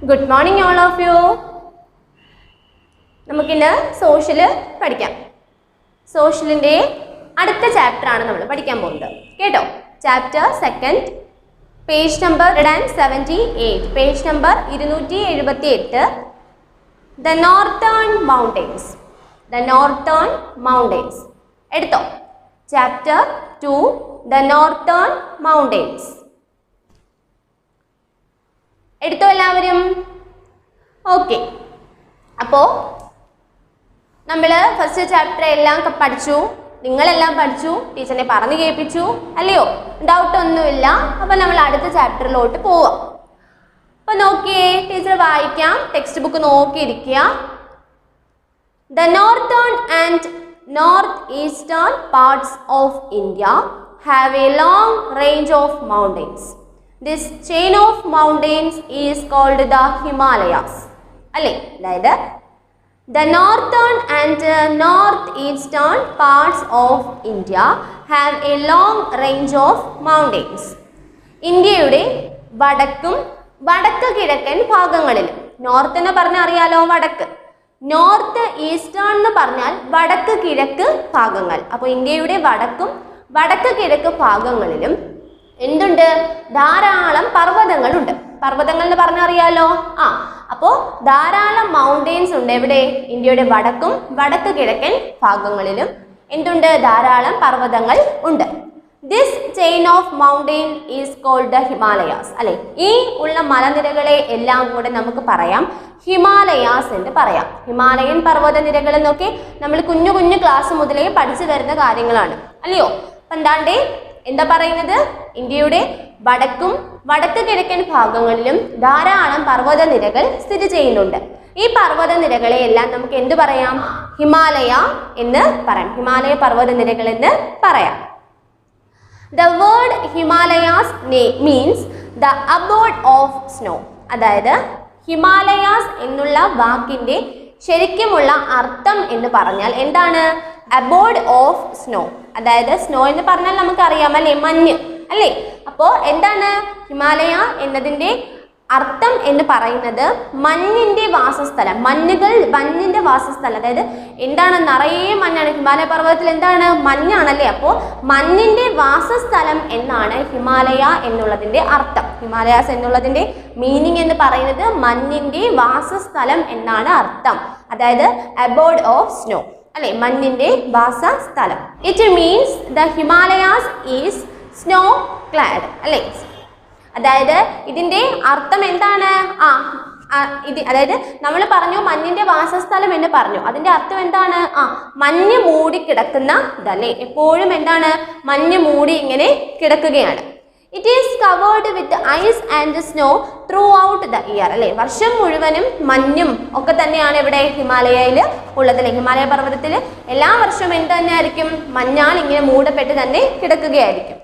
Good morning all of you. നമുക്കിന്ന് social പഠിക്കാം. സോഷ്യലിന്റെ അടുത്ത ചാപ്റ്റർ ആണ് നമ്മൾ പഠിക്കാൻ പോകുന്നത്. കേട്ടോ? Chapter 2 page number 278 page number 278 The Northern Mountains. The Northern Mountains. എടുത്തോ? Chapter 2 The Northern Mountains. എടുത്തോ എല്ലാവരും? ഓക്കെ. അപ്പോൾ നമ്മൾ ഫസ്റ്റ് ചാപ്റ്റർ എല്ലാം പഠിച്ചു, നിങ്ങളെല്ലാം പഠിച്ചു, ടീച്ചറിനെ പറഞ്ഞു കേൾപ്പിച്ചു അല്ലയോ? ഡൗട്ട് ഒന്നുമില്ല. അപ്പോൾ നമ്മൾ അടുത്ത ചാപ്റ്ററിലോട്ട് പോവാം. അപ്പോൾ നോക്കിയേ, ടീച്ചർ വായിക്കാം, ടെക്സ്റ്റ് ബുക്ക് നോക്കിയിരിക്കുക. The northern and northeastern parts of India have a long range of mountains. This chain of mountains is called the Himalayas. അല്ലേ? അതായത് the northern and northeastern parts of India have a long range of mountains. ഇന്ത്യയുടെ വടക്കും വടക്ക് കിഴക്കൻ ഭാഗങ്ങളിലും, north എന്ന് പറഞ്ഞാൽ അറിയാലോ വടക്ക്, നോർത്ത് ഈസ്റ്റേൺ എന്ന് പറഞ്ഞാൽ വടക്ക് കിഴക്ക് ഭാഗങ്ങൾ. അപ്പോൾ ഇന്ത്യയുടെ വടക്കും വടക്ക് കിഴക്ക് ഭാഗങ്ങളിലും എന്തുണ്ട്? ധാരാളം പർവ്വതങ്ങളുണ്ട്. പർവ്വതങ്ങൾ എന്ന് പറഞ്ഞാൽ അറിയാലോ. അപ്പോൾ ധാരാളം മൗണ്ടെയിൻസ് ഉണ്ട്. എവിടെ? ഇന്ത്യയുടെ വടക്കും വടക്ക് കിഴക്കൻ ഭാഗങ്ങളിലും എന്തുണ്ട്? ധാരാളം പർവ്വതങ്ങൾ ഉണ്ട്. This chain of mountain is called the Himalayas. അല്ലെ, ഈ ഉള്ള മലനിരകളെ എല്ലാം കൂടെ നമുക്ക് പറയാം ഹിമാലയാസ് എന്ന് പറയാം. ഹിമാലയൻ പർവ്വത നിരകൾ എന്നൊക്കെ നമ്മൾ കുഞ്ഞു കുഞ്ഞു ക്ലാസ് മുതലേ പഠിച്ചു വരുന്ന കാര്യങ്ങളാണ് അല്ലയോ? അപ്പം എന്താ പറയുന്നത്? ഇന്ത്യയുടെ വടക്കും വടക്ക് കിഴക്കൻ ഭാഗങ്ങളിലും ധാരാളം പർവ്വത നിരകൾ സ്ഥിതി ചെയ്യുന്നുണ്ട്. ഈ പർവ്വത നിരകളെ എല്ലാം നമുക്ക് എന്ത് പറയാം? ഹിമാലയ എന്ന് പറയാം. ഹിമാലയ പർവ്വത നിരകൾ എന്ന് പറയാം. The word Himalayas means the abode of snow. അതായത് ഹിമാലയാസ് എന്നുള്ള വാക്കിന്റെ ശരിക്കുമുള്ള അർത്ഥം എന്ന് പറഞ്ഞാൽ എന്താണ്? Aboard of snow. അതായത് സ്നോ എന്ന് പറഞ്ഞാൽ നമുക്കറിയാം അല്ലേ, മഞ്ഞ് അല്ലേ? അപ്പോൾ എന്താണ് ഹിമാലയ എന്നതിൻ്റെ അർത്ഥം എന്ന് പറയുന്നത്? മഞ്ഞിന്റെ വാസസ്ഥലം, മഞ്ഞിന്റെ വാസസ്ഥലം. അതായത് എന്താണ്? നിറയെ മഞ്ഞാണ് ഹിമാലയ പർവ്വതത്തിൽ. എന്താണ്? മഞ്ഞാണല്ലേ? അപ്പോൾ മഞ്ഞിന്റെ വാസസ്ഥലം എന്നാണ് ഹിമാലയ എന്നുള്ളതിന്റെ അർത്ഥം. ഹിമാലയാസ് എന്നുള്ളതിന്റെ മീനിങ് എന്ന് പറയുന്നത് മഞ്ഞിന്റെ വാസസ്ഥലം എന്നാണ് അർത്ഥം. അതായത് അബോർഡ് ഓഫ് സ്നോ അല്ലെ, മഞ്ഞിന്റെ വാസസ്ഥലം. It means the Himalayas is snow clad അല്ലെ. അതായത് ഇതിന്റെ അർത്ഥം എന്താണ്? അതായത് നമ്മൾ പറഞ്ഞു മഞ്ഞിന്റെ വാസസ്ഥലം എന്ന് പറഞ്ഞു. അതിന്റെ അർത്ഥം എന്താണ്? മഞ്ഞ് മൂടി കിടക്കുന്ന ഇതല്ലേ. എപ്പോഴും എന്താണ്? മഞ്ഞ് മൂടി ഇങ്ങനെ കിടക്കുകയാണ്. It is covered with ice and snow throughout the year അല്ലേ. വർഷം മുഴുവനും മഞ്ഞും ഒക്കെ തന്നെയാണ് ഇവിടെ ഹിമാലയയിൽ ഉള്ളതല്ലേ. ഹിമാലയ പർവ്വതത്തിൽ എല്ലാ വർഷവും എന്ത് തന്നെ ആയിരിക്കും? മഞ്ഞാൽ ഇങ്ങനെ മൂടപ്പെട്ട് തന്നെ കിടക്കുകയായിരിക്കും.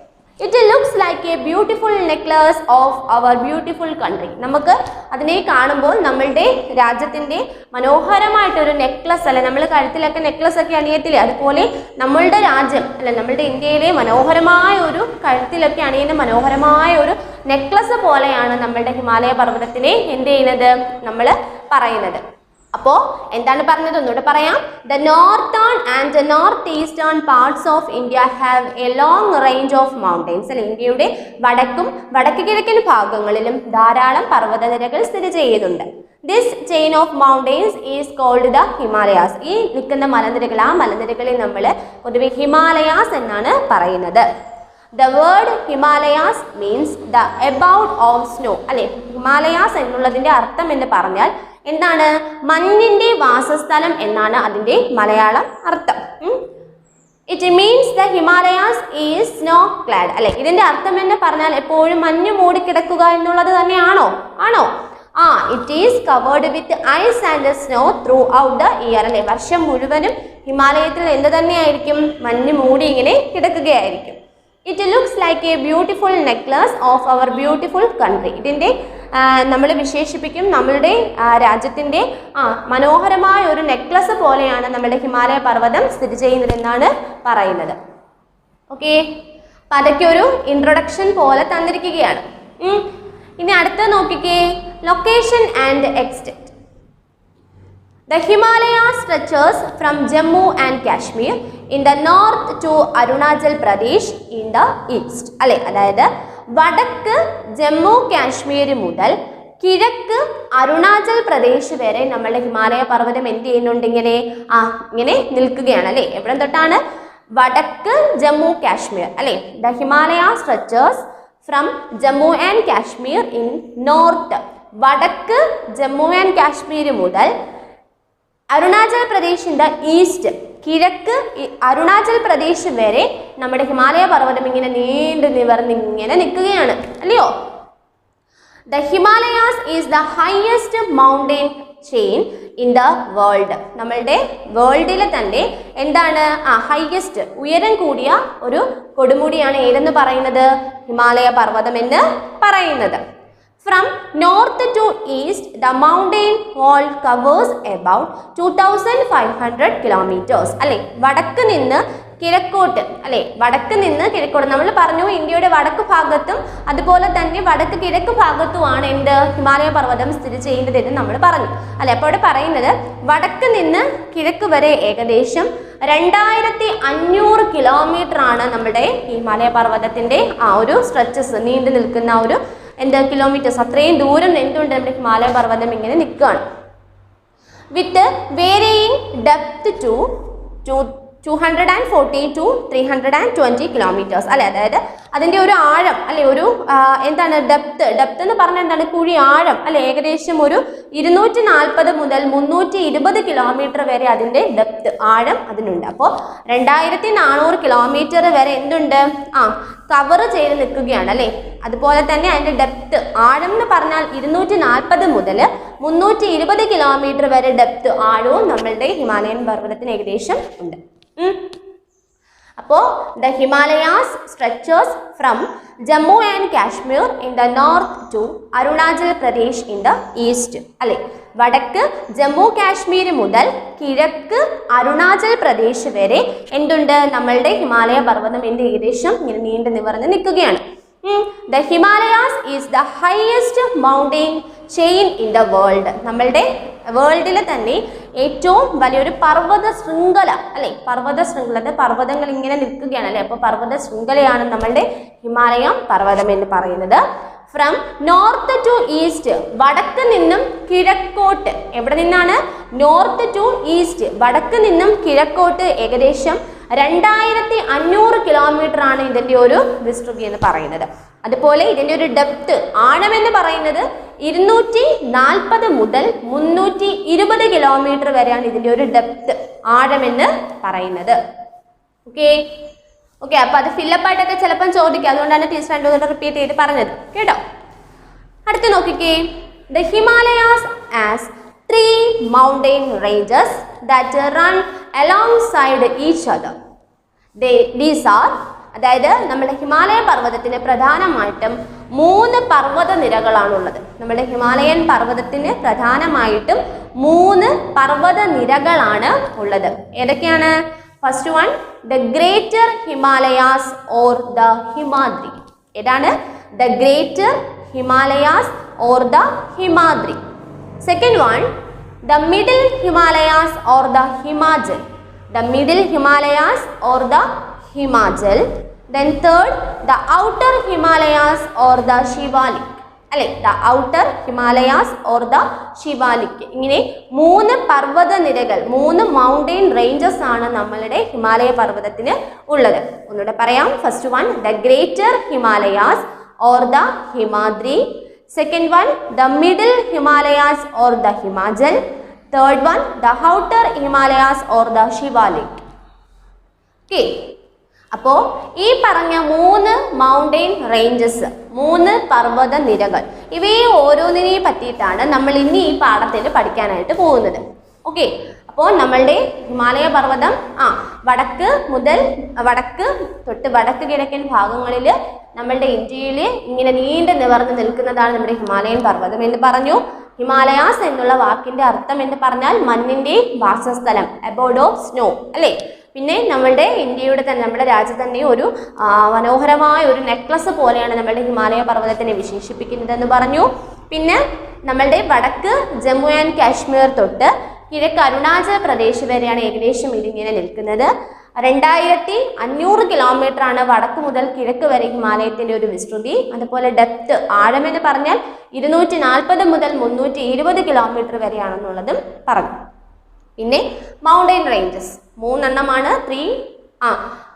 It looks like a beautiful necklace of our beautiful country. നമുക്ക് അതിനെ കാണുമ്പോൾ നമ്മളുടെ രാജ്യത്തിൻ്റെ മനോഹരമായിട്ടൊരു നെക്ലസ് അല്ലെ, നമ്മൾ കഴുത്തിലൊക്കെ നെക്ലസ് ഒക്കെ അണിയത്തില്ലേ, അതുപോലെ നമ്മളുടെ രാജ്യം അല്ലെ, നമ്മളുടെ ഇന്ത്യയിലെ മനോഹരമായ ഒരു കഴുത്തിലൊക്കെ അണിയുന്ന മനോഹരമായ ഒരു നെക്ലസ് പോലെയാണ് നമ്മളുടെ ഹിമാലയ പർവ്വതത്തിനെ എന്ത് ചെയ്യുന്നത്? നമ്മൾ പറയുന്നത്. അപ്പോൾ എന്താണ് പറഞ്ഞത്? ഒന്നുകൂടെ പറയാം. The northern and northeastern parts of India have a long range of mountains. അല്ലെ, ഇന്ത്യയുടെ വടക്കും വടക്ക് കിഴക്കൻ ഭാഗങ്ങളിലും ധാരാളം പർവ്വതനിരകൾ സ്ഥിതി ചെയ്യുന്നുണ്ട്. This chain of mountains is called the Himalayas. ഈ നിൽക്കുന്ന മലനിരകൾ, ആ മലനിരകളെ നമ്മൾ പൊതുവെ ഹിമാലയാസ് എന്നാണ് പറയുന്നത്. The word Himalayas means the abode of snow. അല്ലെ, ഹിമാലയാസ് എന്നുള്ളതിന്റെ അർത്ഥം എന്ന് പറഞ്ഞാൽ എന്താണ്? മഞ്ഞിന്റെ വാസസ്ഥലം എന്നാണ് അതിന്റെ മലയാളം അർത്ഥം. It means the Himalayas is snow clad അല്ലെ. ഇതിന്റെ അർത്ഥം എന്ന് പറഞ്ഞാൽ എപ്പോഴും മഞ്ഞ് മൂടിക്കിടക്കുക എന്നുള്ളത് തന്നെയാണോ? It is covered with ice and snow throughout the year അല്ലെ. വർഷം മുഴുവനും ഹിമാലയത്തിൽ എന്ത് തന്നെയായിരിക്കും? മഞ്ഞ് മൂടി ഇങ്ങനെ കിടക്കുകയായിരിക്കും. It looks like a beautiful necklace of our beautiful country. ഇതിൻ്റെ നമ്മൾ വിശേഷിപ്പിക്കും നമ്മളുടെ രാജ്യത്തിൻ്റെ മനോഹരമായ ഒരു നെക്ലസ് പോലെയാണ് നമ്മുടെ ഹിമാലയ പർവ്വതം സ്ഥിതി ചെയ്യുന്നതെന്നാണ് പറയുന്നത്. ഓക്കെ, അപ്പം അതൊക്കെ ഒരു ഇൻട്രൊഡക്ഷൻ പോലെ തന്നിരിക്കുകയാണ്. ഇനി അടുത്ത നോക്കിക്കേ, Location and extent. The Himalayas stretches from Jammu and Kashmir in the north to Arunachal Pradesh in the east. അല്ലെ, അതായത് വടക്ക് ജമ്മു കാശ്മീർ മുതൽ കിഴക്ക് അരുണാചൽ പ്രദേശ് വരെ നമ്മളുടെ ഹിമാലയ പർവ്വതം എന്ത് ചെയ്യുന്നുണ്ട്? ഇങ്ങനെ നിൽക്കുകയാണ് അല്ലെ. എവിടെ തൊട്ടാണ്? വടക്ക് ജമ്മു കാശ്മീർ അല്ലെ. The Himalaya stretchers from Jammu and Kashmir in north, വടക്ക് ജമ്മു ആൻഡ് കാശ്മീർ മുതൽ Arunachal Pradesh in the east, കിഴക്ക് അരുണാചൽ പ്രദേശ് വരെ നമ്മുടെ ഹിമാലയ പർവ്വതം ഇങ്ങനെ നീണ്ടു നിവർന്ന് ഇങ്ങനെ നിൽക്കുകയാണ് അല്ലയോ. The Himalayas is the highest mountain chain in the world. നമ്മളുടെ വേൾഡിലെ തന്നെ എന്താണ്? ഹൈയസ്റ്റ്, ഉയരം കൂടിയ ഒരു കൊടുമുടിയാണ് ഏതെന്ന് പറയുന്നത്? ഹിമാലയ പർവ്വതം എന്ന് പറയുന്നത്. From north to east, the mountain wall covers about 2500 kilometers. അല്ലെ, വടക്ക് നിന്ന് കിഴക്കോട്ട് അല്ലെ, വടക്ക് നിന്ന് കിഴക്കോട്ട് നമ്മൾ പറഞ്ഞു ഇന്ത്യയുടെ വടക്ക് ഭാഗത്തും അതുപോലെ തന്നെ വടക്ക് കിഴക്ക് ഭാഗത്തുമാണ് എന്ത്? ഹിമാലയ പർവ്വതം സ്ഥിതി ചെയ്യുന്നത് എന്ന് നമ്മൾ പറഞ്ഞു അല്ലെ. അപ്പോൾ അവിടെ പറയുന്നത് വടക്ക് നിന്ന് കിഴക്ക് വരെ ഏകദേശം 2500 കിലോമീറ്റർ ആണ് നമ്മുടെ ഹിമാലയ പർവ്വതത്തിന്റെ ആ ഒരു സ്ട്രെച്ചസ് നീണ്ടു നിൽക്കുന്ന ഒരു കിലോമീറ്റേഴ്സ്, അത്രയും ദൂരം എന്തുണ്ട്? നമ്മുടെ ഹിമാലയ പർവ്വതം ഇങ്ങനെ നിൽക്കുകയാണ്. With varying depth to 240 to 320 kilometres അല്ലെ. അതായത് അതിൻ്റെ ഒരു ആഴം അല്ലെ, ഒരു ഡെപ്ത് എന്ന് പറഞ്ഞാൽ എന്താണ്? കുഴി ആഴം അല്ലെ. ഏകദേശം ഒരു 240 മുതൽ 320 കിലോമീറ്റർ വരെ അതിൻ്റെ ഡെപ്ത് ആഴം അതിനുണ്ട്. അപ്പോൾ 2400 കിലോമീറ്റർ വരെ എന്തുണ്ട്? കവർ ചെയ്ത് നിൽക്കുകയാണ് അല്ലെ. അതുപോലെ തന്നെ അതിൻ്റെ ഡെപ്ത് ആഴം എന്ന് പറഞ്ഞാൽ 240 മുതൽ 320 കിലോമീറ്റർ വരെ ഡെപ്ത് ആഴവും നമ്മളുടെ ഹിമാലയൻ പർവ്വതത്തിന് ഏകദേശം ഉണ്ട്. അപ്പോൾ the Himalayas stretches from Jammu and Kashmir in the north to Arunachal Pradesh in the east അല്ലെ. വടക്ക് ജമ്മു കാശ്മീർ മുതൽ കിഴക്ക് അരുണാചൽ പ്രദേശ് വരെ എന്തുണ്ട്? നമ്മളുടെ ഹിമാലയ പർവ്വതം ഏകദേശം ഇങ്ങനെ നീണ്ടു നിവർന്ന് നിൽക്കുകയാണ്. The Himalayas is the highest mountain chain in the world. നമ്മളുടെ വേൾഡിലെ തന്നെ ഏറ്റവും വലിയൊരു പർവ്വത ശൃംഖല അല്ലെ. പർവ്വത ശൃംഖല, പർവ്വതങ്ങൾ ഇങ്ങനെ നിൽക്കുകയാണ് അല്ലെ. അപ്പോൾ പർവ്വത ശൃംഖലയാണ് നമ്മളുടെ ഹിമാലയ പർവ്വതം എന്ന് പറയുന്നത്. ഫ്രം നോർത്ത് ടു ഈസ്റ്റ്, വടക്ക് നിന്നും കിഴക്കോട്ട്. എവിടെ നിന്നാണ്? നോർത്ത് ടു ഈസ്റ്റ്, വടക്ക് നിന്നും കിഴക്കോട്ട് ഏകദേശം 2500 കിലോമീറ്റർ ആണ് ഇതിൻ്റെ ഒരു വിസ്തൃതി എന്ന് പറയുന്നത്. അതുപോലെ ഇതിൻ്റെ ഒരു ഡെപ്ത് ആഴം എന്ന് പറയുന്നത് 240 മുതൽ 320 കിലോമീറ്റർ വരെയാണ് ഇതിൻ്റെ ഒരു ഡെപ്ത് ആഴമെന്ന് പറയുന്നത്. ഓക്കെ, അപ്പോൾ അത് ഫില്ലപ്പായിട്ടൊക്കെ ചിലപ്പം ചോദിക്കുക, അതുകൊണ്ടാണ് ടീച്ചർ രണ്ടുകൂടെ റിപ്പീറ്റ് ചെയ്ത് പറഞ്ഞത് കേട്ടോ. അടുത്ത് നോക്കിക്കേ. The Himalayas as 3 mountain ranges that run alongside each other. These are, അതായത് നമ്മുടെ ഹിമാലയ പർവ്വതത്തിന് പ്രധാനമായിട്ടും 3 പർവ്വത നിരകളാണുള്ളത്. നമ്മുടെ ഹിമാലയൻ പർവ്വതത്തിന് പ്രധാനമായിട്ടും 3 പർവ്വത നിരകളാണ് ഉള്ളത്. ഏതൊക്കെയാണ്? First one, the greater Himalayas or the Himadri. ഏതാണ്? The greater Himalayas or the Himadri. Second one, the middle Himalayas or the Himachal. The middle Himalayas or the Himachal. Then third, the outer Himalayas or the Shivalik. അല്ലെ, the outer Himalayas or the Shivalik. ഇങ്ങനെ 3 പർവ്വത നിരകൾ, 3 mountain ranges ആണ് നമ്മളുടെ ഹിമാലയ പർവ്വതത്തിന് ഉള്ളത്. ഒന്നുകൂടെ പറയാം. First one, the greater Himalayas or the Himadri. Second one, the middle Himalayas or the Himachal. Third one, the outer Himalayas or the Shivalik. Okay. അപ്പോൾ ഈ പറഞ്ഞ 3 മൗണ്ടെയിൻ റേഞ്ചസ്, 3 പർവ്വത നിരകൾ, ഇവയെ ഓരോന്നിനെ പറ്റിയിട്ടാണ് നമ്മൾ ഇനി ഈ പാഠത്തിൽ പഠിക്കാനായിട്ട് പോകുന്നത്. ഓക്കെ, അപ്പോൾ നമ്മളുടെ ഹിമാലയ പർവ്വതം വടക്ക് തൊട്ട് വടക്ക് കിഴക്കൻ ഭാഗങ്ങളിൽ നമ്മളുടെ ഇന്ത്യയിൽ ഇങ്ങനെ നീണ്ടു നിവർന്ന് നിൽക്കുന്നതാണ് നമ്മുടെ ഹിമാലയൻ പർവ്വതം എന്ന് പറഞ്ഞു. ഹിമാലയാസ് എന്നുള്ള വാക്കിന്റെ അർത്ഥം എന്ന് പറഞ്ഞാൽ മഞ്ഞിന്റെ വാസസ്ഥലം, അബോർഡ് ഓഫ് സ്നോ അല്ലേ. പിന്നെ നമ്മളുടെ ഇന്ത്യയുടെ തന്നെ, നമ്മുടെ രാജ്യത്ത് തന്നെ ഒരു മനോഹരമായ ഒരു നെക്ലസ് പോലെയാണ് നമ്മളുടെ ഹിമാലയ പർവ്വതത്തിനെ വിശേഷിപ്പിക്കുന്നതെന്ന് പറഞ്ഞു. പിന്നെ നമ്മളുടെ വടക്ക് ജമ്മു ആൻഡ് കാശ്മീർ തൊട്ട് കിഴക്ക് അരുണാചൽ പ്രദേശ് വരെയാണ് ഏകദേശം ഇതിങ്ങനെ നിൽക്കുന്നത്. 2500 കിലോമീറ്റർ ആണ് വടക്ക് മുതൽ കിഴക്ക് വരെ ഹിമാലയത്തിന്റെ ഒരു വിസ്തൃതി. അതുപോലെ ഡെപ്ത് ആഴമെന്ന് പറഞ്ഞാൽ 240 മുതൽ 320 കിലോമീറ്റർ വരെയാണെന്നുള്ളതും പറഞ്ഞു. പിന്നെ മൗണ്ടൈൻ റേഞ്ചസ് 3 എണ്ണമാണ്.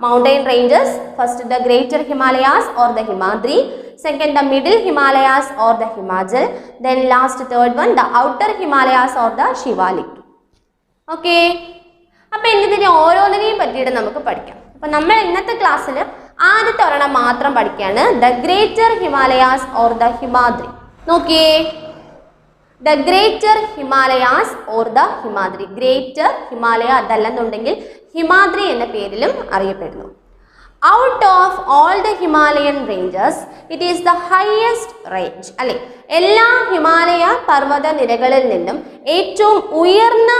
Mountain ranges. First the greater Himalayas or the Himadri, second the middle Himalayas or the Himachal, then last third one the outer Himalayas or the Shivalik. Okay, അപ്പോൾ ഇതിനെ ഓരോന്നിനെയും പറ്റിയിട്ട് നമുക്ക് പഠിക്കാം. അപ്പോൾ നമ്മൾ ഇന്നത്തെ ക്ലാസ്സിൽ ആദ്യത്തെ ഒരെണ്ണം മാത്രം പഠിക്കുകയാണ്, the greater Himalayas or the Himadri. നോക്കിയേ, the greater Himalayas or the Himadri. Greater Himalaya അതല്ലെന്നുണ്ടെങ്കിൽ ഹിമാദ്രി എന്ന പേരിലും അറിയപ്പെടുന്നു. Out of all the Himalayan ranges, it is the highest range. അല്ലെ, എല്ലാ ഹിമാലയ പർവ്വത നിരകളിൽ നിന്നും ഏറ്റവും ഉയർന്ന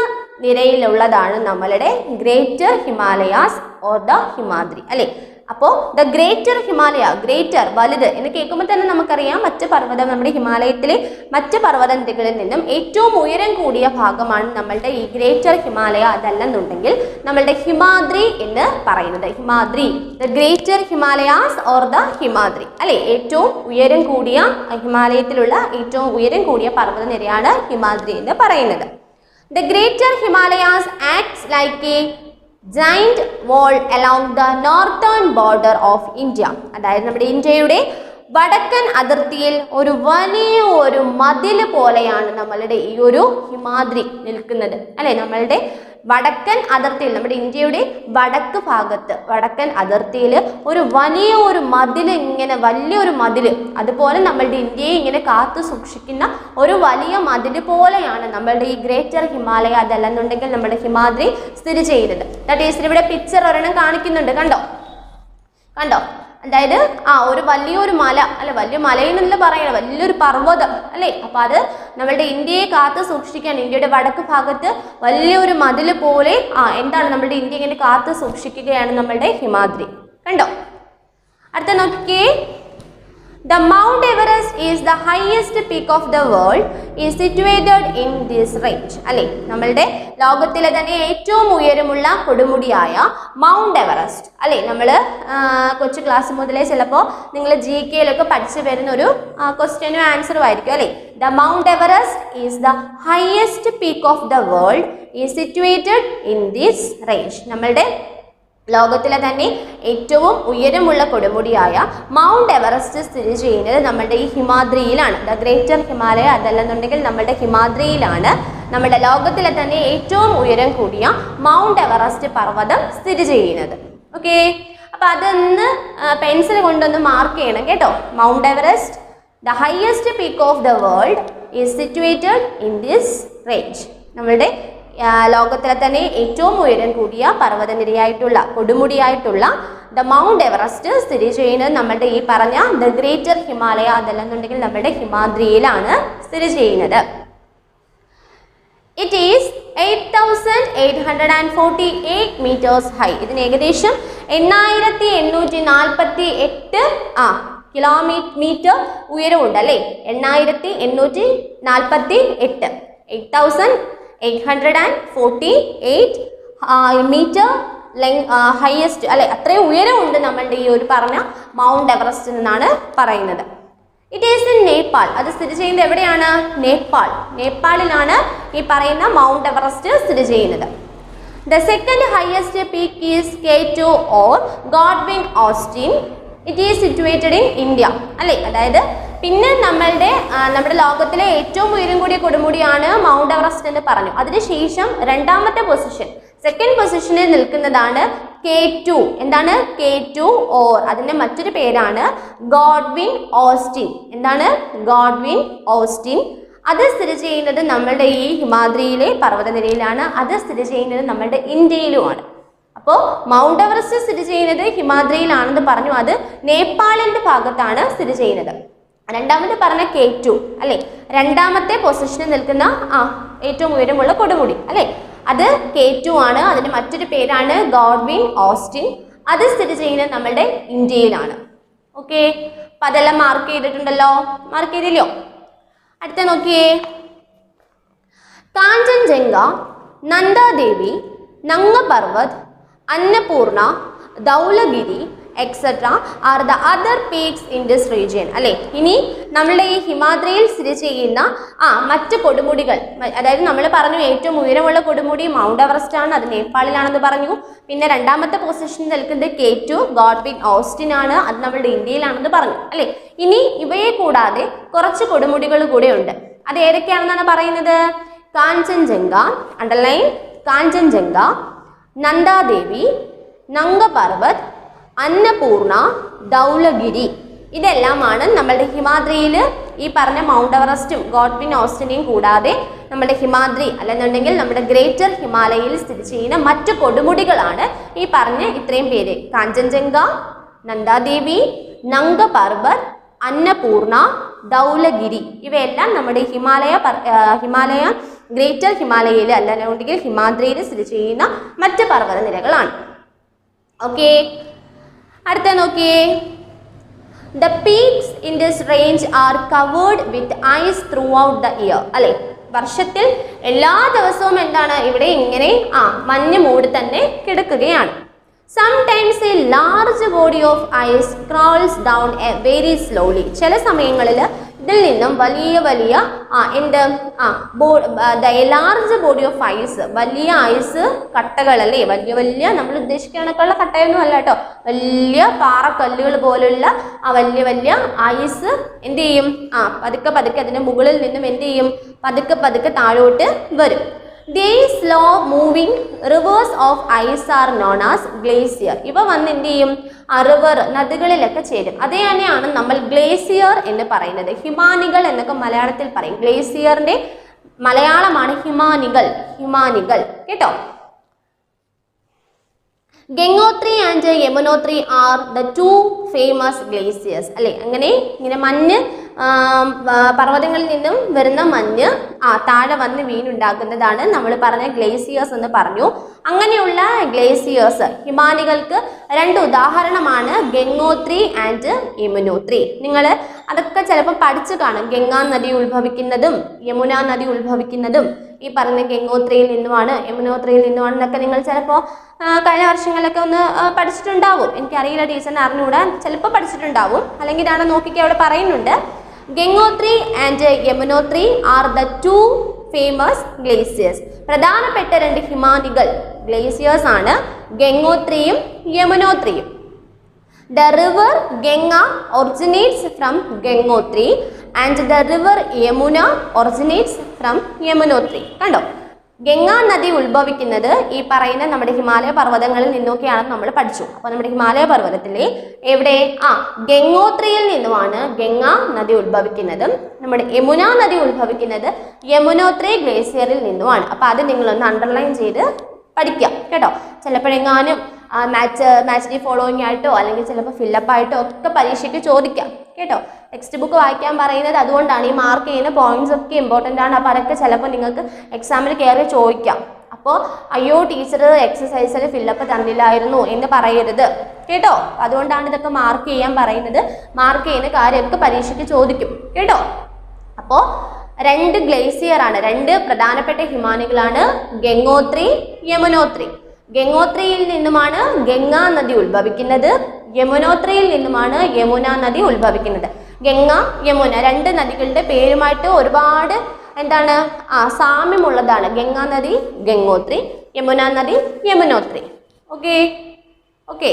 നിരയിലുള്ളതാണ് നമ്മളുടെ greater Himalayas or the Himadri. അല്ലെ, അപ്പോൾ ദ ഗ്രേറ്റർ ഹിമാലയ, ഗ്രേറ്റർ വലുത് എന്ന് കേൾക്കുമ്പോൾ തന്നെ നമുക്കറിയാം മറ്റ് പർവ്വതം, നമ്മുടെ ഹിമാലയത്തിലെ മറ്റ് പർവ്വത നിരകളിൽ നിന്നും ഏറ്റവും ഉയരം കൂടിയ ഭാഗമാണ് നമ്മളുടെ ഈ ഗ്രേറ്റർ ഹിമാലയ. അതല്ലെന്നുണ്ടെങ്കിൽ നമ്മളുടെ ഹിമാദ്രി എന്ന് പറയുന്നത്. Himadri, the greater Himalayas or the Himadri. അല്ലെ, ഏറ്റവും ഉയരം കൂടിയ ഹിമാലയത്തിലുള്ള ഏറ്റവും ഉയരം കൂടിയ പർവ്വത നിരയാണ് ഹിമാദ്രി എന്ന് പറയുന്നത്. The greater Himalayas acts like a giant wall along the northern border of India. അതായത് നമ്മുടെ ഇന്ത്യയുടെ വടക്കൻ അതിർത്തിയിൽ ഒരു വലിയ ഒരു മതിൽ പോലെയാണ് നമ്മളുടെ ഈ ഒരു ഹിമാദ്രി നിൽക്കുന്നത്. അല്ലെ, നമ്മളുടെ വടക്കൻ അതിർത്തിയിൽ, നമ്മുടെ ഇന്ത്യയുടെ വടക്ക് ഭാഗത്ത് വടക്കൻ അതിർത്തിയിൽ ഒരു വലിയ ഒരു മതിൽ, ഇങ്ങനെ വലിയൊരു മതിൽ, അതുപോലെ നമ്മളുടെ ഇന്ത്യയെ ഇങ്ങനെ കാത്തു സൂക്ഷിക്കുന്ന ഒരു വലിയ മതിൽ പോലെയാണ് നമ്മളുടെ ഈ ഗ്രേറ്റർ ഹിമാലയ അതല്ലെന്നുണ്ടെങ്കിൽ നമ്മുടെ ഹിമാദ്രി സ്ഥിതി ചെയ്യുന്നത്. ടീച്ചർ ഇവിടെ പിക്ചർ ഒരെണ്ണം കാണിക്കുന്നുണ്ട്, കണ്ടോ? അതായത് ഒരു വലിയൊരു മല, അല്ലെ, വലിയ മലയെന്നല്ല പറയണം, വലിയൊരു പർവ്വതം അല്ലേ. അപ്പോൾ അത് നമ്മളുടെ ഇന്ത്യയെ കാത്തു സൂക്ഷിക്കാൻ, ഇന്ത്യയുടെ വടക്ക് ഭാഗത്ത് വലിയൊരു മതിൽ പോലെ എന്താണ് നമ്മളുടെ ഇന്ത്യ ഇങ്ങനെ കാത്തു സൂക്ഷിക്കുകയാണ് നമ്മളുടെ ഹിമാദ്രി. കണ്ടോ? അടുത്ത നോക്കിക്കേ, the Mount Everest is the highest peak of the world, is situated in this range. അല്ലെ, നമ്മളുടെ ലോകത്തിലെ തന്നെ ഏറ്റവും ഉയരമുള്ള കൊടുമുടിയായ മൗണ്ട് എവറസ്റ്റ്. അല്ലെ, നമ്മൾ കൊച്ചു ക്ലാസ് മുതലേ ചിലപ്പോൾ നിങ്ങൾ GK-യിലൊക്കെ പഠിച്ചു വരുന്ന ഒരു ക്വസ്റ്റ്യനും ആൻസറും ആയിരിക്കും. അല്ലെ, the Mount Everest is the highest peak of the world, is situated in this range. നമ്മളുടെ ലോകത്തിലെ തന്നെ ഏറ്റവും ഉയരമുള്ള കൊടുമുടിയായ മൗണ്ട് എവറസ്റ്റ് സ്ഥിതി ചെയ്യുന്നത് നമ്മുടെ ഈ ഹിമാദ്രിയിലാണ്. ദ ഗ്രേറ്റർ ഹിമാലയ അതല്ലെന്നുണ്ടെങ്കിൽ നമ്മുടെ ഹിമാദ്രിയിലാണ് നമ്മുടെ ലോകത്തിലെ തന്നെ ഏറ്റവും ഉയരം കൂടിയ മൗണ്ട് എവറസ്റ്റ് പർവ്വതം സ്ഥിതി ചെയ്യുന്നത്. ഓക്കെ, അപ്പം അതൊന്ന് പെൻസിൽ കൊണ്ടൊന്ന് മാർക്ക് ചെയ്യണം കേട്ടോ. Mount Everest, the highest peak of the world, is situated in this range. നമ്മളുടെ ലോകത്തിലെ തന്നെ ഏറ്റവും ഉയരം കൂടിയ പർവ്വതനിരയായിട്ടുള്ള കൊടുമുടിയായിട്ടുള്ള ദ മൗണ്ട് എവറസ്റ്റ് സ്ഥിതി ചെയ്യുന്നത് നമ്മുടെ ഈ പറഞ്ഞ ദ ഗ്രേറ്റർ ഹിമാലയ അതല്ലെന്നുണ്ടെങ്കിൽ നമ്മുടെ ഹിമാദ്രിയിലാണ് സ്ഥിതി ചെയ്യുന്നത്. It is 8848 metres high. ഇതിന് ഏകദേശം 8848 കിലോമീറ്റർ ഉയരമുണ്ട്. അല്ലേ, 8848 8848 മീറ്റർ ഹയസ്റ്റ്, അല്ലെ, അത്രയും ഉയരമുണ്ട് നമ്മളുടെ ഈ ഒരു പറഞ്ഞ മൗണ്ട് എവറസ്റ്റ് എന്നാണ് പറയുന്നത്. It is in Nepal. അത് സ്ഥിതി ചെയ്യുന്നത് എവിടെയാണ്? നേപ്പാളിലാണ് ഈ പറയുന്ന മൗണ്ട് എവറസ്റ്റ് സ്ഥിതി ചെയ്യുന്നത്. The second highest peak is K2 or Godwin Austen. It is situated in India. അല്ലേ, അതായത് പിന്നെ നമ്മുടെ ലോകത്തിലെ ഏറ്റവും ഉയരം കൂടിയ കൊടുമുടിയാണ് മൗണ്ട് എവറസ്റ്റ് എന്ന് പറഞ്ഞു. അതിനുശേഷം രണ്ടാമത്തെ പൊസിഷൻ, സെക്കൻഡ് പൊസിഷനിൽ നിൽക്കുന്നതാണ് K2. എന്താണ്? K2 ഓർ അതിൻ്റെ മറ്റൊരു പേരാണ് ഗോഡ്വിൻ ഓസ്റ്റിൻ. എന്താണ്? Godwin Austin. അത് സ്ഥിതി ചെയ്യുന്നത് നമ്മളുടെ ഈ ഹിമാദ്രിയിലെ പർവ്വതനിരയിലാണ്. അത് സ്ഥിതി ചെയ്യുന്നത് നമ്മളുടെ ഇന്ത്യയിലുമാണ്. അപ്പോൾ മൗണ്ട് എവറസ്റ്റ് സ്ഥിതി ചെയ്യുന്നത് ഹിമാദ്രിയിലാണെന്ന് പറഞ്ഞു. അത് നേപ്പാളിൻ്റെ ഭാഗത്താണ് സ്ഥിതി ചെയ്യുന്നത്. രണ്ടാമത് പറഞ്ഞ K2 അല്ലേ, രണ്ടാമത്തെ പൊസിഷനിൽ നിൽക്കുന്ന ഏറ്റവും ഉയരമുള്ള കൊടുമുടി അല്ലേ, അത് K2 ആണ്. അതിന് മറ്റൊരു പേരാണ് ഗോഡ്വിൻ ഓസ്റ്റിൻ. അത് സ്ഥിതി ചെയ്യുന്നത് നമ്മളുടെ ഇന്ത്യയിലാണ്. ഓക്കെ, അപ്പം അതെല്ലാം മാർക്ക് ചെയ്തിട്ടുണ്ടല്ലോ, മാർക്ക് ചെയ്തില്ലയോ? അടുത്ത നോക്കിയേ, Kanchenjunga, Nandadevi, നംഗ Parvath, Annapurna, ധൗലഗിരി etc are the other peaks in this region. അല്ലേ, ഇനി നമ്മളുടെ ഈ ഹിമാദ്രിയിൽ സ്ഥിതി ചെയ്യുന്ന മറ്റ് കൊടുമുടികൾ, അതായത് നമ്മൾ പറഞ്ഞു ഏറ്റവും ഉയരമുള്ള കൊടുമുടി മൗണ്ട് എവറസ്റ്റ് ആണ്, അത് നേപ്പാളിലാണെന്ന് പറഞ്ഞു. പിന്നെ രണ്ടാമത്തെ പൊസിഷനിൽ നിൽക്കുന്നത് K2 ഗോഡ്വിൻ ഓസ്റ്റിൻ ആണ്, അത് നമ്മളുടെ ഇന്ത്യയിലാണെന്ന് പറഞ്ഞു. അല്ലേ, ഇനി ഇവയെ കൂടാതെ കുറച്ച് കൊടുമുടികൾ കൂടെ ഉണ്ട്. അത് ഏതൊക്കെയാണെന്നാണ് പറയുന്നത്? കാഞ്ചൻജംഗ, അണ്ടർലൈൻ, കാഞ്ചൻജംഗ, നന്ദാദേവി, നംഗ പർവത്, അന്നപൂർണ, ധൗലഗിരി. ഇതെല്ലാമാണ് നമ്മളുടെ ഹിമാദ്രിയിൽ ഈ പറഞ്ഞ മൗണ്ട് എവറസ്റ്റും ഗോഡ്വിൻ ഓസ്റ്റിനെയും കൂടാതെ നമ്മുടെ ഹിമാദ്രി അല്ലെന്നുണ്ടെങ്കിൽ നമ്മുടെ ഗ്രേറ്റർ ഹിമാലയയിൽ സ്ഥിതി ചെയ്യുന്ന മറ്റു കൊടുമുടികളാണ് ഈ പറഞ്ഞ ഇത്രയും പേര്: കാഞ്ചൻജംഗ, നന്ദാദേവി, നംഗ പർവത്, അന്നപൂർണ, ധൗലഗിരി. ഇവയെല്ലാം നമ്മുടെ ഹിമാലയ ഗ്രേറ്റർ ഹിമാലയയിൽ അല്ലെന്നുണ്ടെങ്കിൽ ഹിമാദ്രിയിൽ സ്ഥിതി ചെയ്യുന്ന മറ്റ് പർവ്വത നിരകളാണ്. ഓക്കെ, അടുത്ത നോക്കിയേ, the peaks in this range are covered with ice throughout the year. അല്ലെ, വർഷത്തിൽ എല്ലാ ദിവസവും എന്താണ് ഇവിടെ ഇങ്ങനെ മഞ്ഞ് മൂടി തന്നെ കിടക്കുകയാണ്. Sometimes a large body of ice crawls down very slowly. ചില സമയങ്ങളിൽ ഇതിൽ നിന്നും വലിയ ലാർജ് ബോഡി ഓഫ് ഐസ്, വലിയ ഐസ് കട്ടകൾ അല്ലേ, വലിയ നമ്മൾ ഉദ്ദേശിക്കണക്കുള്ള കട്ടയൊന്നും അല്ല കേട്ടോ, വലിയ പാറക്കല്ലുകൾ പോലുള്ള വലിയ ഐസ് എന്ത് ചെയ്യും? പതുക്കെ അതിന്റെ മുകളിൽ നിന്നും എന്ത് ചെയ്യും? പതുക്കെ താഴോട്ട് വരും. These slow moving rivers of ice are known as glacier. ഇവ വന്ന് എന്ത് ചെയ്യും? റിവർ, നദികളിലൊക്കെ ചേരും. അതേ തന്നെയാണ് നമ്മൾ ഗ്ലേസിയർ എന്ന് പറയുന്നത്. ഹിമാനികൾ എന്നൊക്കെ മലയാളത്തിൽ പറയും. ഗ്ലേസിയറിന്റെ മലയാളമാണ് ഹിമാനികൾ കേട്ടോ. Gangotri and Yamunotri are the two famous glaciers. അല്ലേ, ഇങ്ങനെ മഞ്ഞ് പർവ്വതങ്ങളിൽ നിന്നും വരുന്ന മഞ്ഞ് താഴെ വന്ന് വീണുണ്ടാക്കുന്നതാണ് നമ്മൾ പറഞ്ഞ ഗ്ലേസിയേഴ്സ് എന്ന് പറഞ്ഞു. അങ്ങനെയുള്ള ഗ്ലേസിയേഴ്സ് ഹിമാനികൾക്ക് രണ്ട് ഉദാഹരണമാണ് ഗംഗോത്രി ആൻഡ് യമുനോത്രി. നിങ്ങൾ അതൊക്കെ ചിലപ്പോൾ പഠിച്ചു കാണും. ഗംഗാ നദി ഉത്ഭവിക്കുന്നതും യമുന നദി ഉത്ഭവിക്കുന്നതും ഈ പറഞ്ഞ ഗംഗോത്രിയിൽ നിന്നുമാണ് യമുനോത്രിയിൽ നിന്നുമാണ് എന്നൊക്കെ നിങ്ങൾ ചിലപ്പോൾ കഴിഞ്ഞ വർഷങ്ങളിലൊക്കെ ഒന്ന് പഠിച്ചിട്ടുണ്ടാവും. എനിക്കറിയില്ല, ടീച്ചറിനെ അറിഞ്ഞുകൂടാ, ചിലപ്പോൾ പഠിച്ചിട്ടുണ്ടാവും. അല്ലെങ്കിൽ ഇതാണ് നോക്കിക്കുക, അവിടെ പറയുന്നുണ്ട് Gangotri and Yamunotri are the two famous glaciers. പ്രധാനപ്പെട്ട രണ്ട് ഹിമാനികൾ ഗ്ലേസിയേഴ്സ് ആണ് ഗംഗോത്രിയും യമുനോത്രിയും. The river Ganga originates from Gangotri and the river Yamuna originates from Yamunotri. കണ്ടോ, ഗംഗാ നദി ഉത്ഭവിക്കുന്നത് ഈ പറയുന്ന നമ്മുടെ ഹിമാലയ പർവ്വതങ്ങളിൽ നിന്നൊക്കെയാണെന്ന് നമ്മൾ പഠിച്ചു. അപ്പോൾ നമ്മുടെ ഹിമാലയ പർവ്വതത്തിലെ എവിടെ ഗംഗോത്രിയിൽ നിന്നുമാണ് ഗംഗാ നദി ഉത്ഭവിക്കുന്നത്. നമ്മുടെ യമുന നദി ഉത്ഭവിക്കുന്നത് യമുനോത്രി ഗ്ലേസിയറിൽ നിന്നുമാണ്. അപ്പോൾ അത് നിങ്ങളൊന്ന് അണ്ടർലൈൻ ചെയ്ത് പഠിക്കാം കേട്ടോ. ചിലപ്പോഴെങ്ങാനും മാച്ച് ഡി ഫോളോയിങ് ആയിട്ടോ അല്ലെങ്കിൽ ചിലപ്പോൾ ഫില്ലപ്പ് ആയിട്ടോ ഒക്കെ പരീക്ഷയ്ക്ക് ചോദിക്കാം കേട്ടോ. ടെക്സ്റ്റ് ബുക്ക് വായിക്കാൻ പറയുന്നത് അതുകൊണ്ടാണ്. ഈ മാർക്ക് ചെയ്യുന്ന പോയിന്റ്സ് ഒക്കെ ഇമ്പോർട്ടൻ്റ് ആണ്. അപ്പോൾ അതൊക്കെ ചിലപ്പോൾ നിങ്ങൾക്ക് എക്സാമിൽ കയറി ചോദിക്കാം. അപ്പോൾ അയ്യോ ടീച്ചർ എക്സസൈസിൽ ഫില്ലപ്പ് തന്നില്ലായിരുന്നു എന്ന് പറയരുത് കേട്ടോ. അതുകൊണ്ടാണ് ഇതൊക്കെ മാർക്ക് ചെയ്യാൻ പറയുന്നത്. മാർക്ക് ചെയ്യുന്ന കാര്യമൊക്കെ പരീക്ഷയ്ക്ക് ചോദിക്കും കേട്ടോ. അപ്പോൾ രണ്ട് ഗ്ലേസിയർ ആണ്, രണ്ട് പ്രധാനപ്പെട്ട ഹിമാനികളാണ് ഗംഗോത്രി, യമുനോത്രി. ഗംഗോത്രിയിൽ നിന്നുമാണ് ഗംഗാ നദി ഉത്ഭവിക്കുന്നത്, യമുനോത്രിയിൽ നിന്നുമാണ് യമുന നദി ഉത്ഭവിക്കുന്നത്. ഗംഗ, യമുന രണ്ട് നദികളുടെ പേരുമായിട്ട് ഒരുപാട് എന്താണ് സാമ്യമുള്ളതാണ്. ഗംഗാ നദി ഗംഗോത്രി, യമുന നദി യമുനോത്രി. ഓക്കെ.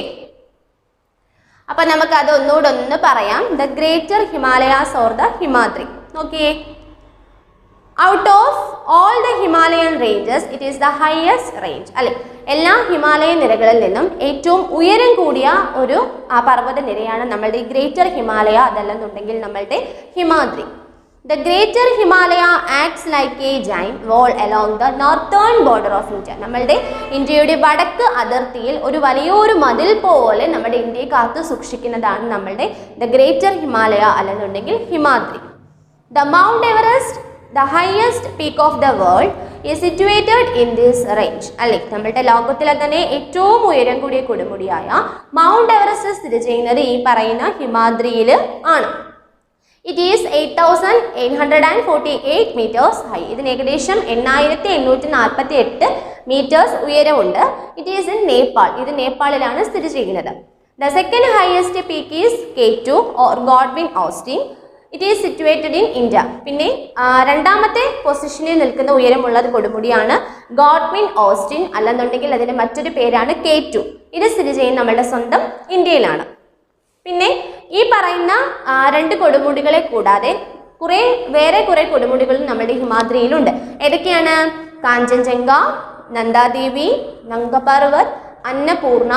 അപ്പൊ നമുക്ക് അത് ഒന്നുകൂടെ ഒന്ന് പറയാം. The greater Himalayas or the Himadri. നോക്കിയേ, out of all the Himalayan ranges it is the highest range. അല്ലെ, എല്ലാ ഹിമാലയ നിരകളിൽ നിന്നും ഏറ്റവും ഉയരം കൂടിയ ഒരു പർവ്വത നിരയാണ് നമ്മളുടെ ഗ്രേറ്റർ ഹിമാലയ, അതല്ലെന്നുണ്ടെങ്കിൽ നമ്മളുടെ Himadri. The greater Himalaya acts like A giant wall along the northern border of India. നമ്മളുടെ ഇന്ത്യയുടെ വടക്ക് അതിർത്തിയിൽ ഒരു വലിയൊരു മതിൽ പോലെ നമ്മുടെ ഇന്ത്യയെ കാത്തു സൂക്ഷിക്കുന്നതാണ് നമ്മളുടെ ദ ഗ്രേറ്റർ ഹിമാലയ അല്ലെന്നുണ്ടെങ്കിൽ Himadri. The mount Everest, the highest peak of the world, is situated in this range. അല്ലെ, നമ്മുടെ ലോകത്തിലെ തന്നെ ഏറ്റവും ഉയരം കൂടിയ കൊടുമുടിയായ മൗണ്ട് എവറസ്റ്റ് സ്ഥിതി ചെയ്യുന്നത് ഈ പറയുന്ന ഹിമാദ്രിയിൽ ആണ്. It is 8848 metres high. ഇതിന് ഏകദേശം 8848 മീറ്റേഴ്സ് ഉയരമുണ്ട്. It is in Nepal. ഇത് നേപ്പാളിലാണ് സ്ഥിതി ചെയ്യുന്നത്. The second highest peak is K2 or Godwin Austen. It is situated in India. പിന്നെ രണ്ടാമത്തെ പൊസിഷനിൽ നിൽക്കുന്ന ഉയരമുള്ളത് കൊടുമുടിയാണ് ഗോഡ്വിൻ ഓസ്റ്റിൻ, അല്ലെന്നുണ്ടെങ്കിൽ അതിൻ്റെ മറ്റൊരു പേരാണ് K2. ഇത് സ്ഥിതി ചെയ്യുന്ന നമ്മുടെ സ്വന്തം ഇന്ത്യയിലാണ്. പിന്നെ ഈ പറയുന്ന രണ്ട് കൊടുമുടികളെ കൂടാതെ വേറെ കുറെ കൊടുമുടികൾ നമ്മുടെ ഹിമാദ്രിയിലുണ്ട്. ഏതൊക്കെയാണ്? കാഞ്ചൻജംഗ, നന്ദാദേവി, നംഗപർവത്, അന്നപൂർണ,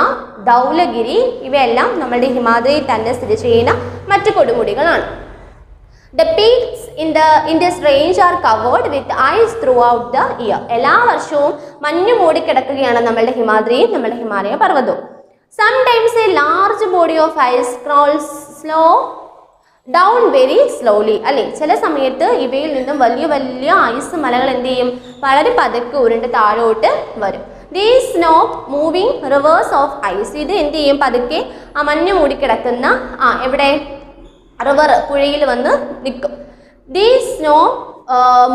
ധൗലഗിരി ഇവയെല്ലാം നമ്മുടെ ഹിമാദ്രിയിൽ തന്നെ സ്ഥിതി ചെയ്യുന്ന മറ്റു കൊടുമുടികളാണ്. The peaks in this range are covered with ice throughout the year. എല്ലാ വർഷവും മഞ്ഞ് മൂടിക്കിടക്കുകയാണ് നമ്മുടെ ഹിമാദ്രിയും നമ്മുടെ Himalaya പർവ്വതവും. Sometimes a large body of ice crawls down very slowly. അല്ലേ, ചില സമയത്ത് ഇവയിൽ നിന്നും വലിയ വലിയ ഐസ് മലകൾ എന്ത് ചെയ്യും? വളരെ പതുക്കെ ഉരുണ്ട് താഴോട്ട് വരും. These snow moving rivers of ice. ഇത് എന്ത് ചെയ്യും? പതുക്കെ ആ മഞ്ഞ് മൂടിക്കിടക്കുന്ന എവിടെ റിവർ പുഴയിൽ വന്ന് നിൽക്കും. These snow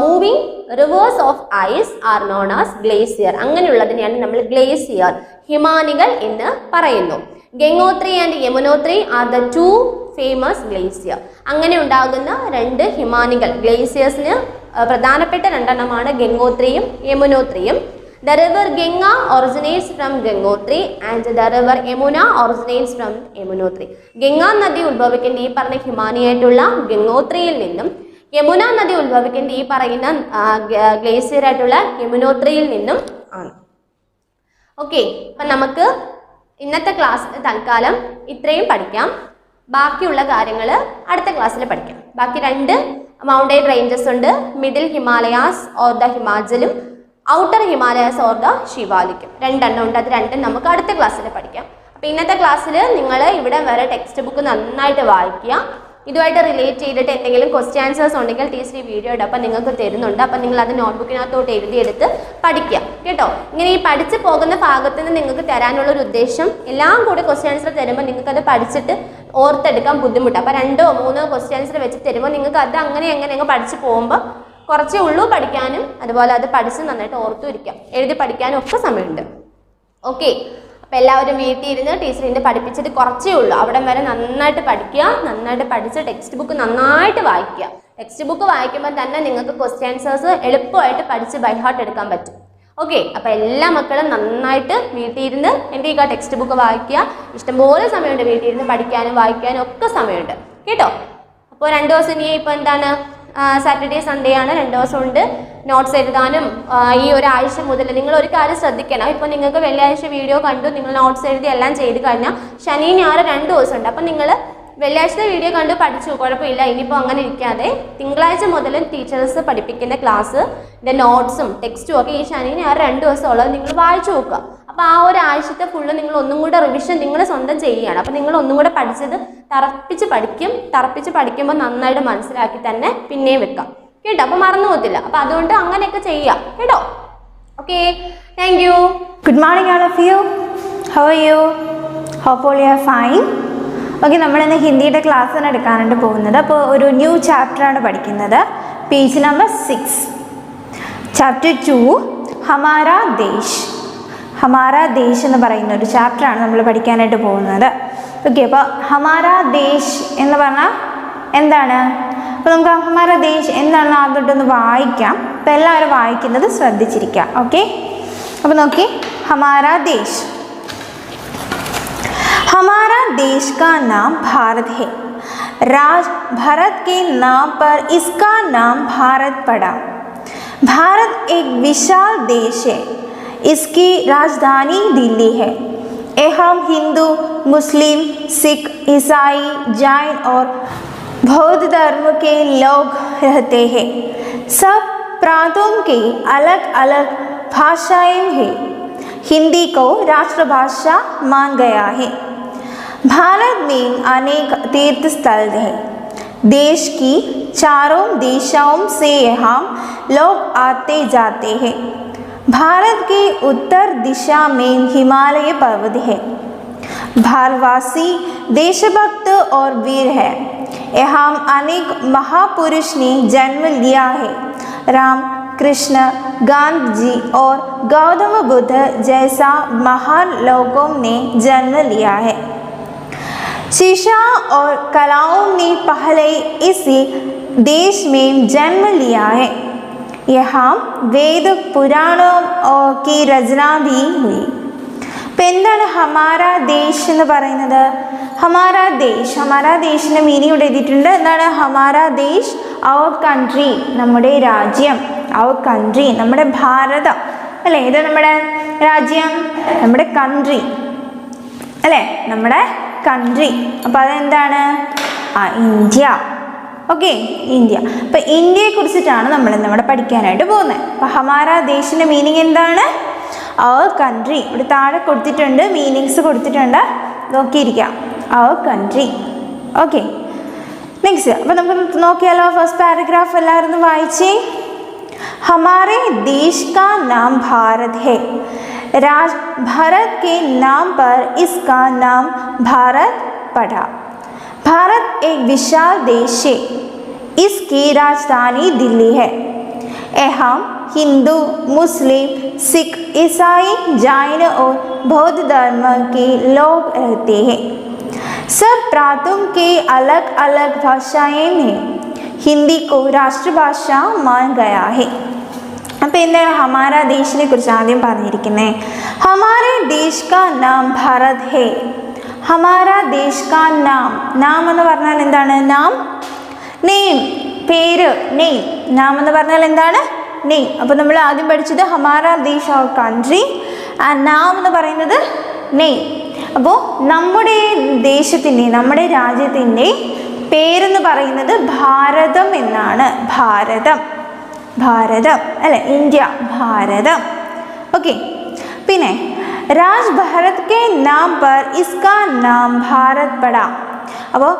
moving rivers of ice are known as glacier. അങ്ങനെയുള്ളതിനെയാണ് നമ്മൾ ഗ്ലേസിയർ, ഹിമാനികൾ എന്ന് പറയുന്നു. Gangotri and Yamunotri are the two famous glacier. അങ്ങനെ ഉണ്ടാകുന്ന രണ്ട് ഹിമാനികൾ, ഗ്ലേസിയേഴ്സിന് പ്രധാനപ്പെട്ട രണ്ടെണ്ണമാണ് ഗംഗോത്രിയും യമുനോത്രിയും. The river Ganga originates from Gangotri and the river Yamuna originates from Yamunotri. Ganga നദി ഉത്ഭവിക്കുന്ന ഈ പറഞ്ഞ ഹിമാനിയായിട്ടുള്ള ഗംഗോത്രിയിൽ നിന്നും യമുന നദി ഉത്ഭവിക്കുന്ന ഈ പറയുന്ന ഗ്ലേസിയർ ആയിട്ടുള്ള യമുനോത്രിയിൽ നിന്നും ആണ്. ഓക്കെ, അപ്പം നമുക്ക് ഇന്നത്തെ ക്ലാസ്സിൽ തൽക്കാലം ഇത്രയും പഠിക്കാം. ബാക്കിയുള്ള കാര്യങ്ങൾ അടുത്ത ക്ലാസ്സിൽ പഠിക്കാം. ബാക്കി രണ്ട് മൗണ്ടൻ റേഞ്ചസ് ഉണ്ട്, മിഡിൽ ഹിമാലയാസ് ഓർ ദ ഹിമാചലും ഔട്ടർ ഹിമാലയാസ് ഓർ ദ ശിവാലിക്കും. രണ്ടെണ്ണം ഉണ്ട്. അത് രണ്ടും നമുക്ക് അടുത്ത ക്ലാസ്സിൽ പഠിക്കാം. അപ്പോൾ ഇന്നത്തെ ക്ലാസ്സിൽ നിങ്ങൾ ഇവിടെ വരെ ടെക്സ്റ്റ് ബുക്ക് നന്നായിട്ട് വായിക്കുക. ഇതുമായിട്ട് റിലേറ്റ് ചെയ്തിട്ട് എന്തെങ്കിലും ക്വസ്റ്റ്യൻ ആൻസേഴ്സ് ഉണ്ടെങ്കിൽ ടീച്ചർ ഈ വീഡിയോയുടെ അപ്പം നിങ്ങൾക്ക് തരുന്നുണ്ട്. അപ്പം നിങ്ങൾ അത് നോട്ട്ബുക്കിനകത്തോട്ട് എഴുതിയെടുത്ത് പഠിക്കുക കേട്ടോ. ഇങ്ങനെ ഈ പഠിച്ച് പോകുന്ന ഭാഗത്ത് നിന്ന് നിങ്ങൾക്ക് തരാനുള്ളൊരു ഉദ്ദേശം എല്ലാം കൂടി ക്വസ്റ്റ്യൻ ആൻസർ തരുമ്പോൾ നിങ്ങൾക്കത് പഠിച്ചിട്ട് ഓർത്തെടുക്കാൻ ബുദ്ധിമുട്ടാണ്. അപ്പോൾ 2 or 3 ക്വസ്റ്റ്യൻ ആൻസർ വെച്ച് തരുമ്പോൾ നിങ്ങൾക്ക് അത് അങ്ങനെ പഠിച്ച് പോകുമ്പോൾ കുറച്ചേ ഉള്ളൂ പഠിക്കാനും, അതുപോലെ അത് പഠിച്ച് നന്നായിട്ട് ഓർത്തു ഇരിക്കാം, എഴുതി പഠിക്കാനും ഒക്കെ സമയമുണ്ട്. ഓക്കെ, അപ്പോൾ എല്ലാവരും വീട്ടിൽ ഇരുന്ന് ടീച്ചറിൻ്റെ പഠിപ്പിച്ചത് കുറച്ചേ ഉള്ളൂ. അവിടെ വരെ നന്നായിട്ട് പഠിക്കുക, നന്നായിട്ട് പഠിച്ച് ടെക്സ്റ്റ് ബുക്ക് നന്നായിട്ട് വായിക്കുക. ടെക്സ്റ്റ് ബുക്ക് വായിക്കുമ്പോൾ തന്നെ നിങ്ങൾക്ക് ക്വസ്റ്റ്യൻ ആൻസേഴ്സ് എളുപ്പമായിട്ട് പഠിച്ച് ബൈ ഹാർട്ട് എടുക്കാൻ പറ്റും. ഓക്കെ, അപ്പോൾ എല്ലാ മക്കളും നന്നായിട്ട് വീട്ടിൽ ഇരുന്ന് എന്ത് ചെയ്യുക? ടെക്സ്റ്റ് ബുക്ക് വായിക്കുക. ഇഷ്ടംപോലെ സമയമുണ്ട് വീട്ടിൽ ഇരുന്ന് പഠിക്കാനും വായിക്കാനും ഒക്കെ സമയമുണ്ട് കേട്ടോ. അപ്പോൾ 2 ദിവസം ഇനി ഇപ്പോൾ എന്താണ്, സാറ്റർഡേ സൺഡേ ആണ്, 2 ദിവസം ഉണ്ട് നോട്ട്സ് എഴുതാനും. ഈ ഒരാഴ്ച മുതൽ നിങ്ങൾ ഒരു കാര്യം ശ്രദ്ധിക്കണം. ഇപ്പോൾ നിങ്ങൾക്ക് വെള്ളിയാഴ്ച വീഡിയോ കണ്ടു, നിങ്ങൾ നോട്ട്സ് എഴുതി എല്ലാം ചെയ്ത് കഴിഞ്ഞാൽ ശനി ഞായർ 2 ദിവസം ഉണ്ട്. അപ്പം നിങ്ങൾ വെള്ളിയാഴ്ചത്തെ വീഡിയോ കണ്ടു പഠിച്ചു, കുഴപ്പമില്ല. ഇനിയിപ്പോൾ അങ്ങനെ ഇരിക്കാതെ തിങ്കളാഴ്ച മുതൽ ടീച്ചേഴ്സ് പഠിപ്പിക്കുന്ന ക്ലാസ്സിൻ്റെ നോട്ട്സും ടെക്സ്റ്റും ഒക്കെ ഈ ശനി ഞായർ 2 ദിവസം ഉള്ളത് നിങ്ങൾ വായിച്ചു നോക്കുക. അപ്പോൾ ആ ഒരാഴ്ചത്തെ ഫുള്ള് നിങ്ങൾ ഒന്നും കൂടെ റിവിഷൻ നിങ്ങൾ സ്വന്തം ചെയ്യുകയാണ്. അപ്പോൾ നിങ്ങൾ ഒന്നും കൂടെ പഠിച്ചത് തറപ്പിച്ച് പഠിക്കുമ്പോൾ നന്നായിട്ട് മനസ്സിലാക്കി തന്നെ പിന്നെയും വെക്കാം കേട്ടോ. അപ്പോൾ മറന്നു പോകത്തില്ല. അപ്പോൾ അതുകൊണ്ട് അങ്ങനെയൊക്കെ ചെയ്യാം കേട്ടോ. Okay, thank you. Good morning all of you. How are you? Hope all you are fine. Okay, നമ്മളിന്ന് ഹിന്ദിയുടെ ക്ലാസ്സാണ് എടുക്കാനായിട്ട് പോകുന്നത്. അപ്പോൾ ഒരു ന്യൂ ചാപ്റ്ററാണ് പഠിക്കുന്നത്. പേജ് നമ്പർ 6, ചാപ്റ്റർ 2 ഹമാരാ ദേശ്. ഹമാരാ ദേശ് എന്ന് പറയുന്ന ഒരു ചാപ്റ്ററാണ് നമ്മൾ പഠിക്കാനായിട്ട് പോകുന്നത്. ഓക്കെ, അപ്പോൾ ഹമാരാ ദേശ് എന്ന് പറഞ്ഞാൽ എന്താണ്? അപ്പോൾ നമുക്ക് ഹമാരാ ദേശ് എന്താണെന്ന് ആദ്യമായിട്ടൊന്ന് വായിക്കാം. അപ്പോൾ എല്ലാവരും വായിക്കുന്നത് ശ്രദ്ധിച്ചിരിക്കുക. ഓക്കെ, അപ്പോൾ നോക്കി, ഹമാരാ ദേശ്. हमारा देश का नाम भारत है. भारत के नाम पर इसका नाम भारत पड़ा. भारत एक विशाल देश है. इसकी राजधानी दिल्ली है. यहाँ हिंदू, मुस्लिम, सिख, ईसाई, जैन और बौद्ध धर्म के लोग रहते हैं. सब प्रांतों की अलग अलग भाषाएं हैं. हिंदी को राष्ट्रभाषा मान गया है. भारत में अनेक तीर्थ स्थल हैं. देश की चारों दिशाओं से यहाँ लोग आते जाते हैं. भारत की उत्तर दिशा में हिमालय पर्वत है. भारतवासी देशभक्त और वीर है। यहाँ अनेक महापुरुष ने जन्म लिया है। राम, कृष्ण, गांधी जी और गौतम बुद्ध जैसा महान लोगों ने जन्म लिया है। शिक्षा और कलाओं ने पहले इसी देश में जन्म लिया है। यहाँ वेद पुराणों की रचना भी हुई। അപ്പോൾ എന്താണ് ഹമാര ദേശ് എന്ന് പറയുന്നത്? ഹമാര ദേശിൻ്റെ മീനിങ് ഇവിടെ എഴുതിയിട്ടുണ്ട്. എന്താണ് ഹമാര ദേശ്? അവർ കൺട്രി, നമ്മുടെ രാജ്യം. അവർ കൺട്രി, നമ്മുടെ ഭാരതം അല്ലേ? ഇത് നമ്മുടെ രാജ്യം, നമ്മുടെ കൺട്രി അല്ലേ? നമ്മുടെ കൺട്രി. അപ്പോൾ അതെന്താണ്? ഇന്ത്യ. Okay, India. അപ്പോൾ ഇന്ത്യയെ കുറിച്ചിട്ടാണ് നമ്മൾ ഇന്നിവിടെ പഠിക്കാനായിട്ട് പോകുന്നത്. അപ്പോൾ ഹമാര ദേശിൻ്റെ മീനിങ് എന്താണ്? Our country. ഇവിടെ താഴെ കൊടുത്തിട്ടുണ്ട്, മീനിങ്സ് കൊടുത്തിട്ടുണ്ട്, നോക്കിയിരിക്കാം. Our country. Okay, next. അപ്പോൾ നമുക്ക് നോക്കിയാലോ? ഫസ്റ്റ് പാരഗ്രാഫ് എല്ലാവരും വായിച്ചേ. हमारे देश का नाम भारत है। भारत के नाम पर इसका नाम भारत पड़ा। भारत एक विशाल देश है। इसकी राजधानी दिल्ली है। यहाँ हिंदू, मुस्लिम, सिख, ईसाई, जैन और बौद्ध धर्म के लोग रहते हैं। सब प्रांतों के अलग अलग भाषाएं हैं। हिंदी को राष्ट्रभाषा मान गया है. അപ്പോൾ എന്താണ് ഹമാര ദേശിനെ കുറിച്ച് ആദ്യം പറഞ്ഞിരിക്കുന്നത്? ഹമാരെ ദേശ് കാ നാം ഭാരത് ഹേ. ഹമാര ദേശ് കാ നാം. നാം എന്ന് പറഞ്ഞാൽ എന്താണ്? നാം, നെയിം, പേര്, നെയിം. നാം എന്ന് പറഞ്ഞാൽ എന്താണ്? നെയിം. അപ്പോൾ നമ്മൾ ആദ്യം പഠിച്ചത് ഹമാര ദേശ് അവർ കൺട്രി, നാം എന്ന് പറയുന്നത് നെയിം. അപ്പോൾ നമ്മുടെ ദേശത്തിൻ്റെ, നമ്മുടെ രാജ്യത്തിൻ്റെ പേരെന്ന് പറയുന്നത് ഭാരതം എന്നാണ്. ഭാരതം, ഭാരതം അല്ലെ? ഇന്ത്യ, ഭാരതം. ഓക്കെ, പിന്നെ രാജ് ഭരത് കെ നാം പർ ഇസ്കാ നാം ഭാരത് പടാ. അപ്പോൾ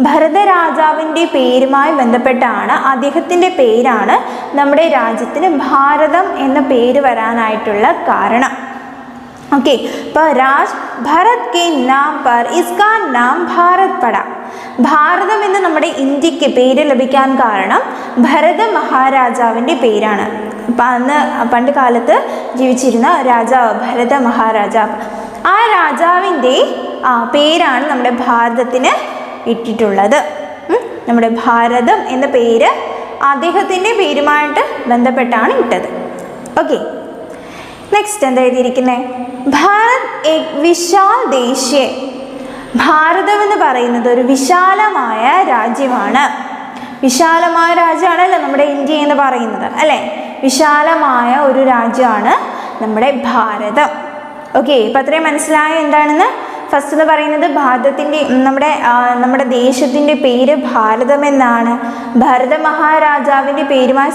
ഭരതരാജാവിൻ്റെ പേരുമായി ബന്ധപ്പെട്ടാണ്, അദ്ദേഹത്തിൻ്റെ പേരാണ് നമ്മുടെ രാജ്യത്തിന് ഭാരതം എന്ന പേര് വരാനായിട്ടുള്ള കാരണം. ഓക്കെ, അപ്പോൾ രാജ് ഭരത് കെ നാം പർ ഇസ്കാ നാം ഭാരത് പടാ. ഭാരതം എന്ന് നമ്മുടെ ഇന്ത്യക്ക് പേര് ലഭിക്കാൻ കാരണം ഭരത മഹാരാജാവിൻ്റെ പേരാണ്. അപ്പം അന്ന് പണ്ട് കാലത്ത് ജീവിച്ചിരുന്ന രാജാവ് ഭരത മഹാരാജാവ്, ആ രാജാവിൻ്റെ പേരാണ് നമ്മുടെ ഭാരതത്തിന് ഇട്ടിട്ടുള്ളത്. നമ്മുടെ ഭാരതം എന്ന പേര് അദ്ദേഹത്തിൻ്റെ പേരുമായിട്ട് ബന്ധപ്പെട്ടാണ് ഇട്ടത്. ഓക്കെ, നെക്സ്റ്റ് എന്താ എഴുതിയിരിക്കുന്നത്? ഭാരത് ഏക് വിശാൽ ദേശ്. ഭാരതം എന്ന് പറയുന്നത് ഒരു വിശാലമായ രാജ്യമാണ്. വിശാലമായ രാജ്യമാണല്ലോ നമ്മുടെ ഇന്ത്യ എന്ന് പറയുന്നത് അല്ലേ? വിശാലമായ ഒരു രാജ്യമാണ് നമ്മുടെ ഭാരതം. ഓക്കെ, ഇപ്പം അത്രയും മനസ്സിലായോ എന്താണെന്ന്? ഫസ്റ്റ് എന്ന് പറയുന്നത് ഭാരതത്തിൻ്റെ, നമ്മുടെ ദേശത്തിൻ്റെ പേര് ഭാരതം എന്നാണ്. ഭരത മഹാരാജാവിൻ്റെ പേരുമായി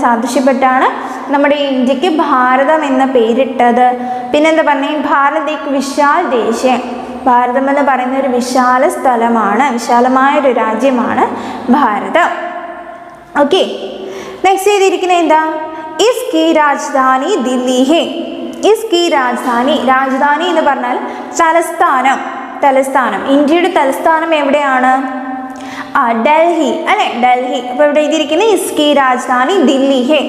സാദൃശ്യപ്പെട്ടാണ് നമ്മുടെ ഇന്ത്യക്ക് ഭാരതം എന്ന പേരിട്ടത്. പിന്നെന്താ പറഞ്ഞേ? ഭാരത് ഏക് വിശാൽ ദേശ്. ഭാരതം എന്ന് പറയുന്ന ഒരു വിശാല സ്ഥലമാണ്, വിശാലമായൊരു രാജ്യമാണ് ഭാരതം. ഓക്കെ, നെക്സ്റ്റ് ചെയ്തിരിക്കുന്നത് എന്താ? ഇസ്കി രാജധാനി ദില്ലി ഹേ. ഇസ്കി രാജധാനി എന്ന് പറഞ്ഞാൽ തലസ്ഥാനം. ഇന്ത്യയുടെ തലസ്ഥാനം എവിടെയാണ്? ഡൽഹി അല്ലേ? ഡൽഹി. അപ്പോൾ ഇവിടെ എഴുതിയിരിക്കുന്നത് ഇസ്കി രാജധാനി ദില്ലി ഹേ.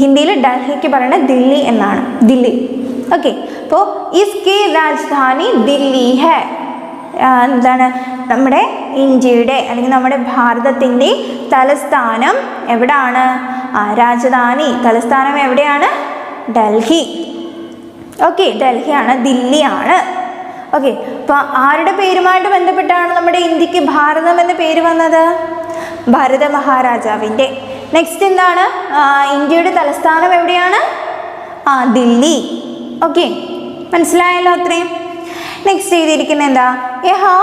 ഹിന്ദിയിൽ ഡൽഹിക്ക് പറയുന്നത് ദില്ലി എന്നാണ്, ദില്ലി. ഓക്കെ, അപ്പോൾ ഇസ്കി രാജധാനി ദില്ലി ഹേ. എന്താണ്? നമ്മുടെ ഇന്ത്യയുടെ അല്ലെങ്കിൽ നമ്മുടെ ഭാരതത്തിൻ്റെ തലസ്ഥാനം എവിടെയാണ്? രാജധാനി, തലസ്ഥാനം എവിടെയാണ്? ഡൽഹി. ഓക്കെ, ഡൽഹിയാണ്, ദില്ലിയാണ്. ഓക്കെ, അപ്പോൾ ആരുടെ പേരുമായിട്ട് ബന്ധപ്പെട്ടാണ് നമ്മുടെ ഇന്ത്യക്ക് ഭാരതം എന്ന പേര് വന്നത്? ഭരത മഹാരാജാവിൻ്റെ. നെക്സ്റ്റ് എന്താണ്? ഇന്ത്യയുടെ തലസ്ഥാനം എവിടെയാണ്? ദില്ലി. ഓക്കെ, മനസ്സിലായല്ലോ അത്രയും? നെക്സ്റ്റ് ചെയ്തിരിക്കുന്നത് എന്താ? യഹാ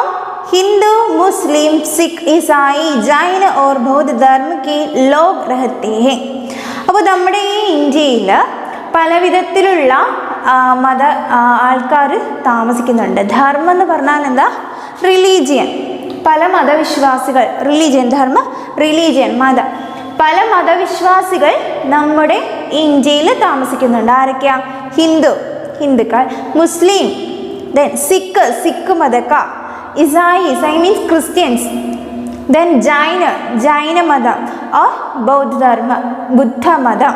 ഹിന്ദു, മുസ്ലിം, സിഖ്, ഈസായി, ജൈന और बौद्ध धर्म के लोग रहते हैं. അപ്പോൾ നമ്മുടെ ഈ ഇന്ത്യയിൽ പല വിധത്തിലുള്ള മത ആൾക്കാർ താമസിക്കുന്നുണ്ട്. ധർമ്മം എന്ന് പറഞ്ഞാൽ എന്താ? റിലീജിയൻ. പല മതവിശ്വാസികൾ, റിലീജിയൻ, ധർമ്മ, റിലീജിയൻ, മതം. പല മതവിശ്വാസികൾ നമ്മുടെ ഇന്ത്യയിൽ താമസിക്കുന്നുണ്ട്. ആരൊക്കെയാ? ഹിന്ദു, हिंदुक्കൾ, मुस्लिम, then सिख मതക്കാർ, ईसाई means Christians, then जैन मതം और बौद्ध धर्म बुद्ध मതം.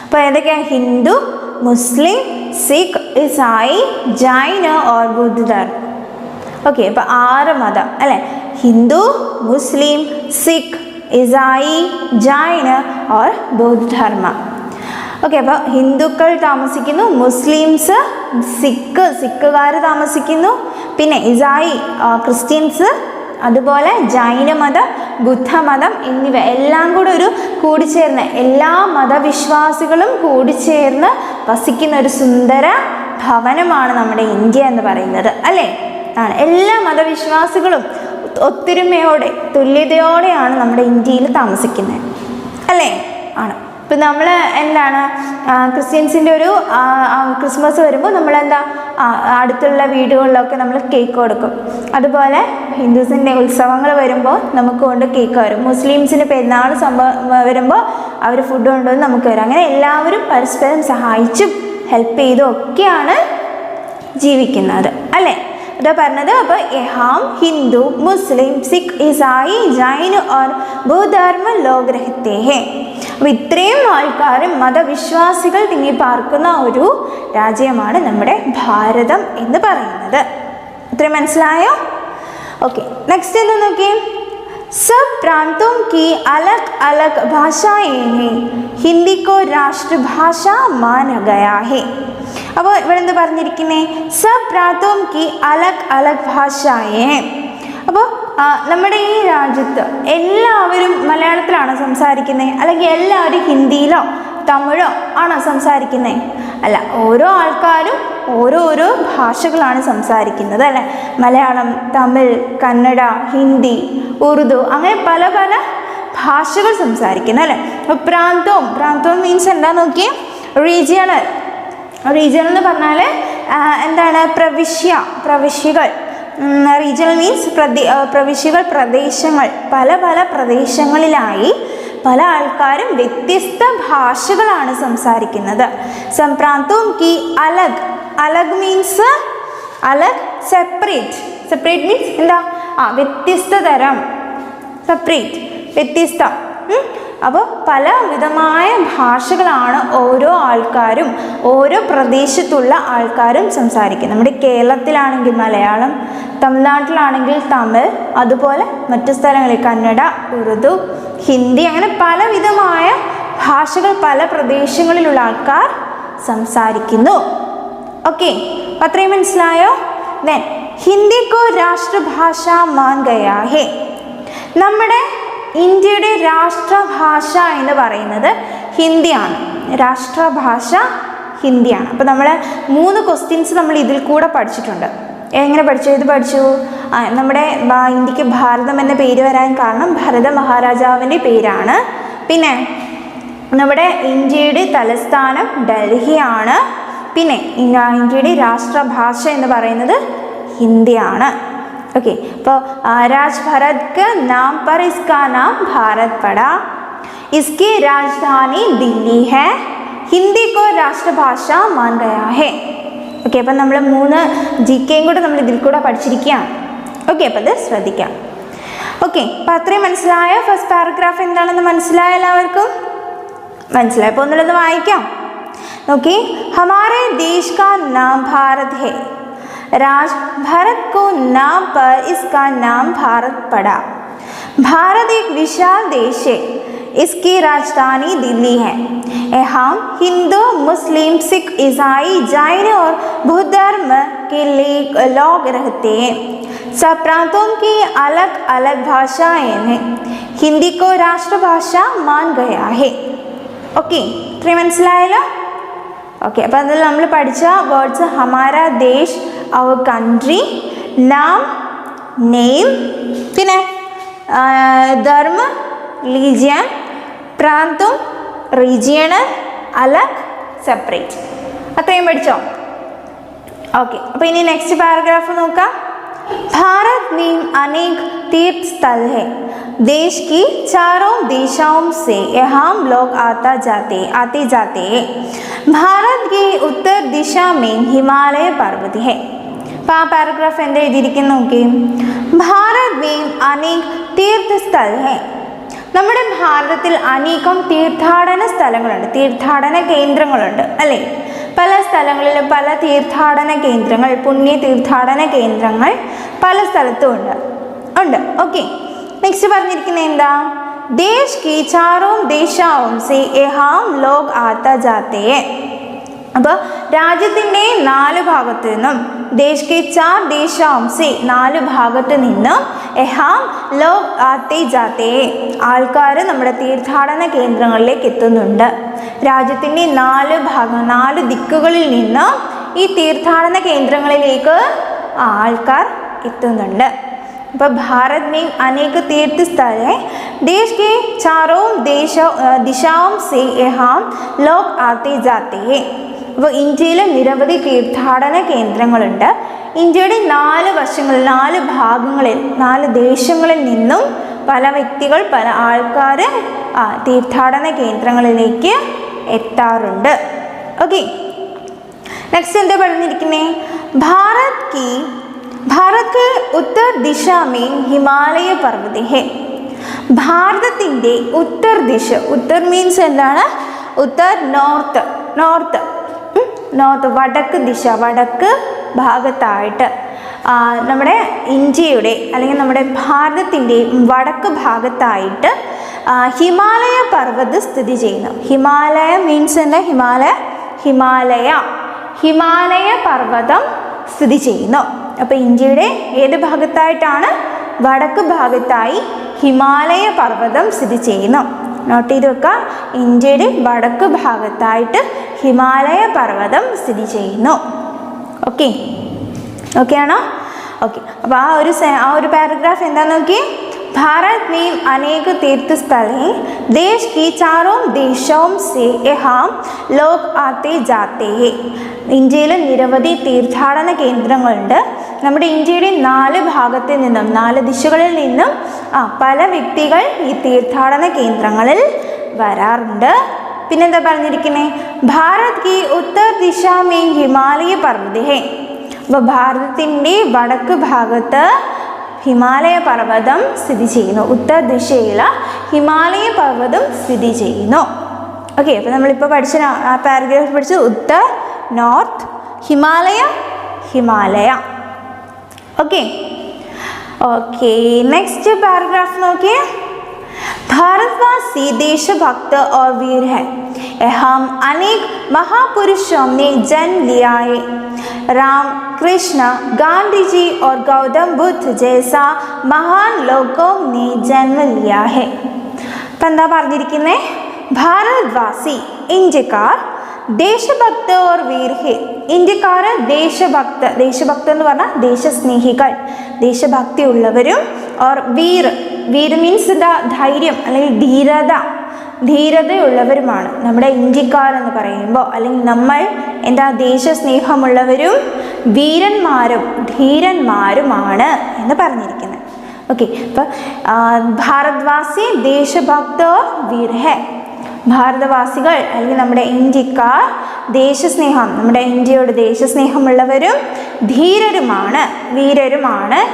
അപ്പോൾ ഏതൊക്കെയാണ്? ഹിന്ദു, മുസ്ലിം, സിഖ്, ईसाई, जैन और बुद्ध धर्म. ഓക്കെ, അപ്പോൾ 6 മതം അല്ലേ? ഹിന്ദു, മുസ്ലിം, സിഖ്, ईसाई, जैन और बौद्ध धर्म. ഓക്കെ, അപ്പോൾ ഹിന്ദുക്കൾ താമസിക്കുന്നു, മുസ്ലിംസ്, സിഖുകാർ താമസിക്കുന്നു, പിന്നെ ഇസായി ക്രിസ്ത്യൻസ്, അതുപോലെ ജൈനമതം, ബുദ്ധമതം എന്നിവ എല്ലാം കൂടെ ഒരു കൂടിച്ചേർന്ന് എല്ലാ മതവിശ്വാസികളും കൂടിച്ചേർന്ന് വസിക്കുന്ന ഒരു സുന്ദര ഭവനമാണ് നമ്മുടെ ഇന്ത്യ എന്ന് പറയുന്നത് അല്ലേ? ആണ്. എല്ലാ മതവിശ്വാസികളും ഒത്തൊരുമയോടെ തുല്യതയോടെയാണ് നമ്മുടെ ഇന്ത്യയിൽ താമസിക്കുന്നത് അല്ലേ? ആണ്. ഇപ്പം നമ്മൾ എന്താണ് ക്രിസ്ത്യൻസിൻ്റെ ഒരു ക്രിസ്മസ് വരുമ്പോൾ നമ്മളെന്താ അടുത്തുള്ള വീടുകളിലൊക്കെ നമ്മൾ കേക്ക് കൊടുക്കും. അതുപോലെ ഹിന്ദുസിൻ്റെ ഉത്സവങ്ങൾ വരുമ്പോൾ നമുക്ക് കൊണ്ട് കേക്ക് വരും. മുസ്ലിംസിന് പെരുന്നാൾ വരുമ്പോൾ അവർ ഫുഡ് കൊണ്ടുവന്ന് നമുക്ക് വരും. അങ്ങനെ എല്ലാവരും പരസ്പരം സഹായിച്ചും ഹെൽപ്പ് ചെയ്തും ഒക്കെയാണ് ജീവിക്കുന്നത് അല്ലേ? അതാ പറഞ്ഞത്. അപ്പോൾ യഹാം ഹിന്ദു, മുസ്ലിം, സിഖ്, ഈസായി, ജൈൻ और बौद्ध धर्म लोग रहते हैं. അപ്പോൾ ഇത്രയും ആൾക്കാരും മതവിശ്വാസികൾ തിങ്ങി പാർക്കുന്ന ഒരു രാജ്യമാണ് നമ്മുടെ ഭാരതം എന്ന് പറയുന്നത്. ഇത്രയും മനസ്സിലായോ? ഓക്കെ, നെക്സ്റ്റ് എന്താ നോക്കിയേ. सब प्रांतों की अलग अलग भाषाएं हैं, हिंदी को राष्ट्रभाषा माना गया है. അപ്പോൾ ഇവിടെ എന്താ പറഞ്ഞിരിക്കുന്നത്? സബ് പ്രാന്തോം കി അലഗ് അലഗ് ഭാഷായേ. അപ്പോൾ നമ്മുടെ ഈ രാജ്യത്ത് എല്ലാവരും മലയാളത്തിലാണോ സംസാരിക്കുന്നത്, അല്ലെങ്കിൽ എല്ലാവരും ഹിന്ദിയിലോ തമിഴോ ആണോ സംസാരിക്കുന്നത്? അല്ല, ഓരോ ആൾക്കാരും ഓരോരോ ഭാഷകളാണ് സംസാരിക്കുന്നത് അല്ലേ? മലയാളം, തമിഴ്, കന്നഡ, ഹിന്ദി, ഉറുദു അങ്ങനെ പല പല ഭാഷകൾ സംസാരിക്കുന്നത് അല്ലേ? അപ്പോൾ പ്രാന്തോം മീൻസ് എന്താ നോക്കിയേ? റീജിയണൽ എന്ന് പറഞ്ഞാൽ എന്താണ്? പ്രവിശ്യകൾ. റീജിയണൽ മീൻസ് പ്രവിശ്യകൾ, പ്രദേശങ്ങൾ. പല പല പ്രദേശങ്ങളിലായി പല ആൾക്കാരും വ്യത്യസ്ത ഭാഷകളാണ് സംസാരിക്കുന്നത്. സംപ്രാന്തോം കി അലഗ് മീൻസ് സെപ്പറേറ്റ് മീൻസ് എന്താ? വ്യത്യസ്ത തരം, സെപ്പറേറ്റ്, വ്യത്യസ്തം. അപ്പോൾ പല വിധമായ ഭാഷകളാണ് ഓരോ ആൾക്കാരും ഓരോ പ്രദേശത്തുള്ള ആൾക്കാരും സംസാരിക്കുന്നത്. നമ്മുടെ കേരളത്തിലാണെങ്കിൽ മലയാളം, തമിഴ്നാട്ടിലാണെങ്കിൽ തമിഴ്, അതുപോലെ മറ്റു സ്ഥലങ്ങളിൽ കന്നഡ, ഉറുദു, ഹിന്ദി അങ്ങനെ പല വിധമായ ഭാഷകൾ പല പ്രദേശങ്ങളിലുള്ള ആൾക്കാർ സംസാരിക്കുന്നു. ഓക്കെ, അത്രയും മനസ്സിലായോ? ദെൻ ഹിന്ദി കോ രാഷ്ട്രഭാഷ മാൻ ഗയാ ഹേ. നമ്മുടെ ഇന്ത്യയുടെ രാഷ്ട്രഭാഷ എന്ന് പറയുന്നത് ഹിന്ദിയാണ്. രാഷ്ട്രഭാഷ ഹിന്ദിയാണ്. അപ്പോൾ നമ്മൾ 3 ക്വസ്റ്റ്യൻസ് നമ്മൾ ഇതിൽ കൂടെ പഠിച്ചിട്ടുണ്ട്. എങ്ങനെ പഠിച്ചു? ഇത് പഠിച്ചു. നമ്മുടെ ഇന്ത്യക്ക് ഭാരതം എന്ന പേര് വരാൻ കാരണം ഭരത മഹാരാജാവിൻ്റെ പേരാണ്. പിന്നെ നമ്മുടെ ഇന്ത്യയുടെ തലസ്ഥാനം ഡൽഹിയാണ്. പിന്നെ ഇന്ത്യയുടെ രാഷ്ട്രഭാഷ എന്ന് പറയുന്നത് ഹിന്ദിയാണ്. ओके, तो राज भारत के नाम पर इसका नाम भारत पड़ा. इसकी राजधानी दिल्ली है. हिंदी को राष्ट्रभाषा मान गया है. ഓക്കെ, അപ്പം നമ്മൾ 3 GKയും കൂടെ നമ്മൾ ഇതിൽ കൂടെ പഠിച്ചിരിക്കുകയാണ്. ഓക്കെ, അപ്പോൾ ഇത് ശ്രദ്ധിക്കാം. ഓക്കെ, അപ്പോൾ അത്രയും മനസ്സിലായോ? ഫസ്റ്റ് പാരഗ്രാഫ് എന്താണെന്ന് മനസ്സിലായോ എല്ലാവർക്കും? മനസ്സിലായോ? അപ്പോൾ ഒന്നുള്ളത് വായിക്കാം. ഓക്കെ, हमारे देश का नाम भारत है. राज भारत को नाम पर इसका नाम भारत पड़ा. भारत एक विशाल देश है. इसकी राजधानी दिल्ली है. यहाँ हिंदू, मुस्लिम, सिख, ईसाई, जैन और बौद्ध धर्म के लोग रहते हैं. सब प्रांतों की अलग अलग भाषाएं हैं. हिंदी को राष्ट्रभाषा मान गया है. ओके, ഇത്രയും മനസ്സിലായല്ലോ? ഓക്കെ, അപ്പോൾ അതിൽ നമ്മൾ പഠിച്ച words Hamara Desh, our country, നാം നെയിം, പിന്നെ ധർമ്മ റിലീജിയൻ, പ്രാന്തം റീജിയണൽ, അലഗ് സെപ്പറേറ്റ്. അത്രയും പഠിച്ചോ? ഓക്കെ, അപ്പോൾ ഇനി നെക്സ്റ്റ് പാരഗ്രാഫ് നോക്കാം. भारत में अनेक तीर्थ स्थल है। देश की चारों दिशाओं से यहाँ लोग आते जाते हैं। भारत की उत्तर दिशा में हिमालय पर्वत है. അപ്പോൾ ആ പാരഗ്രാഫ് എന്താ എഴുതിയിരിക്കുന്നു നോക്കി. ഭാരത് में अनेक तीर्थ स्थल है. നമ്മുടെ ഭാരതത്തിൽ അനേകം തീർത്ഥാടന സ്ഥലങ്ങളുണ്ട്, തീർത്ഥാടന കേന്ദ്രങ്ങളുണ്ട് അല്ലേ. പല സ്ഥലങ്ങളിലും പല തീർത്ഥാടന കേന്ദ്രങ്ങൾ, പുണ്യ തീർത്ഥാടന കേന്ദ്രങ്ങൾ പല സ്ഥലത്തും ഉണ്ട്. ഓക്കെ, നെക്സ്റ്റ് പറഞ്ഞിരിക്കുന്നത് എന്താ, ദേശ് की चारों दिशाओं से यहाँ लोग आते जाते हैं. അപ്പോൾ രാജ്യത്തിൻ്റെ 4 ഭാഗത്തു നിന്നും, ദേശ് के 4 दिशाओं से 4 ഭാഗത്തു നിന്നും यहाँ लोग आते जाते हैं, ആൾക്കാർ നമ്മുടെ തീർത്ഥാടന കേന്ദ്രങ്ങളിലേക്ക് എത്തുന്നുണ്ട്. രാജ്യത്തിൻ്റെ 4 ദിക്കുകളിൽ നിന്ന് ഈ തീർത്ഥാടന കേന്ദ്രങ്ങളിലേക്ക് ആൾക്കാർ എത്തുന്നുണ്ട്. അപ്പോൾ ഭാരത് में अनेक तीर्थ स्थल है. देश के चारों दिशाओं से यहाँ लोग आते जाते हैं. അപ്പോൾ ഇന്ത്യയിൽ നിരവധി തീർത്ഥാടന കേന്ദ്രങ്ങളുണ്ട്. ഇന്ത്യയുടെ 4 വശങ്ങളിൽ, 4 ഭാഗങ്ങളിൽ, 4 ദേശങ്ങളിൽ നിന്നും പല വ്യക്തികൾ, പല ആൾക്കാർ തീർത്ഥാടന കേന്ദ്രങ്ങളിലേക്ക് എത്താറുണ്ട്. ഓക്കെ, നെക്സ്റ്റ് എന്താ പറഞ്ഞിരിക്കുന്നത്, भारत के उत्तर दिशा में हिमालय पर्वत है. ഭാരതത്തിൻ്റെ ഉത്തർ ദിശ, ഉത്തർ മീൻസ് എന്താണ്, ഉത്തർ നോർത്ത് വടക്ക് ദിശ, വടക്ക് ഭാഗത്തായിട്ട് നമ്മുടെ ഇന്ത്യയുടെ അല്ലെങ്കിൽ നമ്മുടെ ഭാരതത്തിൻ്റെ വടക്ക് ഭാഗത്തായിട്ട് ഹിമാലയ പർവ്വത് സ്ഥിതി ചെയ്യുന്നു. ഹിമാലയ മീൻസ് എന്താ, ഹിമാലയ പർവ്വതം സ്ഥിതി ചെയ്യുന്നു. അപ്പോൾ ഇന്ത്യയുടെ ഏത് ഭാഗത്തായിട്ടാണ്, വടക്ക് ഭാഗത്തായി ഹിമാലയ പർവ്വതം സ്ഥിതി ചെയ്യുന്നു. നോട്ട് ചെയ്ത് വെക്കുക, ഇന്ത്യയുടെ വടക്ക് ഭാഗത്തായിട്ട് ഹിമാലയ പർവ്വതം സ്ഥിതി ചെയ്യുന്നു. ഓക്കെ ആണോ? ഓക്കെ, അപ്പോൾ ആ ഒരു പാരഗ്രാഫ് എന്താണെന്ന് നോക്കി. भारत में अनेक तीर्थ स्थल हैं. देश की चारों दिशाओं से यहाँ लोग आते जाते हैं. ഇന്ത്യയിൽ നിരവധി തീർത്ഥാടന കേന്ദ്രങ്ങളുണ്ട്. നമ്മുടെ ഇന്ത്യയുടെ 4 ഭാഗത്തിൽ നിന്നും, 4 ദിശകളിൽ നിന്നും പല വ്യക്തികൾ ഈ തീർത്ഥാടന കേന്ദ്രങ്ങളിൽ വരാറുണ്ട്. പിന്നെന്താ പറഞ്ഞിരിക്കുന്നത്, ഭാരത് की उत्तर दिशा में हिमालय पर्वत है. അപ്പോൾ ഭാരതത്തിൻ്റെ വടക്ക് ഭാഗത്ത് ഹിമാലയ പർവ്വതം സ്ഥിതി ചെയ്യുന്നു. ഉത്തർ ദിശയിൽ ഹിമാലയ പർവ്വതം സ്ഥിതി ചെയ്യുന്നു. ഓക്കെ, അപ്പോൾ നമ്മളിപ്പോൾ പഠിച്ച ആ പാരഗ്രാഫ് പഠിച്ചത് Uttar, north, Himalaya. Okay, next paragraph നോക്കിയേ. भारतवासी देशभक्त और वीर है. यहाँ अनेक महापुरुषों ने जन्म लिया है. राम, कृष्ण, गांधी जी और गौतम बुद्ध जैसा महान लोगों ने जन्म लिया है. അപ്പം എന്താ പറഞ്ഞിരിക്കുന്നത്, ഭാരതവാസി ഇന്ത്യക്കാർ, ദേശഭക്ത ഓർ വീർ ഹെ. ഇന്ത്യക്കാർ ദേശഭക്ത എന്ന് പറഞ്ഞാൽ ദേശസ്നേഹികൾ, ദേശഭക്തി ഉള്ളവരും, ഓർ വീർ മീൻസ് എന്താ, ധൈര്യം അല്ലെങ്കിൽ ധീരതയുള്ളവരുമാണ് നമ്മുടെ ഇന്ത്യക്കാർ എന്ന് പറയുമ്പോൾ. അല്ലെങ്കിൽ നമ്മൾ എന്താ, ദേശസ്നേഹമുള്ളവരും ധീരന്മാരുമാണ് എന്ന് പറഞ്ഞിരിക്കുന്നത്. ഓക്കെ, അപ്പോൾ ഭാരതവാസി ദേശഭക്ത വീർ ഹെ. ഭാരതവാസികൾ അല്ലെങ്കിൽ നമ്മുടെ ഇന്ത്യക്കാർ ദേശസ്നേഹം, നമ്മുടെ ഇന്ത്യയുടെ ദേശസ്നേഹമുള്ളവരും വീരരുമാണ്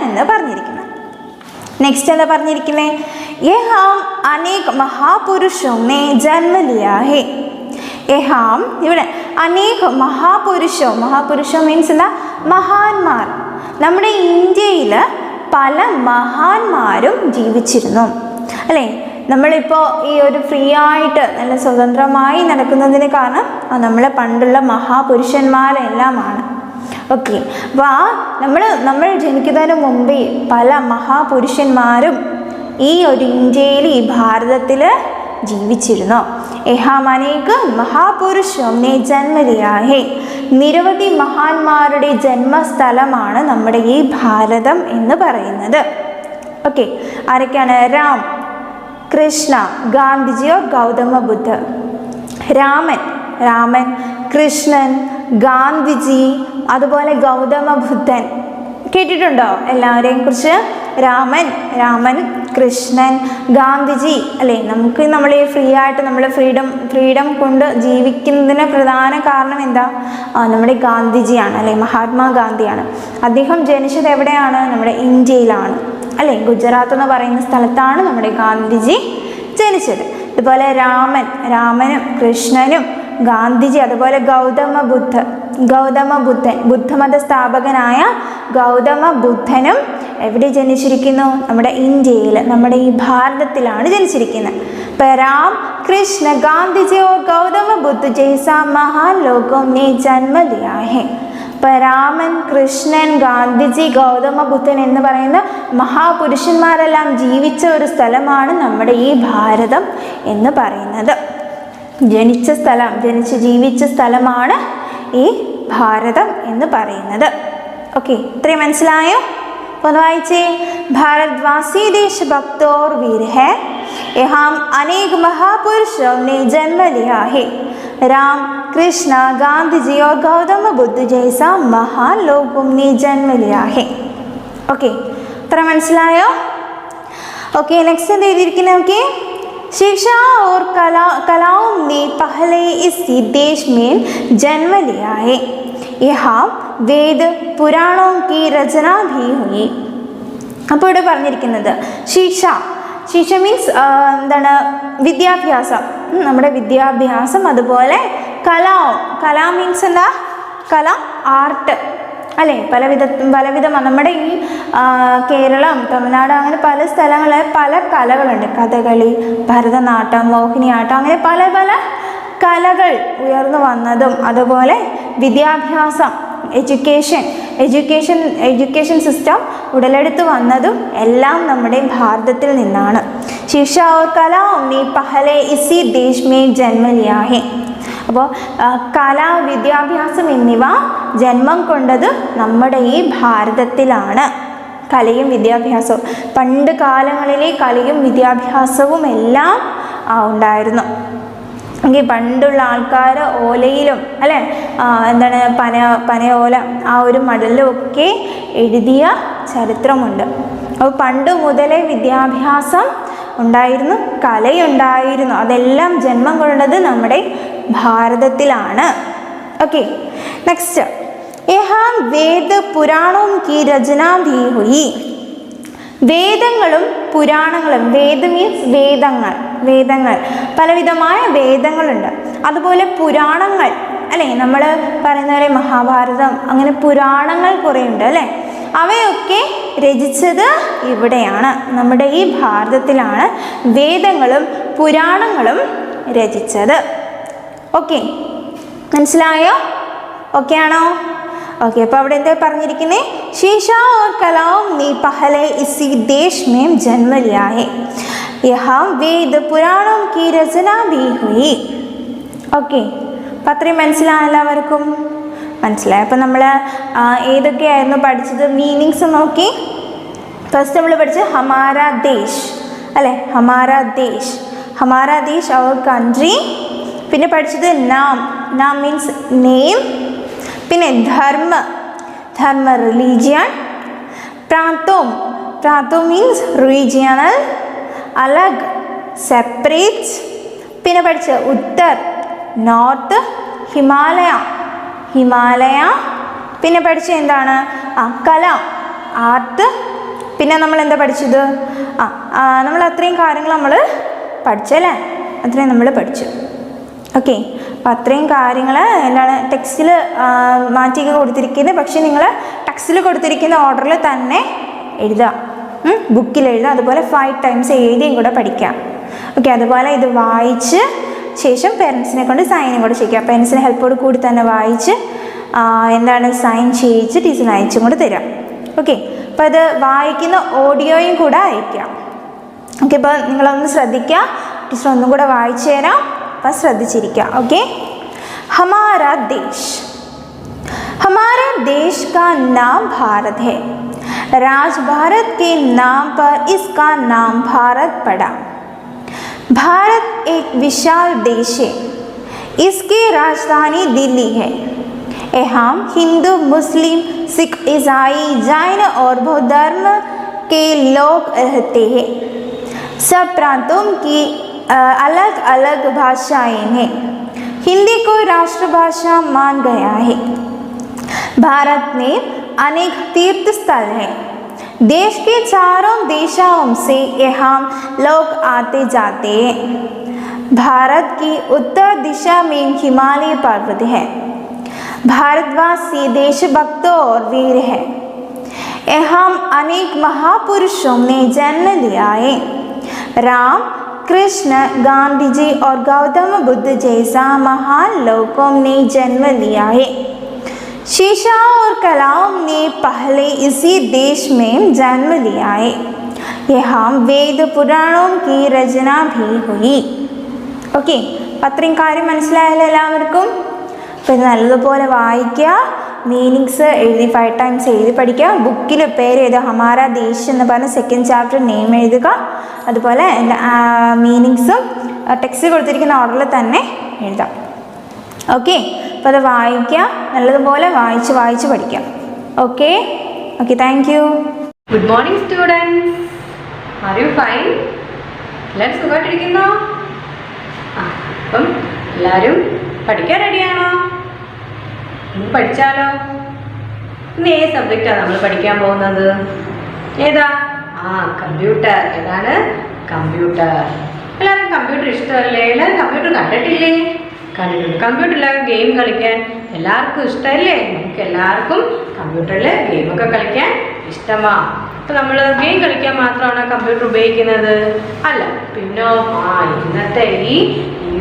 എന്ന് പറഞ്ഞിരിക്കുന്നത്. നെക്സ്റ്റ് എന്താ പറഞ്ഞിരിക്കുന്നത്, യഹാം അനേക് മഹാപുരുഷോ ने जन्म लिया है. യഹാം ഇവിടെ അനേക് മഹാപുരുഷോ മീൻസ് എന്താ, മഹാന്മാർ. നമ്മുടെ ഇന്ത്യയിൽ പല മഹാന്മാരും ജീവിച്ചിരുന്നു അല്ലേ. നമ്മളിപ്പോൾ ഈ ഒരു ഫ്രീ ആയിട്ട് നല്ല സ്വതന്ത്രമായി നടക്കുന്നതിന് കാരണം നമ്മളെ പണ്ടുള്ള മഹാപുരുഷന്മാരെല്ലാമാണ്. ഓക്കെ, അപ്പോൾ നമ്മൾ ജനിക്കുന്നതിന് മുമ്പേ പല മഹാപുരുഷന്മാരും ഈ ഒരു ഇന്ത്യയിൽ, ഈ ഭാരതത്തിൽ ജീവിച്ചിരുന്നു. യഹാം അനേക മഹാപുരുഷോं ने जन्म लिया है. നിരവധി മഹാന്മാരുടെ ജന്മസ്ഥലമാണ് നമ്മുടെ ഈ ഭാരതം എന്ന് പറയുന്നത്. ഓക്കെ, ആരൊക്കെയാണ്, രാം, കൃഷ്ണ, ഗാന്ധിജി ഓർ ഗൗതമ ബുദ്ധ. രാമൻ, കൃഷ്ണൻ, ഗാന്ധിജി, അതുപോലെ ഗൗതമ ബുദ്ധൻ. കേട്ടിട്ടുണ്ടോ എല്ലാവരെയും കുറിച്ച്? രാമൻ, കൃഷ്ണൻ, ഗാന്ധിജി അല്ലേ? നമുക്ക് നമ്മൾ ഈ ഫ്രീഡം കൊണ്ട് ജീവിക്കുന്നതിന് പ്രധാന കാരണം എന്താ? നമ്മുടെ ഗാന്ധിജിയാണ് അല്ലേ? മഹാത്മാഗാന്ധിയാണ്. അദ്ദേഹം ജനിച്ചത് എവിടെയാണ്? നമ്മുടെ ഇന്ത്യയിലാണ് അല്ലേ? ഗുജറാത്ത് എന്ന് പറയുന്ന സ്ഥലത്താണ് നമ്മുടെ ഗാന്ധിജി ജനിച്ചത്. അതുപോലെ രാമനും കൃഷ്ണനും ഗാന്ധിജി, അതുപോലെ ഗൗതമ ബുദ്ധൻ ബുദ്ധമത സ്ഥാപകനായ ഗൗതമ ബുദ്ധനും എവിടെ ജനിച്ചിരിക്കുന്നു? നമ്മുടെ ഇന്ത്യയിൽ, നമ്മുടെ ഈ ഭാരതത്തിലാണ് ജനിച്ചിരിക്കുന്നത്. അപ്പോൾ राम कृष्ण गांधी जी और गौतम बुद्ध जैसा महान लोगों ने जन्म लिया है. അപ്പോൾ രാമൻ, കൃഷ്ണൻ, ഗാന്ധിജി, ഗൗതമ ബുദ്ധൻ എന്ന് പറയുന്ന മഹാപുരുഷന്മാരെല്ലാം ജീവിച്ച ഒരു സ്ഥലമാണ് നമ്മുടെ ഈ ഭാരതം എന്ന് പറയുന്നത്. ജനിച്ച് ജീവിച്ച സ്ഥലമാണ് ഈ ഭാരതം എന്ന് പറയുന്നത്. ഓക്കെ, ഇത്രയും മനസ്സിലായോ? അപ്പോൾ ഒന്ന് വായിച്ചേ. भारतवासी देशभक्त और वीर है, यहाँ अनेक महापुरुषों ने जन्म लिया है. राम, कृष्ण, गांधी जी और गौतम बुद्ध जैसा महान लोगों ने जन्म लिया है. ओके, इतना മനസ്സിലായോ? ओके, नेक्स्ट എന്ത് എഴുതിയിരിക്കുന്നത്? ओके, शिक्षा और कलाओं ने पहले इस देश में जन्म लिया है. यहाँ वेद पुराणों की रचना भी हुई. അപ്പോൾ ഇവിടെ പറഞ്ഞിരിക്കുന്നത് ശിക്ഷ മീൻസ് എന്താണ്? വിദ്യാഭ്യാസം, നമ്മുടെ വിദ്യാഭ്യാസം. അതുപോലെ കല മീൻസ് എന്താ? ആർട്ട് അല്ലേ? പലവിധം നമ്മുടെ ഈ കേരളം, തമിഴ്നാട്, അങ്ങനെ പല സ്ഥലങ്ങളിൽ പല കലകളുണ്ട്. കഥകളി, ഭരതനാട്യം, മോഹിനിയാട്ടം, അങ്ങനെ പല കലകൾ ഉയർന്നു വന്നതും, അതുപോലെ വിദ്യാഭ്യാസം, എഡ്യൂക്കേഷൻ സിസ്റ്റം ഉടലെടുത്ത് വന്നതും എല്ലാം നമ്മുടെ ഭാരതത്തിൽ നിന്നാണ്. ശിക്ഷ ഓർ കലാओं ने पहले इसी देश में जन्म लिया है. അപ്പോൾ വിദ്യാഭ്യാസം എന്നിവ ജന്മം കൊണ്ടത് നമ്മുടെ ഈ ഭാരതത്തിലാണ്. കലയും വിദ്യാഭ്യാസവും, പണ്ട് കാലങ്ങളിലെ കലയും വിദ്യാഭ്യാസവും എല്ലാം ഉണ്ടായിരുന്നു. എങ്കിൽ പണ്ടുള്ള ആൾക്കാർ ഓലയിലും അല്ലേ, എന്താണ് പനയോല, ആ ഒരു മടലിലും ഒക്കെ എഴുതിയ ചരിത്രമുണ്ട്. അപ്പോൾ പണ്ട് മുതലേ വിദ്യാഭ്യാസം ഉണ്ടായിരുന്നു, കലയുണ്ടായിരുന്നു. അതെല്ലാം ജന്മം കൊണ്ടത് നമ്മുടെ ഭാരതത്തിലാണ്. Okay, next. യഹാം വേദ പുരാണവും കി രചന ഭി ഹുയി. വേദങ്ങളും പുരാണങ്ങളും, വേദ മീൻസ് വേദങ്ങൾ, പലവിധമായ വേദങ്ങളുണ്ട്. അതുപോലെ പുരാണങ്ങൾ അല്ലേ, നമ്മൾ പറയുന്ന പോലെ മഹാഭാരതം, അങ്ങനെ പുരാണങ്ങൾ കുറേ ഉണ്ട് അല്ലേ. അവയൊക്കെ രചിച്ചത് ഇവിടെയാണ്, നമ്മുടെ ഈ ഭാരതത്തിലാണ് വേദങ്ങളും പുരാണങ്ങളും രചിച്ചത്. ഓക്കെ, മനസ്സിലായോ? ഓക്കെ ആണോ? ओके, അപ്പോൾ അവിടെ എന്താ പറഞ്ഞിരിക്കുന്നത്? शिक्षा और कलाओं ने पहले इसी देश में जन्म लिया है. यहाँ वेद पुराणों की रचना भी हुई. ഓക്കെ, അപ്പോൾ അത്രയും മനസ്സിലായ എല്ലാവർക്കും? മനസ്സിലായി. അപ്പോൾ നമ്മൾ ഏതൊക്കെയായിരുന്നു പഠിച്ചത്? മീനിങ്സ് നോക്കി. ഫസ്റ്റ് നമ്മൾ പഠിച്ചത് ഹമാര ദേശ് അല്ലേ, ഹമാര ദേശ് അവർ കൺട്രി. പിന്നെ പഠിച്ചത് നാം മീൻസ് നെയിം. പിന്നെ ധർമ്മ റിലീജിയൻ. പ്രാന്തം മീൻസ് റീജിയണൽ, അലഗ് സെപ്പറേറ്റ്. പിന്നെ പഠിച്ച ഉത്തർ നോർത്ത്, ഹിമാലയ. പിന്നെ പഠിച്ച എന്താണ്? കല ആർട്ട്. പിന്നെ നമ്മൾ എന്താ പഠിച്ചത്? നമ്മൾ അത്രയും കാര്യങ്ങൾ നമ്മൾ പഠിച്ചല്ലേ, അത്രയും നമ്മൾ പഠിച്ചു. ഓക്കെ, അപ്പോൾ അത്രയും കാര്യങ്ങൾ എന്താണ് ടെക്സ്റ്റിൽ മാറ്റിയൊക്കെ കൊടുത്തിരിക്കുന്നത്. പക്ഷേ നിങ്ങൾ ടെക്സ്റ്റിൽ കൊടുത്തിരിക്കുന്ന ഓർഡറിൽ തന്നെ എഴുതുക, ബുക്കിൽ എഴുതുക. അതുപോലെ 5 times എഴുതിയും കൂടെ പഠിക്കുക. ഓക്കെ, അതുപോലെ ഇത് വായിച്ച് ശേഷം പേരൻസിനെ കൊണ്ട് സൈനും കൂടെ ചെയ്യിക്കുക. പേരൻസിൻ്റെ ഹെൽപ്പോട് കൂടി തന്നെ വായിച്ച് എന്താണ് സൈൻ ചെയ്യിച്ച് ടീച്ചറിന് അയച്ചും കൂടെ തരാം. ഓക്കെ, അപ്പോൾ അത് വായിക്കുന്ന ഓഡിയോയും കൂടെ അയക്കാം. ഓക്കെ, അപ്പോൾ നിങ്ങളൊന്ന് ശ്രദ്ധിക്കുക. ടീച്ചർ ഒന്നും കൂടെ വായിച്ചു തരാം, അപ്പം ശ്രദ്ധിച്ചിരിക്കുക. ओके, हमारा देश का नाम भारत है. राज भारत के नाम पर इसका नाम भारत पड़ा. भारत एक विशाल देश है. इसकी राजधानी दिल्ली है. यहाँ हिंदू, मुस्लिम, सिख, ईसाई, जैन और बौद्ध धर्म के लोग रहते हैं। सब प्रांतों की अलग अलग भाषाएं हैं। हिंदी को राष्ट्रभाषा मान गया है। भारत में अनेक तीर्थ स्थल हैं। देश के चारों दिशाओं से यहाँ लोग आते जाते हैं। भारत की उत्तर दिशा में हिमालय पर्वत है। भारतवासी देशभक्त और वीर है। यहाँ अनेक महापुरुषों ने जन्म लिया है। राम, कृष्ण, गांधी जी और गौतम बुद्ध जैसा महान लोगों ने जन्म लिया है। शिक्षा और कलाओं ने पहले इसी देश में जन्म लिया है। यहाँ वेद पुराणों की रचना भी हुई. ഓക്കെ, അപ്പം അത്രയും കാര്യം മനസ്സിലായല്ലോ എല്ലാവർക്കും. അപ്പോൾ ഇത് നല്ലതുപോലെ വായിക്കുക, മീനിങ്സ് എഴുതി 5 times എഴുതി പഠിക്കുക. ബുക്കിൽ പേര് എഴുതുക, ഹമാര ദേശ് എന്ന് പറഞ്ഞ 2nd chapter നെയിം എഴുതുക. അതുപോലെ മീനിങ്സും ടെക്സ്റ്റ് കൊടുത്തിരിക്കുന്ന ഓർഡറിൽ തന്നെ എഴുതാം. ഓക്കെ, അപ്പോൾ അത് വായിക്കുക, നല്ലതുപോലെ വായിച്ച് പഠിക്കാം. Okay, thank you. Good morning students, are you fine? എല്ലാവരും സുഖമായിട്ടിരിക്കുന്നോ? അപ്പം എല്ലാവരും പഠിക്കാൻ റെഡിയാണോ? പഠിച്ചാലോ? ഇന്ന് ഏത് സബ്ജക്റ്റാണ് നമ്മൾ പഠിക്കാൻ പോകുന്നത്? ഏതാ? കമ്പ്യൂട്ടർ. ഏതാണ്? കമ്പ്യൂട്ടർ. എല്ലാവരും കമ്പ്യൂട്ടർ ഇഷ്ടമല്ലേ? എല്ലാവരും കമ്പ്യൂട്ടർ കണ്ടിട്ടില്ലേ? കണ്ടിട്ടുണ്ട്. കമ്പ്യൂട്ടറിലൊക്കെ ഗെയിം കളിക്കാൻ എല്ലാവർക്കും ഇഷ്ടമല്ലേ? നമുക്ക് എല്ലാവർക്കും കമ്പ്യൂട്ടറിൽ ഗെയിമൊക്കെ കളിക്കാൻ ഇഷ്ടമാണ്. അപ്പോൾ നമ്മൾ ഗെയിം കളിക്കാൻ മാത്രമാണ് കമ്പ്യൂട്ടർ ഉപയോഗിക്കുന്നത്? അല്ല, പിന്നെ ഇന്നത്തെ ഈ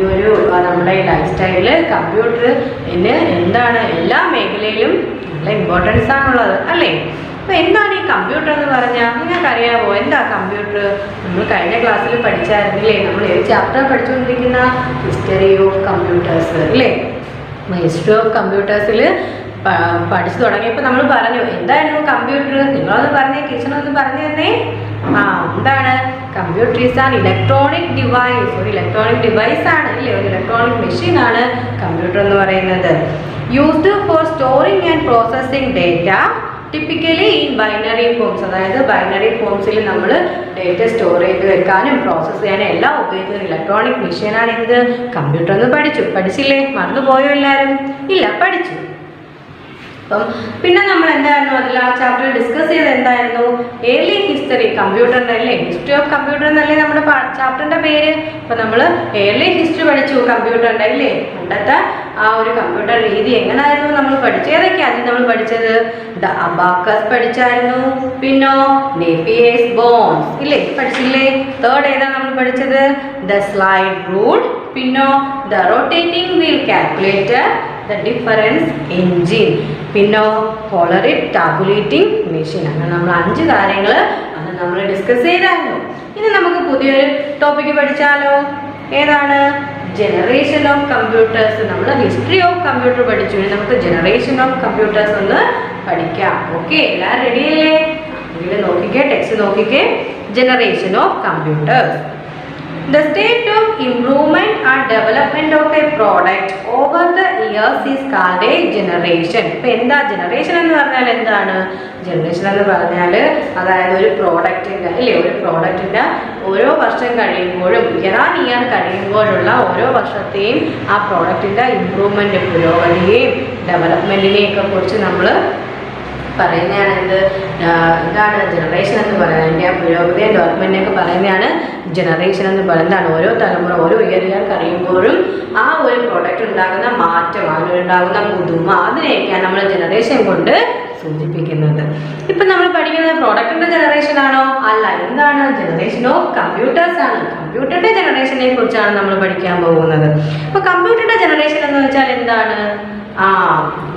ഒരു നമ്മുടെ ഈ ലൈഫ് സ്റ്റൈലിൽ കമ്പ്യൂട്ടറിന് എന്താണ് എല്ലാ മേഖലയിലും നല്ല ഇമ്പോർട്ടൻസ് ആണുള്ളത് അല്ലേ? അപ്പോൾ എന്താണ് ഈ കമ്പ്യൂട്ടർ എന്ന് പറഞ്ഞാൽ നിങ്ങൾക്കറിയാമോ? എന്താ കമ്പ്യൂട്ടർ? നമ്മൾ കഴിഞ്ഞ ക്ലാസ്സിൽ പഠിച്ചായിരുന്നില്ലേ? നമ്മൾ ഏത് ചാപ്റ്റർ പഠിച്ചുകൊണ്ടിരിക്കുന്ന? ഹിസ്റ്ററി ഓഫ് കമ്പ്യൂട്ടേഴ്സ് അല്ലേ? ഹിസ്റ്ററി ഓഫ് കമ്പ്യൂട്ടേഴ്സിൽ പഠിച്ചു തുടങ്ങിയപ്പോൾ നമ്മൾ പറഞ്ഞു എന്തായിരുന്നു കമ്പ്യൂട്ടർ? നിങ്ങളൊന്ന് പറഞ്ഞേ, ടീച്ചറൊന്ന് പറഞ്ഞു തന്നേ. എന്താണ് computer? Is an electronic device. ഒരു ഇലക്ട്രോണിക് ഡിവൈസ് ആണ് അല്ലേ? ഒരു ഇലക്ട്രോണിക് മെഷീൻ ആണ് കമ്പ്യൂട്ടർ എന്ന് പറയുന്നത്. Used for storing and processing data, typically in binary forms. അതായത് ബൈനറി ഫോംസിൽ നമ്മൾ ഡേറ്റ സ്റ്റോർ ചെയ്ത് വെക്കാനും പ്രോസസ്സ് ചെയ്യാനും എല്ലാം ഉപയോഗിക്കുന്ന ഇലക്ട്രോണിക് മെഷീനാണ് ഇത് കമ്പ്യൂട്ടർ എന്ന് പഠിച്ചില്ലേ? മറന്നുപോയോ എല്ലാവരും? ഇല്ല, പഠിച്ചു. അപ്പം പിന്നെ നമ്മൾ എന്തായിരുന്നു അതിൽ ആ ചാപ്റ്ററിൽ ഡിസ്കസ് ചെയ്ത് എന്തായിരുന്നു? ഏർലി ഹിസ്റ്ററി കമ്പ്യൂട്ടറിൻ്റെ അല്ലേ? ഹിസ്റ്ററി ഓഫ് കമ്പ്യൂട്ടർ എന്നല്ലേ നമ്മുടെ ചാപ്റ്ററിൻ്റെ പേര്. അപ്പം നമ്മൾ ഏർലി ഹിസ്റ്ററി പഠിച്ചു കമ്പ്യൂട്ടറിൻ്റെ അല്ലേ? പണ്ടത്തെ ആ ഒരു കമ്പ്യൂട്ടർ രീതി എങ്ങനെയായിരുന്നു നമ്മൾ പഠിച്ചത്? ഏതൊക്കെയാണ് നമ്മൾ പഠിച്ചത്? ദ അബാക്കസ് പഠിച്ചായിരുന്നു, പിന്നോ നേപ്പിയേഴ്സ് ബോൺസ് ഇല്ലേ? പഠിച്ചില്ലേ? തേർഡ് ഏതാണ് നമ്മൾ പഠിച്ചത്? ദ സ്ലൈഡ് റൂൾ, പിന്നോ the rotating wheel calculator, the difference engine, പിന്നോ പോളറിറ്റ് ടാബുലേറ്റിംഗ് മെഷീൻ. അങ്ങനെ നമ്മൾ 5 കാര്യങ്ങൾ അത് നമ്മൾ ഡിസ്കസ് ചെയ്തായിരുന്നു. ഇനി നമുക്ക് പുതിയൊരു ടോപ്പിക്ക് പഠിച്ചാലോ? ഏതാണ്? Generation of computers. നമ്മൾ ഹിസ്റ്ററി ഓഫ് കമ്പ്യൂട്ടർ പഠിച്ചു, ഇനി നമുക്ക് ജനറേഷൻ ഓഫ് കമ്പ്യൂട്ടേഴ്സ് ഒന്ന് പഠിക്കാം. ഓക്കെ, എല്ലാവരും റെഡിയല്ലേ? ഇതിൽ നോക്കിക്കേ, ടെക്സ്റ്റ് നോക്കിക്കേ. Generation of computers. The state of improvement and development of a product over the years is called a generation. ഇപ്പോൾ എന്താ ജനറേഷൻ എന്ന് പറഞ്ഞാൽ എന്താണ്? ജനറേഷൻ എന്ന് പറഞ്ഞാൽ അതായത് ഒരു പ്രോഡക്റ്റിൻ്റെ അല്ലേ? ഒരു പ്രോഡക്റ്റിൻ്റെ ഓരോ വർഷം കഴിയുമ്പോഴും ഇയർ കഴിയുമ്പോഴുള്ള ഓരോ വർഷത്തെയും ആ പ്രോഡക്റ്റിൻ്റെ ഇമ്പ്രൂവ്മെൻറ്റ്, പുരോഗതിയെയും ഡെവലപ്മെൻറ്റിനെയൊക്കെ കുറിച്ച് നമ്മൾ പറയുന്നതാണ് എന്താണ് ജനറേഷൻ എന്ന് പറയുന്നത്. അതിൻ്റെ ആ പുരോഗതിയും ഡെവലപ്മെൻറ്റിനൊക്കെ പറയുന്നതാണ് ജനറേഷൻ എന്ന് പറയുന്നത്. എന്താണ്? ഓരോ തലമുറ ഓരോ ഇയർ കഴിയുമ്പോഴും ആ ഒരു പ്രോഡക്റ്റ് ഉണ്ടാകുന്ന മാറ്റം, അതിനുണ്ടാകുന്ന പുതുമ, അതിനെയൊക്കെയാണ് നമ്മൾ ജനറേഷൻ കൊണ്ട് സൂചിപ്പിക്കുന്നത്. ഇപ്പം നമ്മൾ പഠിക്കുന്നത് പ്രോഡക്റ്റിൻ്റെ ജനറേഷൻ ആണോ? അല്ല. എന്താണ്? ജനറേഷൻ ഓഫ് കമ്പ്യൂട്ടേഴ്സ് ആണ്. കമ്പ്യൂട്ടറിൻ്റെ ജനറേഷനെ കുറിച്ചാണ് നമ്മൾ പഠിക്കാൻ പോകുന്നത്. അപ്പോൾ കമ്പ്യൂട്ടറിൻ്റെ ജനറേഷൻ എന്ന് വെച്ചാൽ എന്താണ്?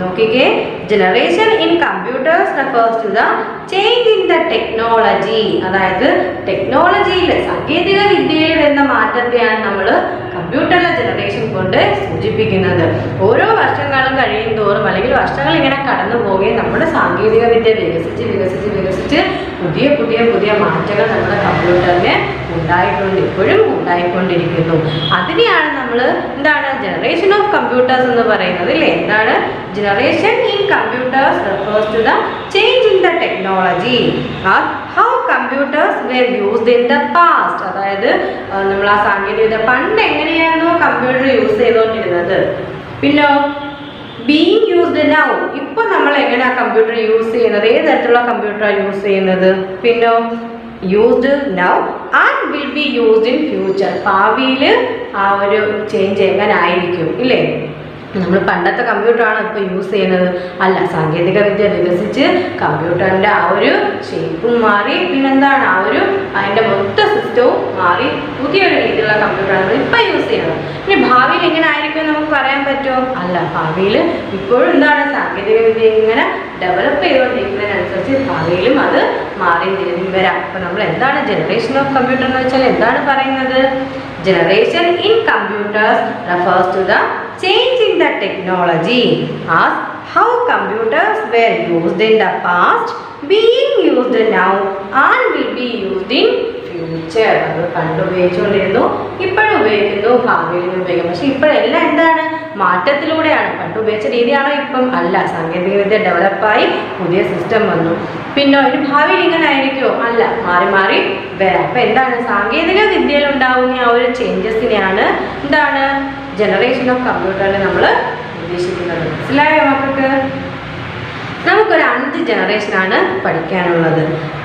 നോക്കിക്കേ, generation in computers refers to the change in the technology, അതായത് ടെക്നോളജിയിൽ സാങ്കേതിക വിദ്യയിൽ വരുന്ന മാറ്റത്തെയാണ് നമ്മൾ കമ്പ്യൂട്ടറിലെ ജനറേഷൻ കൊണ്ട് സൂചിപ്പിക്കുന്നത്. ഓരോ വർഷങ്ങളും കഴിയും തോറും അല്ലെങ്കിൽ വർഷങ്ങൾ ഇങ്ങനെ കടന്നു പോവുകയും നമ്മുടെ സാങ്കേതിക വിദ്യ വികസിച്ച് വികസിച്ച് വികസിച്ച് പുതിയ പുതിയ പുതിയ മാറ്റങ്ങൾ നമ്മുടെ കമ്പ്യൂട്ടറിന് ഉണ്ടായിട്ടുണ്ട്, ഇപ്പോഴും ഉണ്ടായിക്കൊണ്ടിരിക്കുന്നു. അതിനെയാണ് നമ്മൾ എന്താണ് ജനറേഷൻ ഓഫ് കമ്പ്യൂട്ടേഴ്സ് എന്ന് പറയുന്നത് അല്ലേ. എന്താണ് generation in computers refers to the change in the technology or how computers were used in the past. അതായത് നമ്മൾ ആ സാങ്കേതികത പണ്ട് എങ്ങനെയായിരുന്നു കമ്പ്യൂട്ടർ യൂസ് ചെയ്തുകൊണ്ടിരുന്നത്, പിന്നെ ബീങ് യൂസ്ഡ് നൗ ഇപ്പൊ നമ്മൾ എങ്ങനെയാ കമ്പ്യൂട്ടർ യൂസ് ചെയ്യുന്നത്, ഏത് തരത്തിലുള്ള കമ്പ്യൂട്ടറാണ് യൂസ് ചെയ്യുന്നത്, പിന്നെ used now and will be used in future, ഭാവിയിൽ ആ ഒരു ചേഞ്ച് എങ്ങനെ ആയിരിക്കും ഇല്ലേ. നമ്മൾ പണ്ടത്തെ കമ്പ്യൂട്ടറാണ് ഇപ്പോൾ യൂസ് ചെയ്യുന്നത്, അല്ല സാങ്കേതിക വിദ്യ വികസിച്ച് കമ്പ്യൂട്ടറിൻ്റെ ആ ഒരു ഷേപ്പും മാറി, പിന്നെന്താണ് ആ ഒരു അതിൻ്റെ മൊത്തം സിസ്റ്റവും മാറി, പുതിയൊരു രീതിയിലുള്ള കമ്പ്യൂട്ടറാണ് നമ്മൾ ഇപ്പോൾ യൂസ് ചെയ്യുന്നത്. ഇനി ഭാവിയിൽ എങ്ങനെ ആയിരിക്കും നമുക്ക് പറയാൻ പറ്റുമോ, അല്ല ഭാവിയിൽ ഇപ്പോഴും എന്താണ് സാങ്കേതിക വിദ്യ ഇങ്ങനെ ഡെവലപ്പ് ചെയ്തുകൊണ്ടിരിക്കുന്നതിനനുസരിച്ച് ഭാവിയിലും അത് മാറി തിരിഞ്ഞും വരാം. അപ്പോൾ നമ്മൾ എന്താണ് ജനറേഷൻ ഓഫ് കമ്പ്യൂട്ടർ എന്ന് വെച്ചാൽ എന്താണ് പറയുന്നത്, generation in computers refers to the change in the technology as how computers were used in the past, being used now and will be used in future. അത് പണ്ട് ഉപയോഗിച്ചുകൊണ്ടിരുന്നു, ഇപ്പോഴും ഉപയോഗിക്കുന്നു, ഭാവിയിലും ഉപയോഗിക്കും. പക്ഷെ ഇപ്പോഴെല്ലാം എന്താണ് മാറ്റത്തിലൂടെയാണ്. പണ്ട് ഉപയോഗിച്ച രീതിയാണോ ഇപ്പം, അല്ല സാങ്കേതിക വിദ്യ ഡെവലപ്പായി പുതിയ സിസ്റ്റം വന്നു. പിന്നെ ഒരു ഭാവിയിൽ ഇങ്ങനെ ആയിരിക്കുമോ, അല്ല മാറി മാറി വരാം. അപ്പം എന്താണ് സാങ്കേതിക വിദ്യയിൽ ഉണ്ടാകുന്ന ആ ഒരു ചേഞ്ചസിനെയാണ് എന്താണ് ജനറേഷൻ ഓഫ് കമ്പ്യൂട്ടറിൽ നമ്മൾ ഉദ്ദേശിക്കുന്നത്. മനസ്സിലായോ മക്കൾക്ക്? നമുക്കൊരു 5 ജനറേഷനാണ് പഠിക്കാനുള്ളത്.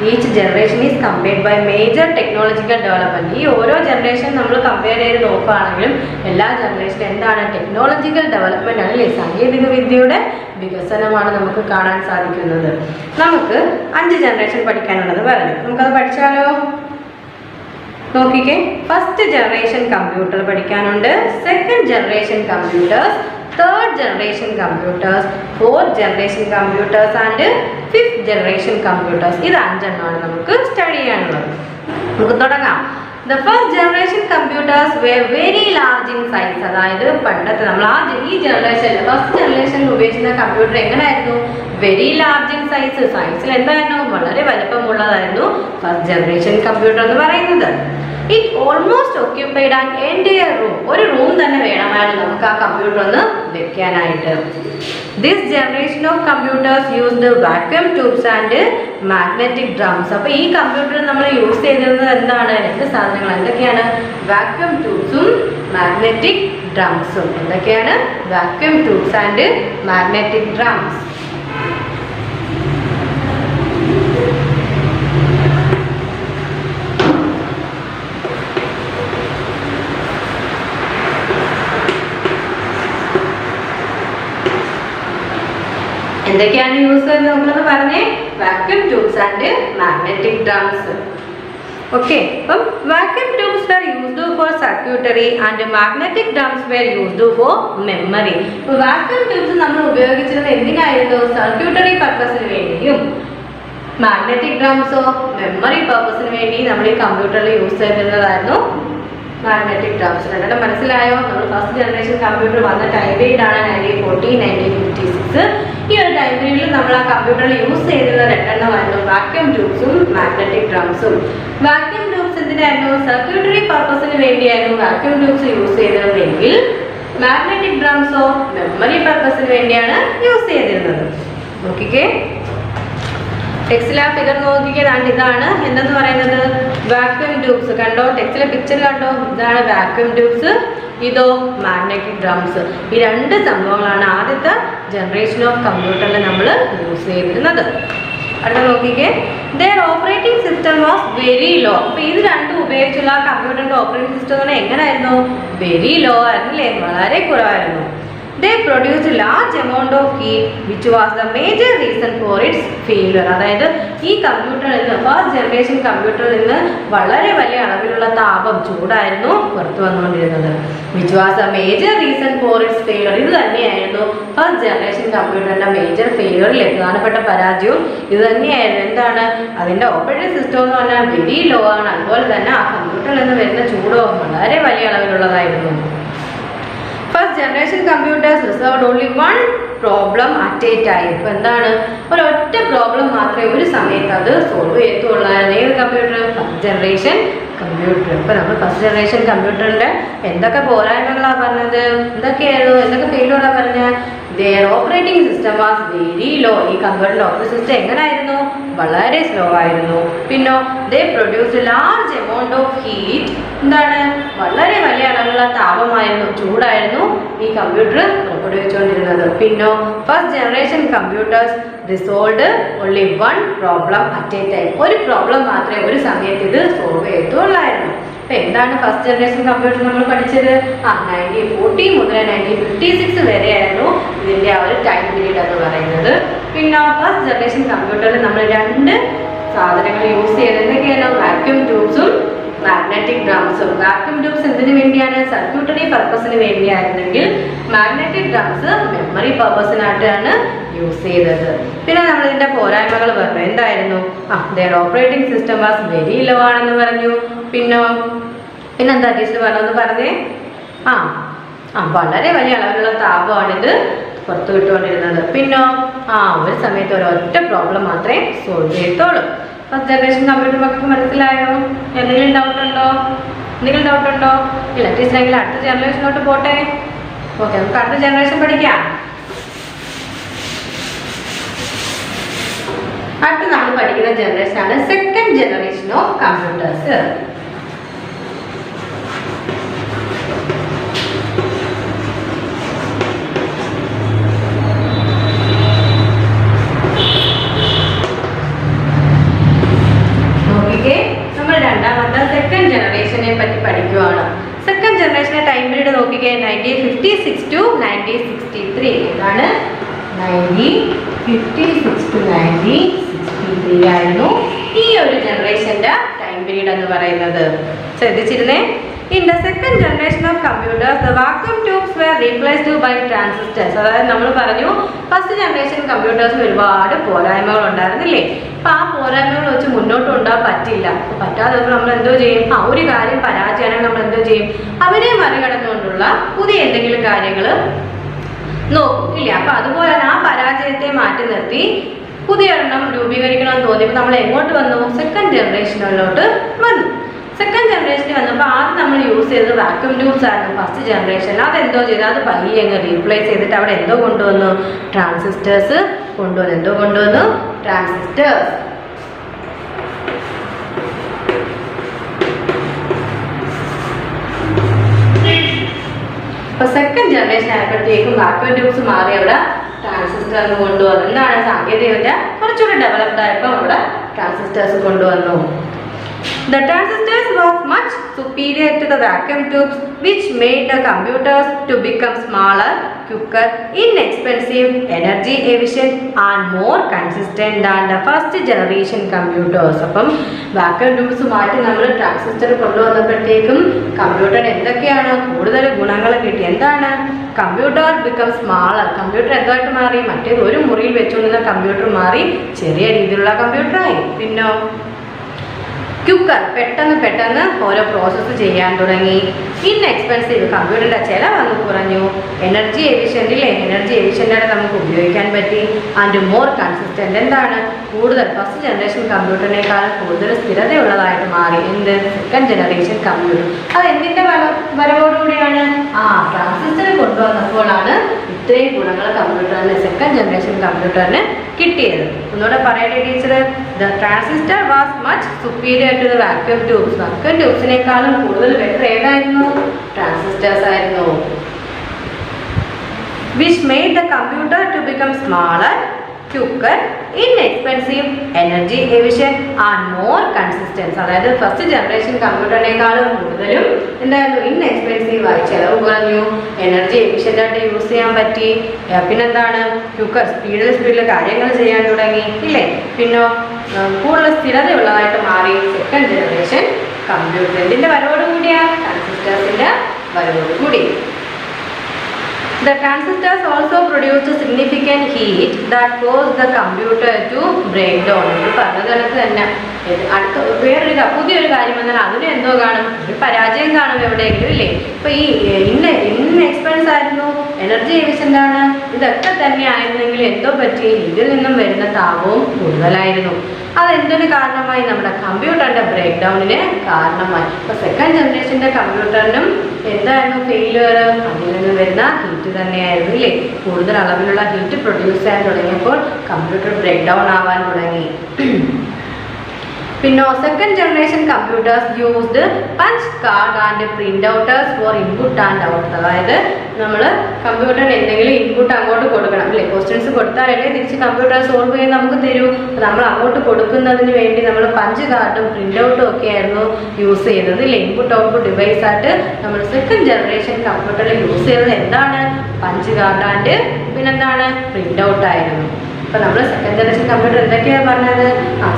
Each generation is compared by major technological development. ഈ ഓരോ ജനറേഷൻ നമ്മൾ കമ്പയർ ചെയ്ത് നോക്കുകയാണെങ്കിലും എല്ലാ ജനറേഷനും എന്താണ് ടെക്നോളജിക്കൽ ഡെവലപ്മെൻ്റ് ആണ് അല്ലേ, സാങ്കേതിക വിദ്യയുടെ വികസനമാണ് നമുക്ക് കാണാൻ സാധിക്കുന്നത്. നമുക്ക് 5 ജനറേഷൻ പഠിക്കാനുള്ളത് പറഞ്ഞു, നമുക്കത് പഠിച്ചാലോ? നോക്കിക്കേ, ഫസ്റ്റ് ജനറേഷൻ കമ്പ്യൂട്ടർ പഠിക്കാനുണ്ട്, second generation computers, third generation computers, fourth generation computers and fifth generation computers. ഇത് 5 എണ്ണമാണ് നമുക്ക് സ്റ്റഡി ചെയ്യാനുള്ളത്. നമുക്ക് തുടങ്ങാം. The first generation computers were very large in size. അതായത് പണ്ടത്തെ നമ്മൾ ഈ ജനറേഷനിൽ ഫസ്റ്റ് ജനറേഷനിൽ ഉപയോഗിക്കുന്ന കമ്പ്യൂട്ടർ എങ്ങനെയായിരുന്നു, വെരി ലാർജ് ഇൻ സൈസ്. സൈസിൽ എന്തായിരുന്നു, വളരെ വലിപ്പമുള്ളതായിരുന്നു ഫസ്റ്റ് ജനറേഷൻ കമ്പ്യൂട്ടർ എന്ന് പറയുന്നത്. It almost occupied an entire room. ഒരു റൂം തന്നെ വേണമായിരുന്നു നമുക്ക് ആ കമ്പ്യൂട്ടർ ഒന്ന് വെക്കാനായിട്ട്. This generation of computers used vacuum tubes and magnetic drums. അപ്പോൾ ഈ കമ്പ്യൂട്ടർ നമ്മൾ യൂസ് ചെയ്തിരുന്നത് എന്താണ്, 2 സാധനങ്ങൾ എന്തൊക്കെയാണ്, വാക്യൂം ട്യൂബ്സും മാഗ്നറ്റിക് ഡ്രംസും. എന്തൊക്കെയാണ്, vacuum tubes and magnetic drums. എന്തൊക്കെയാണ് യൂസ് ചെയ്യുന്നത് നമ്മളൊന്ന് പറഞ്ഞേ, vacuum tubes and magnetic drums. Okay, അപ്പം vacuum tubes were used for circuitry and magnetic drums were used for memory. അപ്പോൾ വാക്യൂം ട്യൂബ്സ് നമ്മൾ ഉപയോഗിച്ചിരുന്നത് എന്തിനായിരുന്നു, സർക്യൂട്ടറി പർപ്പസിന് വേണ്ടിയും മാഗ്നറ്റിക് ഡ്രംസോ മെമ്മറി പർപ്പസിന് വേണ്ടി നമ്മൾ ഈ കമ്പ്യൂട്ടറിൽ യൂസ് ചെയ്തിരുന്നതായിരുന്നു മാഗ്നറ്റിക് ഡ്രംസ്. രണ്ടെണ്ണം മനസ്സിലായോ? നമ്മൾ ഫസ്റ്റ് ജനറേഷൻ കമ്പ്യൂട്ടർ വന്ന ടൈം പീരീഡ് ആണ് 1940 1956. ഈ ഒരു ടൈം പീരീഡിൽ നമ്മൾ ആ കമ്പ്യൂട്ടറിൽ യൂസ് ചെയ്തിരുന്ന 2 എണ്ണമായിരുന്നു വാക്യൂം ട്യൂബ്സും മാഗ്നറ്റിക് ഡ്രംസും. വാക്യൂം ട്യൂബ്സ് എന്തിനായിരുന്നു, സർക്യൂട്ടറി പർപ്പസിന് വേണ്ടിയായിരുന്നു വാക്യൂം ട്യൂബ്സ് യൂസ് ചെയ്തിരുന്നതെങ്കിൽ മാഗ്നറ്റിക് ഡ്രംസോ മെമ്മറി പർപ്പസിന് വേണ്ടിയാണ് യൂസ് ചെയ്തിരുന്നത്. നോക്കിക്കേ, ടെക്സ്റ്റിലെ ആ ഫിഗർ നോക്കിയതാണ്, ഇതാണ് എന്തെന്ന് പറയുന്നത് വാക്യൂം ട്യൂബ്സ്. കണ്ടോ, ടെക്സ്റ്റിലെ പിക്ചർ കണ്ടോ, ഇതാണ് വാക്യൂം ട്യൂബ്സ്, ഇതോ മാഗ്നറ്റിക് ഡ്രംസ്. ഈ 2 സംഭവങ്ങളാണ് ആദ്യത്തെ ജനറേഷൻ ഓഫ് കമ്പ്യൂട്ടറിൽ നമ്മൾ യൂസ് ചെയ്തിരുന്നത്. അടുത്ത നോക്കിക്കേ, their operating system was very low. അപ്പോൾ ഇത് 2 ഉപയോഗിച്ചുള്ള കമ്പ്യൂട്ടറിൻ്റെ ഓപ്പറേറ്റിംഗ് സിസ്റ്റം എന്ന് പറഞ്ഞാൽ എങ്ങനെയായിരുന്നു, വെരി ലോ ആയിരുന്നില്ലേ, വളരെ കുറവായിരുന്നു. They produced large amount of heat which was the major reason for its failure. അതായത് ഈ കമ്പ്യൂട്ടറിൽ ഫസ്റ്റ് ജനറേഷൻ ജനറേഷൻ കമ്പ്യൂട്ടറിൽ നിന്ന് വളരെ വലിയ അളവിലുള്ള താപം, ചൂടായിരുന്നു പുറത്തു വന്നുകൊണ്ടിരുന്നത്. Which was a major reason for its failure. ഇത് തന്നെയായിരുന്നു ഫസ്റ്റ് ജനറേഷൻ കമ്പ്യൂട്ടറിന്റെ മേജർ ഫെയിലിയറിൽ പ്രധാനപ്പെട്ട പരാജയവും ഇത് തന്നെയായിരുന്നു. എന്താണ് അതിന്റെ ഓപ്പറേറ്റിംഗ് സിസ്റ്റം എന്ന് പറഞ്ഞാൽ വെരി ലോ ആണ്. അതുപോലെ തന്നെ ആ കമ്പ്യൂട്ടറിൽ നിന്ന് വരുന്ന ചൂടോ വളരെ വലിയ അളവിലുള്ളതായിരുന്നു. First generation computers reserved only one problem at a time. ഇപ്പം എന്താണ്, ഒരൊറ്റ പ്രോബ്ലം മാത്രമേ ഒരു സമയത്ത് അത് സോൾവ് ചെയ്യത്തുള്ളായിരുന്നു. ഏത് കമ്പ്യൂട്ടർ? First generation computer. ഇപ്പം നമ്മൾ ഫസ്റ്റ് ജനറേഷൻ കമ്പ്യൂട്ടറിൻ്റെ എന്തൊക്കെ പോരായ്മകളാണ് പറഞ്ഞത്, എന്തൊക്കെയായിരുന്നു, എന്തൊക്കെ ഫെയിലുകളാണ് പറഞ്ഞത്? their operating system was very low. ഈ കമ്പ്യൂട്ടറിൻ്റെ ഓപ്പറേറ്റിംഗ് സിസ്റ്റം എങ്ങനെയായിരുന്നു? വളരെ സ്ലോ ആയിരുന്നു. പിന്നെ they produced large amount of heat. എന്താണ്, വളരെ വലിയ അളവിലുള്ള താപമായിരുന്നു, ചൂടായിരുന്നു ഈ കമ്പ്യൂട്ടർ പുറപ്പെടുവിച്ചുകൊണ്ടിരുന്നത്. പിന്നെ first generation computers resolve only one problem at a time. ഒരു പ്രോബ്ലം മാത്രമേ ഒരു സമയത്ത് ഇത് സോൾവ് ചെയ്യത്തുള്ളായിരുന്നു. അപ്പം എന്താണ് ഫസ്റ്റ് ജനറേഷൻ കമ്പ്യൂട്ടർ നമ്മൾ പഠിച്ചത്? 1940 മുതൽ 1956 വരെയായിരുന്നു ഇതിൻ്റെ ആ ഒരു ടൈം പീരീഡ് എന്ന് പറയുന്നത്. പിന്നെ ഫസ്റ്റ് ജനറേഷൻ കമ്പ്യൂട്ടറിൽ നമ്മൾ രണ്ട് സാധനങ്ങൾ യൂസ് ചെയ്തത് എന്തൊക്കെയാണ്? വാക്യൂം ട്യൂബ്സും മാഗ്നറ്റിക് ഡ്രംസും. വാക്യൂം ട്യൂബ്സ് എന്തിനു വേണ്ടിയാണ്? സർക്യൂട്ടറി പർപ്പസിന് വേണ്ടിയായിരുന്നെങ്കിൽ മാഗ്നറ്റിക് ഡ്രംസ് മെമ്മറി പർപ്പസിനായിട്ടാണ് യൂസ് ചെയ്തത്. പിന്നെ നമ്മൾ ഇതിന്റെ പോരായ്മകൾ പറഞ്ഞു. എന്തായിരുന്നു? their operating system was very low ആണെന്ന് പറഞ്ഞു. പിന്നെന്താ ടീച്ചർ പറഞ്ഞതെന്ന് പറഞ്ഞേ? വളരെ വലിയ അളവിലുള്ള താപമാണിത് പുറത്തു വിട്ടുകൊണ്ടിരുന്നത്. പിന്നെ ഒരു സമയത്ത് ഒരൊറ്റ പ്രോബ്ലം മാത്രമേ സോൾവ് ചെയ്യത്തുള്ളൂ. ഫസ്റ്റ് ജനറേഷൻ കമ്പ്യൂട്ടർ മക്കൾക്ക് മനസ്സിലായോ? എന്തെങ്കിലും ഡൗട്ട് ഉണ്ടോ? ഇല്ല. ടീച്ചറെങ്കിൽ അടുത്ത ജനറേഷനോട്ട് പോട്ടെ. ഓക്കെ, നമുക്ക് അടുത്ത ജനറേഷൻ പഠിക്കാം. അടുത്ത് നമ്മൾ പഠിക്കുന്ന ജനറേഷൻ ആണ് സെക്കൻഡ് ജനറേഷൻ ഓഫ് കമ്പ്യൂട്ടേഴ്സ്. നമ്മൾ രണ്ടാമത്തെ സെക്കൻഡ് ജനറേഷനെ പറ്റി പഠിക്കുവാണ്. സെക്കൻഡ് ജനറേഷന്റെ ടൈം പീരീഡ് നോക്കിക്കേ. 1956 to 1963. എന്താണ്? 1956 to 1963 ആയിരുന്നു ഈ ഒരു ജനറേഷന്റെ ടൈം പീരീഡ് എന്ന് പറയുന്നത്. ശ്രദ്ധിച്ചിരുന്നേ. In the second generation of computers, the vacuum tubes were replaced by transistors. അതായത് നമ്മൾ പറഞ്ഞു ഫസ്റ്റ് ജനറേഷൻ കമ്പ്യൂട്ടേഴ്സിന് ഒരുപാട് പോരായ്മകൾ ഉണ്ടായിരുന്നില്ലേ? അപ്പം ആ പോരായ്മകൾ വെച്ച് മുന്നോട്ട് കൊണ്ടുപോകാൻ പറ്റില്ല. പറ്റാതെ നമ്മൾ എന്തോ ചെയ്യും? ഒരു കാര്യം പരാജയമാണെങ്കിൽ നമ്മൾ എന്തോ ചെയ്യും? അവരെ മറികടന്നുകൊണ്ടുള്ള പുതിയ എന്തെങ്കിലും കാര്യങ്ങൾ നോക്കും ഇല്ല? അപ്പം അതുപോലെ ആ പരാജയത്തെ മാറ്റി നിർത്തി പുതിയ എണ്ണം രൂപീകരിക്കണമെന്ന് തോന്നിയപ്പോൾ നമ്മൾ എങ്ങോട്ട് വന്നു? സെക്കൻഡ് ജനറേഷനിലോട്ട് വന്നു. സെക്കൻഡ് ജനറേഷനിൽ വന്നപ്പോൾ ആദ്യം നമ്മൾ യൂസ് ചെയ്തത് വാക്യൂം ട്യൂബ്സ് ആയിരുന്നു ഫസ്റ്റ് ജനറേഷനിൽ. അതെന്തോ ചെയ്തു? അത് പയ്യെ അങ്ങ് റീപ്ലേസ് ചെയ്തിട്ട് അവിടെ എന്തോ കൊണ്ടുവന്നു? ട്രാൻസിസ്റ്റേഴ്സ് കൊണ്ടുവന്നു. എന്തോ കൊണ്ടുവന്നു? ട്രാൻസിസ്റ്റേഴ്സ്. അപ്പൊ സെക്കൻഡ് ജനറേഷൻ ആയപ്പോഴത്തേക്കും വാക്യൂം ട്യൂബ്സ് മാറി അവിടെ ട്രാൻസിസ്റ്റർ കൊണ്ടുവന്നു. എന്താണ് സാങ്കേതികവിദ്യ കുറച്ചുകൂടി ഡെവലപ്ഡ് ആയപ്പോൾ അവിടെ ട്രാൻസിസ്റ്റേഴ്സ് കൊണ്ടുവന്നു. The transistors was much superior to the vacuum tubes, which made the computers to become smaller, quicker, inexpensive, energy efficient and more consistent than the first generation computers. അപ്പം vacuum tubes മാറ്റി നമ്മൾ transistor കൊണ്ടുവന്നപ്പോഴത്തേക്കും കമ്പ്യൂട്ടറിന് എന്തൊക്കെയാണ് കൂടുതൽ ഗുണങ്ങൾ കിട്ടി? എന്താണ്? Computer become smaller. Computer എന്തായിട്ട് മാറി? മറ്റേത് ഒരു മുറിയിൽ വെച്ചുകൊണ്ടിരുന്ന കമ്പ്യൂട്ടർ മാറി ചെറിയ രീതിയിലുള്ള കമ്പ്യൂട്ടറായി. പിന്നെ ക്യുക്കർ, പെട്ടെന്ന് ഓരോ പ്രോസസ്സ് ചെയ്യാൻ തുടങ്ങി. ഇൻഎക്സ്പെൻസീവ്, കമ്പ്യൂട്ടറിൻ്റെ ചിലവ് അങ്ങ് കുറഞ്ഞു. എനർജി എഫിഷ്യൻ്റ് എനർജി എഫിഷ്യൻ്റായിട്ട് നമുക്ക് ഉപയോഗിക്കാൻ പറ്റി. ആൻഡ് മോർ കൺസിസ്റ്റൻ്റ്, എന്താണ് കൂടുതൽ ഫസ്റ്റ് ജനറേഷൻ കമ്പ്യൂട്ടറിനേക്കാൾ കൂടുതൽ സ്ഥിരതയുള്ളതായിട്ട് മാറി. എന്ത്? Second generation computer. അത് എന്തിൻ്റെ വരവോടുകൂടിയാണ്? ട്രാൻസിസ്റ്റർ കൊണ്ടുവന്നപ്പോഴാണ് ഇത്രയും ഗുണങ്ങൾ കമ്പ്യൂട്ടറിന് സെക്കൻഡ് ജനറേഷൻ കമ്പ്യൂട്ടറിന് കിട്ടിയത്. ഒന്നുകൂടെ പറയട്ടെ teacher. The transistor was much superior to the vacuum tubes. Vacuum ട്യൂബ്സിനേക്കാളും കൂടുതൽ ബെറ്റർ ഏതായിരുന്നു? ട്രാൻസിസ്റ്റേഴ്സ് ആയിരുന്നു. Which made the computer to become smaller, quicker, inexpensive, energy efficient and more consistence. അതായത് ഫസ്റ്റ് ജനറേഷൻ കമ്പ്യൂട്ടറിനേക്കാളും കൂടുതലും എന്തായിരുന്നു, ഇൻഎക്സ്പെൻസീവ് ആയി, ചിലവ് കുറഞ്ഞു, എനർജി എഫിഷ്യൻ്റ് ആയിട്ട് യൂസ് ചെയ്യാൻ പറ്റി. പിന്നെന്താണ്, ക്യുക്കർ സ്പീഡിൽ കാര്യങ്ങൾ ചെയ്യാൻ തുടങ്ങി ഇല്ലേ. പിന്നെ കൂടുതൽ സ്ഥിരതയുള്ളതായിട്ട് മാറി സെക്കൻഡ് ജനറേഷൻ കമ്പ്യൂട്ടർ. ഇതിൻ്റെ വരവോടുകൂടിയാണ് ട്രാൻസിസ്റ്റേഴ്സിൻ്റെ വരവോടുകൂടി. The transistors also produced significant heat that caused the computer to break down. നമ്മൾ പറഞ്ഞത് കണക്ക് തന്നെ അടുത്ത പുതിയൊരു കാര്യം എന്നാൽ അതിന് എന്തോ കാണും, ഒരു പരാജയം കാണും എവിടെയെങ്കിലും ഇല്ലേ. ഇപ്പൊ ഈ എക്സ്പെൻസ് ആയിരുന്നു, എനർജി എഫിഷ്യൻ്റ് ആണ്, ഇതൊക്കെ തന്നെ ആയിരുന്നെങ്കിൽ എന്തോ പറ്റി, ഇതിൽ നിന്നും വരുന്ന താപവും കൂടുതലായിരുന്നു. അതെന്തിന് കാരണമായി, നമ്മുടെ കമ്പ്യൂട്ടറിന്റെ ബ്രേക്ക് ഡൗണിന് കാരണമായി. ഇപ്പൊ സെക്കൻഡ് ജനറേഷന്റെ കമ്പ്യൂട്ടറിനും എന്തായിരുന്നു ഫെയിലിയർ, അതിൽ നിന്ന് വരുന്ന ഹീറ്റ് തന്നെയായിരുന്നു ഇല്ലേ. കൂടുതൽ അളവിലുള്ള ഹീറ്റ് പ്രൊഡ്യൂസ് ചെയ്യാൻ തുടങ്ങിയപ്പോൾ കമ്പ്യൂട്ടർ ബ്രേക്ക് ഡൗൺ ആവാൻ തുടങ്ങി. പിന്നെ second generation computers used punch card and printouts for input and out. അതായത് നമ്മൾ കമ്പ്യൂട്ടറിന് എന്തെങ്കിലും ഇൻപുട്ട് അങ്ങോട്ട് കൊടുക്കണം അല്ലേ, ക്വസ്റ്റ്യൻസ് കൊടുത്താലല്ലേ തിരിച്ച് കമ്പ്യൂട്ടർ സോൾവ് ചെയ്യാൻ നമുക്ക് തരൂ. നമ്മൾ അങ്ങോട്ട് കൊടുക്കുന്നതിന് വേണ്ടി നമ്മൾ പഞ്ച് കാർഡും പ്രിന്റ് ഔട്ടും ഒക്കെ ആയിരുന്നു യൂസ് ചെയ്യുന്നത് ഇല്ലേ. ഇൻപുട്ട് ഔട്ട്പുട്ട് ഡിവൈസ് ആയിട്ട് നമ്മൾ സെക്കൻഡ് ജനറേഷൻ കമ്പ്യൂട്ടറിൽ യൂസ് ചെയ്തത് എന്താണ്, പഞ്ച് കാർഡ് ആൻഡ് പിന്നെന്താണ് പ്രിന്റ് ഔട്ട് ആയിരുന്നു. അപ്പോൾ നമ്മൾ സെക്കൻഡ് ജനറേഷൻ കമ്പ്യൂട്ടർ എന്തൊക്കെയാണ് പറഞ്ഞത്,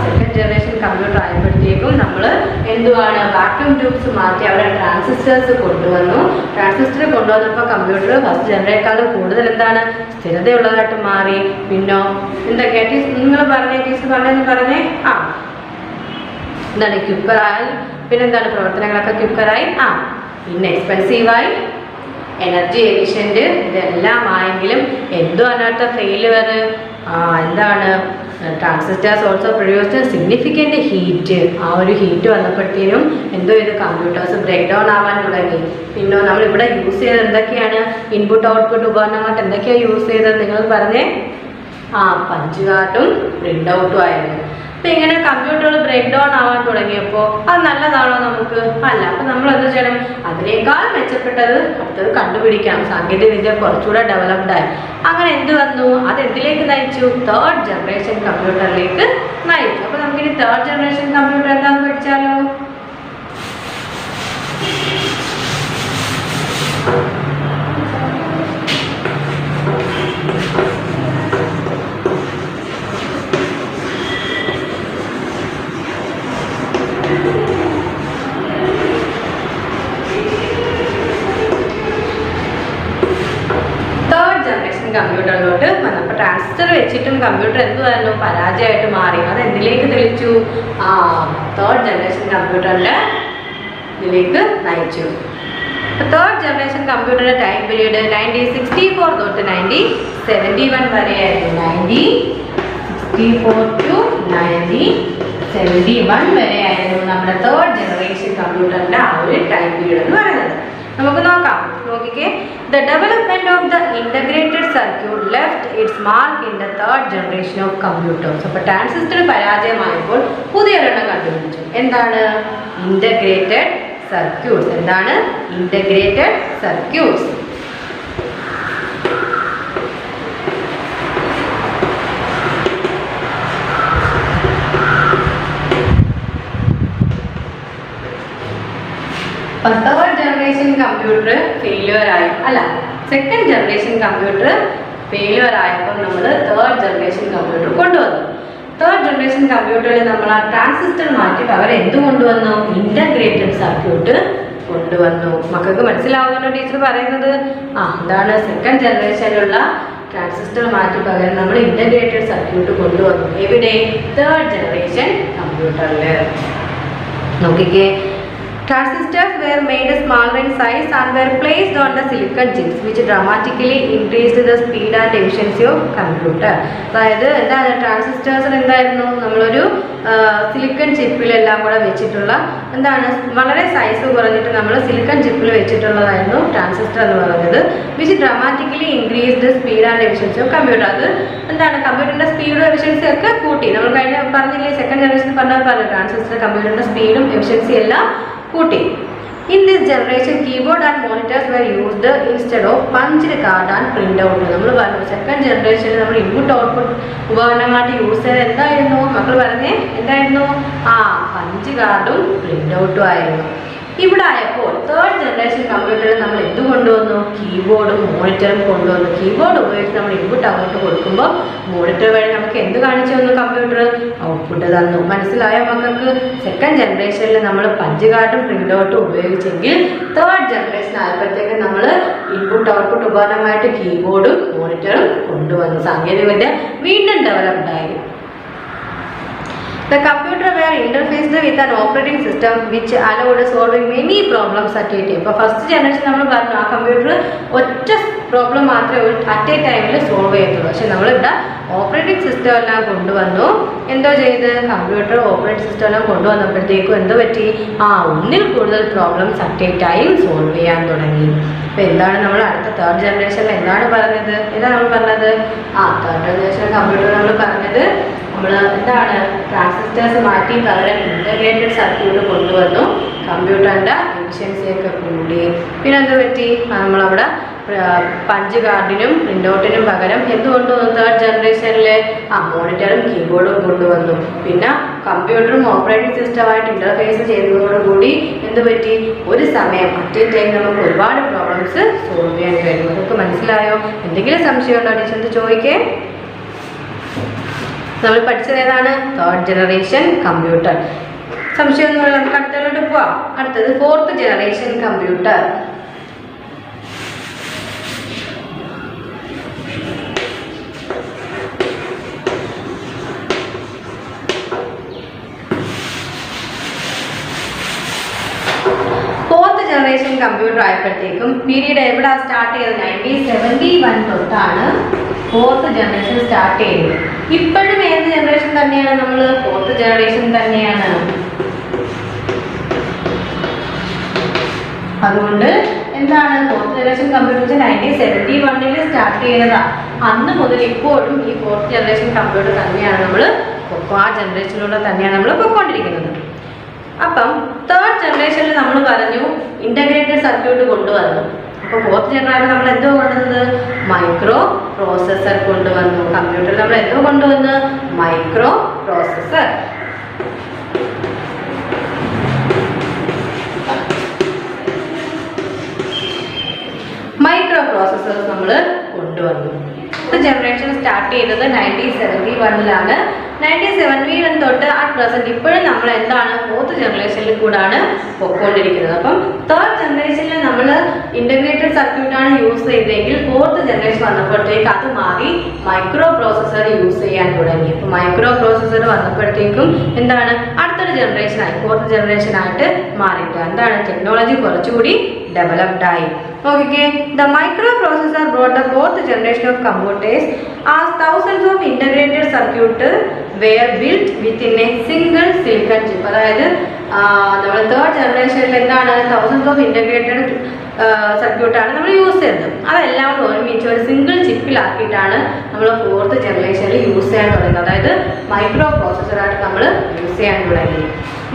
സെക്കൻഡ് ജനറേഷൻ കമ്പ്യൂട്ടർ ആയപ്പോഴത്തേക്കും നമ്മൾ എന്തുവാണ്, വാക്യൂം ട്യൂബ്സ് മാറ്റി അവിടെ ട്രാൻസിസ്റ്റേഴ്സ് കൊണ്ടുവന്നു. ട്രാൻസിസ്റ്റർ കൊണ്ടുവന്നപ്പോൾ കമ്പ്യൂട്ടർ ഫസ്റ്റ് ജനറേക്കാളും കൂടുതൽ എന്താണ്, സ്ഥിരതയുള്ളതായിട്ട് മാറി. പിന്നെ എന്തൊക്കെയാണ് നിങ്ങൾ പറഞ്ഞേ, ടീച്ചർ പറഞ്ഞേ എന്താണ്, ക്യുക്കറായി, പിന്നെന്താണ് പ്രവർത്തനങ്ങളൊക്കെ ക്യുക്കറായി, പിന്നെ എക്സ്പെൻസീവായി, എനർജി എഫിഷ്യൻറ്റ്, ഇതെല്ലാം ആയെങ്കിലും എന്തോ അതിനകത്ത് ഫെയിലിയർ എന്താണ്, transistors also produced significant heat. ആ ഒരു ഹീറ്റ് വന്നപ്പോഴത്തേനും എന്തോ ഇത് കമ്പ്യൂട്ടേഴ്സ് ബ്രേക്ക് ഡൗൺ ആവാൻ തുടങ്ങി. പിന്നെ നമ്മളിവിടെ യൂസ് ചെയ്തത് എന്തൊക്കെയാണ്, ഇൻപുട്ട് ഔട്ട്പുട്ട് ഉപകരണമായിട്ട് എന്തൊക്കെയാണ് യൂസ് ചെയ്തത് നിങ്ങൾ പറഞ്ഞേ, പഞ്ച് കാർഡും പ്രിന്റ് ഔട്ടും ആയിരുന്നു. അപ്പം ഇങ്ങനെ കമ്പ്യൂട്ടറുകൾ ബ്രേക്ക് ഡൗൺ ആവാൻ തുടങ്ങിയപ്പോൾ അത് നല്ലതാണോ നമുക്ക്, അല്ല. അപ്പം നമ്മൾ എന്ത് ചെയ്യണം, അതിനേക്കാൾ മെച്ചപ്പെട്ടത് അടുത്തത് കണ്ടുപിടിക്കണം. സാങ്കേതിക വിദ്യ കുറച്ചുകൂടെ ഡെവലപ്ഡായി. അങ്ങനെ എന്ത് വന്നു, അത് എന്തിലേക്ക് നയിച്ചു, തേർഡ് ജനറേഷൻ കമ്പ്യൂട്ടറിലേക്ക് നയിച്ചു. അപ്പം നമുക്കിനി തേർഡ് ജനറേഷൻ കമ്പ്യൂട്ടർ എന്താണെന്ന് പഠിച്ചാലോ. കമ്പ്യൂട്ടറിലോട്ട് വന്നപ്പോൾ ട്രാൻസിസ്റ്റർ വെച്ചിട്ടും കമ്പ്യൂട്ടർ എന്തുവായിരുന്നു, പരാജയമായിട്ട് മാറി. അത് എന്തിലേക്ക് തെളിച്ചു, തേർഡ് ജനറേഷൻ കമ്പ്യൂട്ടറിൻ്റെ ഇതിലേക്ക് നയിച്ചു. അപ്പോൾ തേർഡ് ജനറേഷൻ കമ്പ്യൂട്ടറിൻ്റെ ടൈം പീരീഡ് 1964 തൊട്ട് 1971 വരെയായിരുന്നു. 1964 to 1971 വരെയായിരുന്നു നമ്മുടെ തേർഡ് ജനറേഷൻ കമ്പ്യൂട്ടറിൻ്റെ ആ ഒരു ടൈം പീരീഡ് എന്ന് പറയുന്നത്. നമുക്ക് നോക്കാം, നോക്കിക്കേ. The development of the integrated circuit left its mark in the third generation of computers. അപ്പോൾ ട്രാൻസിസ്റ്റർ പരാജയമായപ്പോൾ പുതിയൊരെണ്ണം കണ്ടുപിടിച്ചു. എന്താണ്, ഇൻ്റഗ്രേറ്റഡ് സർക്യൂട്ട്സ്. എന്താണ്, integrated circuits. Third generation computer failure ആയി, അല്ല സെക്കൻഡ് ജനറേഷൻ കമ്പ്യൂട്ടർ ഫെയിലിയർ ആയപ്പോൾ നമ്മൾ തേർഡ് ജനറേഷൻ കമ്പ്യൂട്ടർ കൊണ്ടുവന്നു. Third generation കമ്പ്യൂട്ടറിൽ നമ്മൾ ആ ട്രാൻസിസ്റ്റർ മാറ്റി പകരം എന്ത് കൊണ്ടുവന്നു, ഇൻ്റഗ്രേറ്റഡ് സർക്യൂട്ട് കൊണ്ടുവന്നു. മക്കൾക്ക് മനസ്സിലാവുന്നുണ്ടോ ടീച്ചർ പറയുന്നത്? എന്താണ്, സെക്കൻഡ് ജനറേഷനിലുള്ള ട്രാൻസിസ്റ്റർ മാറ്റി പകരം നമ്മൾ ഇൻ്റഗ്രേറ്റഡ് സർക്യൂട്ട് കൊണ്ടുവന്നു. എവിടെ, തേർഡ് ജനറേഷൻ കമ്പ്യൂട്ടറിൽ. നോക്കിക്കേ, transistors were made smaller in size and were placed on the silicon chips which dramatically increased the speed and efficiency of computer. അതായത് എന്താണ്, ട്രാൻസിസ്റ്റേഴ്സിൽ എന്തായിരുന്നു, നമ്മളൊരു സിലിക്കൺ ചിപ്പിലെല്ലാം കൂടെ വെച്ചിട്ടുള്ള എന്താണ്, വളരെ സൈസ് കുറഞ്ഞിട്ട് നമ്മൾ സിലിക്കൺ ചിപ്പിൽ വെച്ചിട്ടുള്ളതായിരുന്നു ട്രാൻസിസ്റ്റർ എന്ന് പറയുന്നത്. Which dramatically increased speed and efficiency of computer. അത് എന്താണ്, കമ്പ്യൂട്ടറിൻ്റെ സ്പീഡും എഫിഷ്യൻസി ഒക്കെ കൂട്ടി. നമ്മൾ കഴിഞ്ഞ പറഞ്ഞില്ലേ, സെക്കൻഡ് ജനറേഷൻ പറഞ്ഞാൽ ട്രാൻസിസ്റ്റർ കമ്പ്യൂട്ടറിൻ്റെ സ്പീഡും എഫിഷ്യൻസി എല്ലാം കൂട്ടി. In this generation, keyboard and monitors were used instead of punched card and printout. നമ്മൾ പറഞ്ഞു സെക്കൻഡ് ജനറേഷനിൽ നമ്മൾ ഇൻപുട്ട് ഔട്ട്പുട്ട് ഉപകരണങ്ങളായിട്ട് യൂസ് ചെയ്തത് എന്തായിരുന്നു? മക്കൾ പറഞ്ഞേ എന്തായിരുന്നു? പഞ്ച് കാർഡും പ്രിന്റ് ഔട്ടും ആയിരുന്നു. ഇവിടെ ആയപ്പോൾ തേർഡ് ജനറേഷൻ കമ്പ്യൂട്ടറിൽ നമ്മൾ എന്ത് കൊണ്ടുവന്നു? കീബോർഡും മോണിറ്ററും കൊണ്ടുവന്നു. കീബോർഡ് ഉപയോഗിച്ച് നമ്മൾ ഇൻപുട്ട് അങ്ങോട്ട് കൊടുക്കുമ്പോൾ മോണിറ്റർ വഴി നമുക്ക് എന്ത് കാണിച്ചു തന്നു? കമ്പ്യൂട്ടർ ഔട്ട്പുട്ട് തന്നു. മനസ്സിലായ മക്കൾക്ക്? സെക്കൻഡ് ജനറേഷനിൽ നമ്മൾ പഞ്ച് കാർഡും പ്രിന്റ് ഔട്ടും ഉപയോഗിച്ചെങ്കിൽ തേർഡ് ജനറേഷൻ ആയപ്പോഴത്തേക്ക് നമ്മൾ ഇൻപുട്ട് ഔട്ട്പുട്ട് ഉപകരണമായിട്ട് കീബോർഡും മോണിറ്ററും കൊണ്ടുവന്നു. സാങ്കേതികവിദ്യ വീണ്ടും ഡെവലപ്ഡായി. The computer were interfaced with an operating system which allowed solving many problems at a time. ഇപ്പോൾ ഫസ്റ്റ് ജനറേഷൻ നമ്മൾ പറഞ്ഞു ആ കമ്പ്യൂട്ടർ ഒറ്റ പ്രോബ്ലം മാത്രമേ അറ്റ് എ ടൈമിൽ സോൾവ് ചെയ്യത്തുള്ളൂ. പക്ഷെ നമ്മളിവിടെ ഓപ്പറേറ്റിംഗ് സിസ്റ്റം എല്ലാം കൊണ്ടുവന്നു. എന്തോ ചെയ്ത്? കമ്പ്യൂട്ടർ ഓപ്പറേറ്റിംഗ് സിസ്റ്റം എല്ലാം കൊണ്ടുവന്നപ്പോഴത്തേക്കും എന്തോ പറ്റി? ഒന്നിൽ കൂടുതൽ problems at a time solve ചെയ്യാൻ തുടങ്ങി. അപ്പോൾ എന്താണ് നമ്മൾ അടുത്ത തേർഡ് ജനറേഷനിൽ എന്താണ് പറഞ്ഞത്? ഏതാണ് നമ്മൾ പറഞ്ഞത്? തേർഡ് ജനറേഷൻ കമ്പ്യൂട്ടർ നമ്മൾ പറഞ്ഞത് നമ്മൾ എന്താണ് ട്രാൻസിസ്റ്റേഴ്സ് മാറ്റി പകരം ഇൻ്റഗ്രേറ്റഡ് സർക്യൂട്ട് കൊണ്ടുവന്നു. കമ്പ്യൂട്ടറിൻ്റെ എഫിഷ്യൻസിയൊക്കെ കൂടി. പിന്നെ എന്ത് പറ്റി? നമ്മളവിടെ പഞ്ച് കാർഡിനും പ്രിൻ്റ് ഔട്ടിനും പകരം എന്ത് കൊണ്ടുവന്നു? തേർഡ് ജനറേഷനിൽ മോണിറ്ററും കീബോർഡും കൊണ്ടുവന്നു. പിന്നെ കമ്പ്യൂട്ടറും ഓപ്പറേറ്റിംഗ് സിസ്റ്റമായിട്ട് ഇൻ്റർഫേസ് ചെയ്യുന്നതോടുകൂടി എന്ത് പറ്റി? ഒരു സമയം അറ്റ് എ ടൈം നമുക്ക് ഒരുപാട് പ്രോബ്ലംസ് സോൾവ് ചെയ്യാൻ കഴിയും. നമുക്ക് മനസ്സിലായോ? എന്തെങ്കിലും സംശയമുണ്ടോ? ടീച്ചർ ചോദിക്കേ. നമ്മൾ പഠിച്ചത് ഏതാണ്? Third generation computer. സംശയമൊന്നുമില്ല. നമുക്ക് അടുത്തതിലോട്ട് പോവാം. അടുത്തത് fourth generation computer. Fourth generation computer ആയപ്പോഴത്തേക്കും പീരീഡ് എവിടെ സ്റ്റാർട്ട് ചെയ്തത്? 1971 തൊട്ടാണ് ഫോർത്ത് ജനറേഷൻ സ്റ്റാർട്ട് ചെയ്യുന്നത്. ഇപ്പോഴും ഏത് ജനറേഷൻ തന്നെയാണ്? നമ്മൾ ഫോർത്ത് ജനറേഷൻ തന്നെയാണ്. അതുകൊണ്ട് എന്താണ് ഫോർത്ത് ജനറേഷൻ കമ്പ്യൂട്ടർ 1971 സ്റ്റാർട്ട് ചെയ്തതാണ്. അന്ന് മുതൽ ഇപ്പോഴും ഈ ഫോർത്ത് ജനറേഷൻ കമ്പ്യൂട്ടർ തന്നെയാണ് നമ്മൾ ആ ജനറേഷനിലൂടെ തന്നെയാണ് നമ്മൾ പൊയ്ക്കൊണ്ടിരിക്കുന്നത്. അപ്പം തേർഡ് ജനറേഷനിൽ നമ്മൾ പറഞ്ഞു ഇൻ്റഗ്രേറ്റഡ് സർക്യൂട്ട് കൊണ്ടുവന്നു. അപ്പോൾ ഫോർത്ത് ജനറേഷൻ നമ്മൾ എന്തോ കൊണ്ടുവന്നത്? മൈക്രോ പ്രോസസ്സർ കൊണ്ടുവന്നു. കമ്പ്യൂട്ടറിൽ നമ്മൾ എന്തോ കൊണ്ടുവന്ന്? Micro processor. മൈക്രോ പ്രോസസ്സേഴ്സ് നമ്മൾ കൊണ്ടുവന്നു. ജനറേഷൻ സ്റ്റാർട്ട് ചെയ്തത് 1971 1971 തൊട്ട് അറ്റ് പ്രസന്റ് ഇപ്പോഴും നമ്മൾ എന്താണ് ഫോർത്ത് ജനറേഷനിൽ കൂടാണ് പൊയ്ക്കൊണ്ടിരിക്കുന്നത്. അപ്പം തേർഡ് ജനറേഷനിൽ നമ്മൾ ഇൻ്റഗ്രേറ്റഡ് സർക്യൂട്ടാണ് യൂസ് ചെയ്തതെങ്കിൽ ഫോർത്ത് ജനറേഷൻ വന്നപ്പോഴത്തേക്ക് അത് മാറി മൈക്രോ പ്രോസസ്സർ യൂസ് ചെയ്യാൻ തുടങ്ങി. അപ്പോൾ മൈക്രോ പ്രോസസ്സർ വന്നപ്പോഴത്തേക്കും എന്താണ് അടുത്തൊരു ജനറേഷനായി ഫോർത്ത് ജനറേഷനായിട്ട് മാറിയിട്ട് എന്താണ് ടെക്നോളജി കുറച്ചുകൂടി ഡെവലപ്ഡ് ആയി. Okay, the microprocessor brought the fourth generation of computers as thousands of integrated circuits were built within a single silicon chip. അതായത് നമ്മൾ തേർഡ് ജനറേഷനിൽ എന്താണ് തൗസൻഡ്സ് ഓഫ് ഇൻ്റഗ്രേറ്റഡ് സർക്യൂട്ടാണ് നമ്മൾ യൂസ് ചെയ്യുന്നത്. അതെല്ലാം ഒരുമിച്ച് ഒരു സിംഗിൾ ചിപ്പിലാക്കിയിട്ടാണ് നമ്മൾ ഫോർത്ത് ജനറേഷനിൽ യൂസ് ചെയ്യാൻ തുടങ്ങുന്നത്. അതായത് മൈക്രോ പ്രോസസ്സറായിട്ട് നമ്മൾ യൂസ് ചെയ്യാൻ തുടങ്ങി.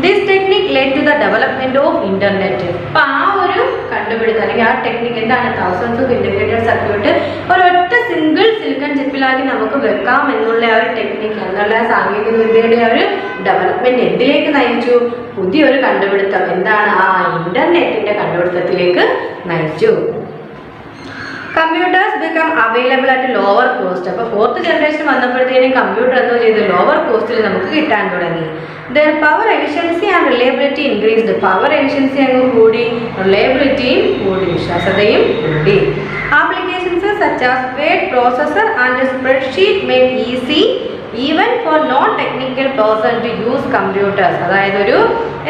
This technique led to the development of internet. അപ്പോൾ ആ ഒരു കണ്ടുപിടുത്തം അല്ലെങ്കിൽ ആ ടെക്നിക് എന്താണ് തൗസൻഡ്സ് ഓഫ് ഇൻ്റഗ്രേറ്റഡ് സർക്യൂട്ട് ഒരൊറ്റ സിംഗിൾ സിലിക്കൺ ചിപ്പിലാക്കി നമുക്ക് വെക്കാം എന്നുള്ള ആ ഒരു ടെക്നിക്ക് എന്നുള്ള സാങ്കേതിക വിദ്യയുടെ ആ ഒരു ഡെവലപ്മെൻറ്റ് എന്തിലേക്ക് നയിച്ചു? പുതിയൊരു കണ്ടുപിടുത്തം എന്താണ് ഇൻ്റർനെറ്റിൻ്റെ കണ്ടുപിടുത്തത്തിലേക്ക് നയിച്ചു. Computers become available at lower cost. അപ്പോൾ ഫോർത്ത് ജനറേഷൻ വന്നപ്പോഴത്തേനും കമ്പ്യൂട്ടർ എന്തോ ചെയ്തു? ലോവർ കോസ്റ്റിൽ നമുക്ക് കിട്ടാൻ തുടങ്ങി. Then power efficiency and reliability increased. Power efficiency അങ്ങ് കൂടി, റിലയബിലിറ്റിയും കൂടി, വിശ്വാസ്യതയും കൂടി. Applications such as word processor and spreadsheet made easy even for non technical person to use computers. അതായത് ഒരു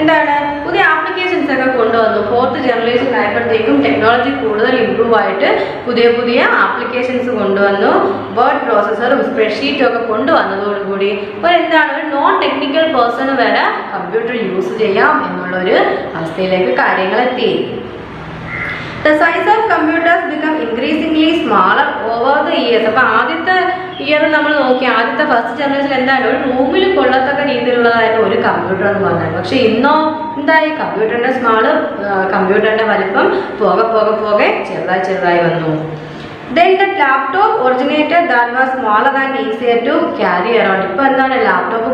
എന്താണ് പുതിയ ആപ്ലിക്കേഷൻസ് ഒക്കെ കൊണ്ടുവന്നു. ഫോർത്ത് ജനറേഷൻ ആയപ്പോഴത്തേക്കും ടെക്നോളജി കൂടുതൽ ഇമ്പ്രൂവ് ആയിട്ട് പുതിയ പുതിയ ആപ്ലിക്കേഷൻസ് കൊണ്ടുവന്നു. വേർഡ് പ്രോസസ്സറും സ്പ്രെഡ്ഷീറ്റും ഒക്കെ കൊണ്ടുവന്നതോടുകൂടി ഒരു നോൺ ടെക്നിക്കൽ പേഴ്സണ് വരെ കമ്പ്യൂട്ടർ യൂസ് ചെയ്യാം എന്നുള്ളൊരു അവസ്ഥയിലേക്ക് കാര്യങ്ങളെത്തി. The size of computers become increasingly smaller over the years. അപ്പോൾ ആദ്യത്തെ ഇയർ നമ്മൾ നോക്കി ആദ്യത്തെ ഫസ്റ്റ് ജനറേഷൻ എന്തായാലും ഒരു റൂമിൽ കൊള്ളത്തക്ക രീതിയിലുള്ളതായിരുന്നു ഒരു കമ്പ്യൂട്ടർ എന്ന് പറഞ്ഞാൽ. പക്ഷെ ഇന്നോ എന്തായി, കമ്പ്യൂട്ടറിന്റെ വലിപ്പം പോകെ ചെറുതായി വന്നു. Then the laptop originated that was smaller and easier to carry around. ഇപ്പോൾ എന്താണ്, ലാപ്ടോപ്പും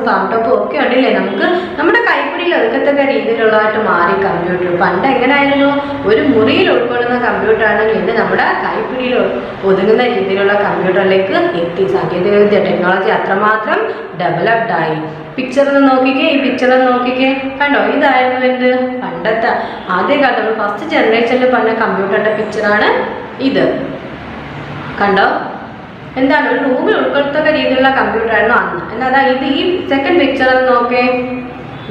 ഒക്കെ ഉണ്ടല്ലേ, നമുക്ക് നമ്മുടെ കൈപ്പിടിയിൽ ഒതുക്കത്തക്ക രീതിയിലുള്ളതായിട്ട് മാറി കമ്പ്യൂട്ടർ. പണ്ട് എങ്ങനെയായിരുന്നു, ഒരു മുറിയിൽ ഉൾക്കൊള്ളുന്ന കമ്പ്യൂട്ടർ ആണെങ്കിൽ ഇന്ന് നമ്മുടെ കൈപ്പിടിയിൽ ഒതുങ്ങുന്ന രീതിയിലുള്ള കമ്പ്യൂട്ടറിലേക്ക് എത്തി. സാങ്കേതികവിദ്യ ടെക്നോളജി അത്രമാത്രം ഡെവലപ്ഡ് ആയി. ഈ പിക്ചർ നോക്കിക്കേ കണ്ടോ, ഇതായിരുന്നു എന്ത് പണ്ടത്തെ ആദ്യകാലത്ത് നമ്മൾ ഫസ്റ്റ് ജനറേഷനിൽ പറഞ്ഞ കമ്പ്യൂട്ടറിന്റെ പിക്ചറാണ് ഇത്. കണ്ടോ, എന്താണ് ഒരു റൂമിൽ ഉൾക്കൊള്ളത്തക്ക രീതിയിലുള്ള കമ്പ്യൂട്ടർ ആയിരുന്നു അന്ന്. എന്നാ ഇത് ഈ സെക്കൻഡ് പിക്ചർ നോക്കേ,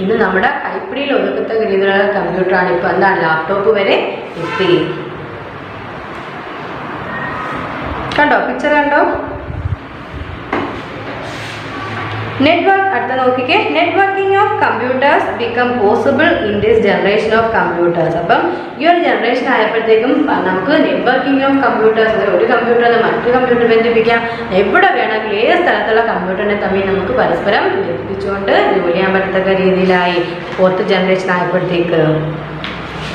ഇത് നമ്മുടെ കൈപ്പിടിയിൽ ഒതുക്കത്തക്ക രീതിയിലുള്ള കമ്പ്യൂട്ടറാണ്. ഇപ്പൊ എന്താണ് ലാപ്ടോപ്പ് വരെ എത്തി. കണ്ടോ പിക്ചർ കണ്ടോ. നെറ്റ്വർക്ക് അടുത്ത നോക്കിക്കേ, networking of computers become possible in this generation of computers. അപ്പം ഈ ഒരു ജനറേഷൻ ആയപ്പോഴത്തേക്കും നമുക്ക് നെറ്റ്വർക്കിംഗ് ഓഫ് കമ്പ്യൂട്ടേഴ്സ്, ഒരു കമ്പ്യൂട്ടറിന് മറ്റൊരു കമ്പ്യൂട്ടർ ബന്ധിപ്പിക്കാം. എവിടെ വേണമെങ്കിലും ഏത് സ്ഥലത്തുള്ള കമ്പ്യൂട്ടറിനെ തമ്മിൽ നമുക്ക് പരസ്പരം ബന്ധിപ്പിച്ചുകൊണ്ട് ജോലി ചെയ്യാൻ പറ്റത്തക്ക രീതിയിലായി ഫോർത്ത് ജനറേഷൻ ആയപ്പോഴത്തേക്ക്.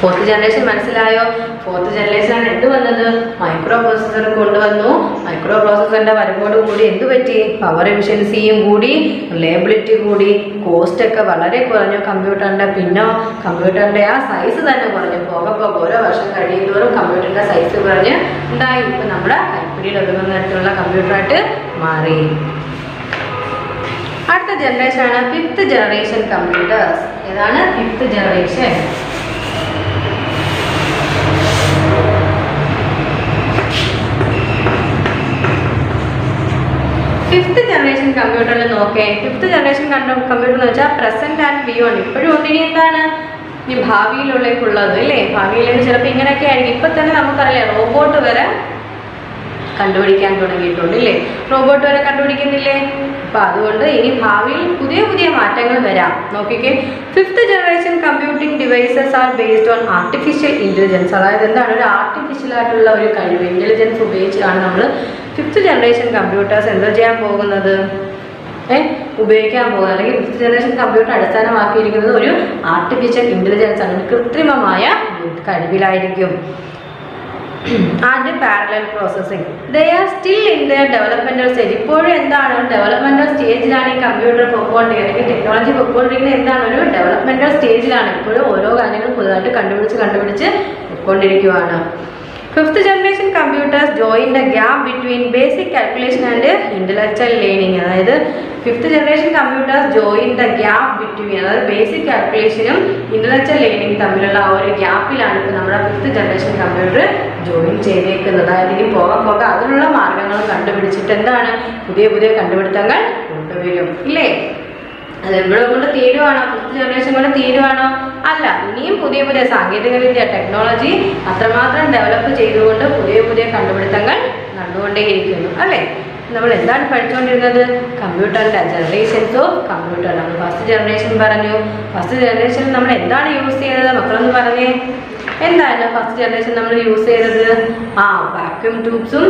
ഫോർത്ത് ജനറേഷൻ മനസ്സിലായോ? ഫോർത്ത് ജനറേഷനാണ് എന്ത് വന്നത്, മൈക്രോ പ്രോസസ്സർ കൊണ്ടുവന്നു. മൈക്രോ പ്രോസസ്സറിന്റെ വരവോട് കൂടി എന്ത് പറ്റി, പവർ എഫിഷ്യൻസിയും കൂടി, റിലയബിലിറ്റി കൂടി, കോസ്റ്റ് ഒക്കെ വളരെ കുറഞ്ഞു കമ്പ്യൂട്ടറിന്റെ. പിന്നെ കമ്പ്യൂട്ടറിന്റെ ആ സൈസ് തന്നെ കുറഞ്ഞു. പോകെ ഓരോ വർഷം കഴിയുന്നതോറും കമ്പ്യൂട്ടറിന്റെ സൈസ് കുറഞ്ഞ് എന്തായി, ഇപ്പൊ നമ്മുടെ കൈപ്പിടിയിൽ ഒതുങ്ങുന്ന തരത്തിലുള്ള കമ്പ്യൂട്ടറായിട്ട് മാറി. അടുത്ത ജനറേഷനാണ് ഫിഫ്ത്ത് ജനറേഷൻ കമ്പ്യൂട്ടേഴ്സ്. ഏതാണ് ഫിഫ്ത്ത് ജനറേഷൻ? ഫിഫ്ത്ത് ജനറേഷൻ കമ്പ്യൂട്ടറിൽ നോക്കേ. ഫിഫ്ത്ത് ജനറേഷൻ കമ്പ്യൂട്ടർ എന്ന് വെച്ചാൽ പ്രസന്റ് ആൻഡ് ബിയോണ്ട്, ഇപ്പോഴും ഉണ്ട്. ഇനി എന്താണ്, ഈ ഭാവിയിലുള്ളേക്കുള്ളത് അല്ലേ. ഭാവിയിലേക്ക് ചിലപ്പോൾ ഇങ്ങനെയൊക്കെ ആയിരിക്കും. ഇപ്പൊ തന്നെ നമുക്കറിയാം റോബോട്ട് വരെ കണ്ടുപിടിക്കാൻ തുടങ്ങിയിട്ടുണ്ട് ഇല്ലേ, റോബോട്ട് വരെ കണ്ടുപിടിക്കുന്നില്ലേ. അപ്പൊ അതുകൊണ്ട് ഇനി ഭാവിയിൽ പുതിയ മാറ്റങ്ങൾ വരാം. നോക്കിക്കേ, fifth generation computing devices are based on artificial intelligence. അതായത് എന്താണ്, ഒരു ആർട്ടിഫിഷ്യൽ ആയിട്ടുള്ള ഒരു കഴിവ്, ഇന്റലിജൻസ് ഉപയോഗിച്ചാണ് നമ്മൾ ഫിഫ്ത്ത് ജനറേഷൻ കമ്പ്യൂട്ടേഴ്സ് എന്താ ചെയ്യാൻ പോകുന്നത്, ഉപയോഗിക്കാൻ പോകുന്നത്. അല്ലെങ്കിൽ ഫിഫ്ത്ത് ജനറേഷൻ കമ്പ്യൂട്ടർ അടിസ്ഥാനമാക്കിയിരിക്കുന്നത് ഒരു ആർട്ടിഫിഷ്യൽ ഇന്റലിജൻസ് ആണ്, കൃത്രിമമായ കഴിവിലായിരിക്കും. And parallel processing, they are still in the developmental stage. ഇപ്പോഴും എന്താണ്, ഡെവലപ്മെന്റൽ സ്റ്റേജിലാണ് ഈ കമ്പ്യൂട്ടർ പൊക്കോണ്ടിരിക്കുന്നത്, അല്ലെങ്കിൽ ടെക്നോളജി പൊക്കോണ്ടിരിക്കുന്നത്. എന്താണ്, ഒരു ഡെവലപ്മെന്റൽ സ്റ്റേജിലാണ്. ഇപ്പോഴും ഓരോ കാര്യങ്ങളും പുതുതായിട്ട് കണ്ടുപിടിച്ച് പൊക്കോണ്ടിരിക്കുകയാണ്. Fifth generation computers join the gap between basic calculation and intellectual learning. അതായത് fifth generation computers join the gap between, അതായത് ബേസിക് കാൽക്കുലേഷനും ഇന്റലക്ച്വൽ ലേണിംഗ് തമ്മിലുള്ള ആ ഒരു ഗ്യാപ്പിലാണ് ഇപ്പോൾ നമ്മുടെ ഫിഫ്ത്ത് ജനറേഷൻ കമ്പ്യൂട്ടർ ജോയിൻ ചെയ്തേക്കുന്നത്. അതായത് ഇനി പോകെ അതിനുള്ള മാർഗങ്ങൾ കണ്ടുപിടിച്ചിട്ട് എന്താണ് പുതിയ കണ്ടുപിടുത്തങ്ങൾ കൊണ്ടുവരും ഇല്ലേ. അത് എവിടെ കൊണ്ട് തീരുവാണോ, ഫിഫ്ത്ത് ജനറേഷൻ കൊണ്ട് തീരുവാണോ? അല്ല, ഇനിയും പുതിയ സാങ്കേതികവിദ്യ ടെക്നോളജി അത്രമാത്രം ഡെവലപ്പ് ചെയ്തുകൊണ്ട് പുതിയ കണ്ടുപിടുത്തങ്ങൾ നടന്നുകൊണ്ടേയിരിക്കുന്നു അല്ലേ. നമ്മൾ എന്താണ് പഠിച്ചുകൊണ്ടിരുന്നത്, കമ്പ്യൂട്ടറിൻ്റെ ജനറേഷൻസ് ഓഫ് കമ്പ്യൂട്ടർ. നമ്മൾ ഫസ്റ്റ് ജനറേഷൻ പറഞ്ഞു. ഫസ്റ്റ് ജനറേഷനിൽ നമ്മൾ എന്താണ് യൂസ് ചെയ്തത്, മക്കളൊന്ന് പറഞ്ഞേ. എന്തായിരുന്നു ഫസ്റ്റ് ജനറേഷൻ നമ്മൾ യൂസ് ചെയ്തത്? വാക്യൂം ട്യൂബ്സും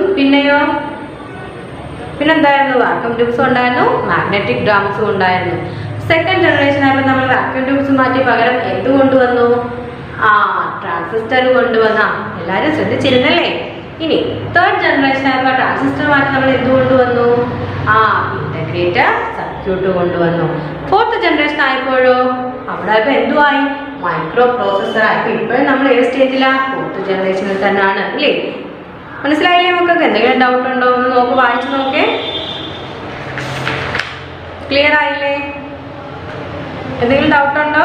പിന്നെന്തായിരുന്നു, വാക്യൂം ട്യൂബ്സും ഉണ്ടായിരുന്നു, മാഗ്നറ്റിക് ഡ്രംസും ഉണ്ടായിരുന്നു. സെക്കൻഡ് ജനറേഷൻ ആയപ്പോൾ നമ്മൾ വാക്യൂം ട്യൂബ്സ് മാറ്റി പകരം എന്ത് കൊണ്ടുവന്നു, ട്രാൻസിസ്റ്റർ കൊണ്ടുവന്ന. എല്ലാവരും ശ്രദ്ധിച്ചിരുന്നല്ലേ. ഇനി തേർഡ് ജനറേഷൻ ആയപ്പോൾ ട്രാൻസിസ്റ്റർ മാറ്റി നമ്മൾ എന്ത് കൊണ്ടുവന്നു, ഇന്റഗ്രേറ്റർ സർക്യൂട്ട് കൊണ്ടുവന്നു. ഫോർത്ത് ജനറേഷൻ ആയപ്പോഴോ അവിടെ ഇപ്പോൾ എന്തുമായി, മൈക്രോ പ്രോസസ്സർ ആയപ്പോൾ ഇപ്പോഴും നമ്മൾ ഏത് സ്റ്റേജിലാണ്, ഫോർത്ത് ജനറേഷനിൽ തന്നെയാണ് ഇല്ലേ. മനസ്സിലായില്ലേ മക്കൾക്ക്? എന്തെങ്കിലും ഡൗട്ട് ഉണ്ടോ ഒന്ന് വായിച്ചു നോക്കേ. ക്ലിയർ ആയില്ലേ? എന്തെങ്കിലും ഡൗട്ട് ഉണ്ടോ?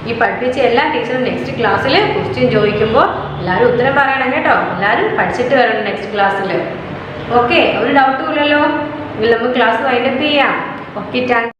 ഈ പഠിപ്പിച്ച എല്ലാ ടീച്ചറും നെക്സ്റ്റ് ക്ലാസ്സിൽ ക്വസ്റ്റ്യൻ ചോദിക്കുമ്പോൾ എല്ലാവരും ഉത്തരം പറയണം കേട്ടോ. എല്ലാവരും പഠിച്ചിട്ട് വരണം നെക്സ്റ്റ് ക്ലാസ്സിൽ. ഓക്കെ, ഒരു ഡൗട്ടും ഇല്ലല്ലോ. എങ്കിൽ നമുക്ക് ക്ലാസ് വൈൻഡപ്പ് ചെയ്യാം. Okay, thank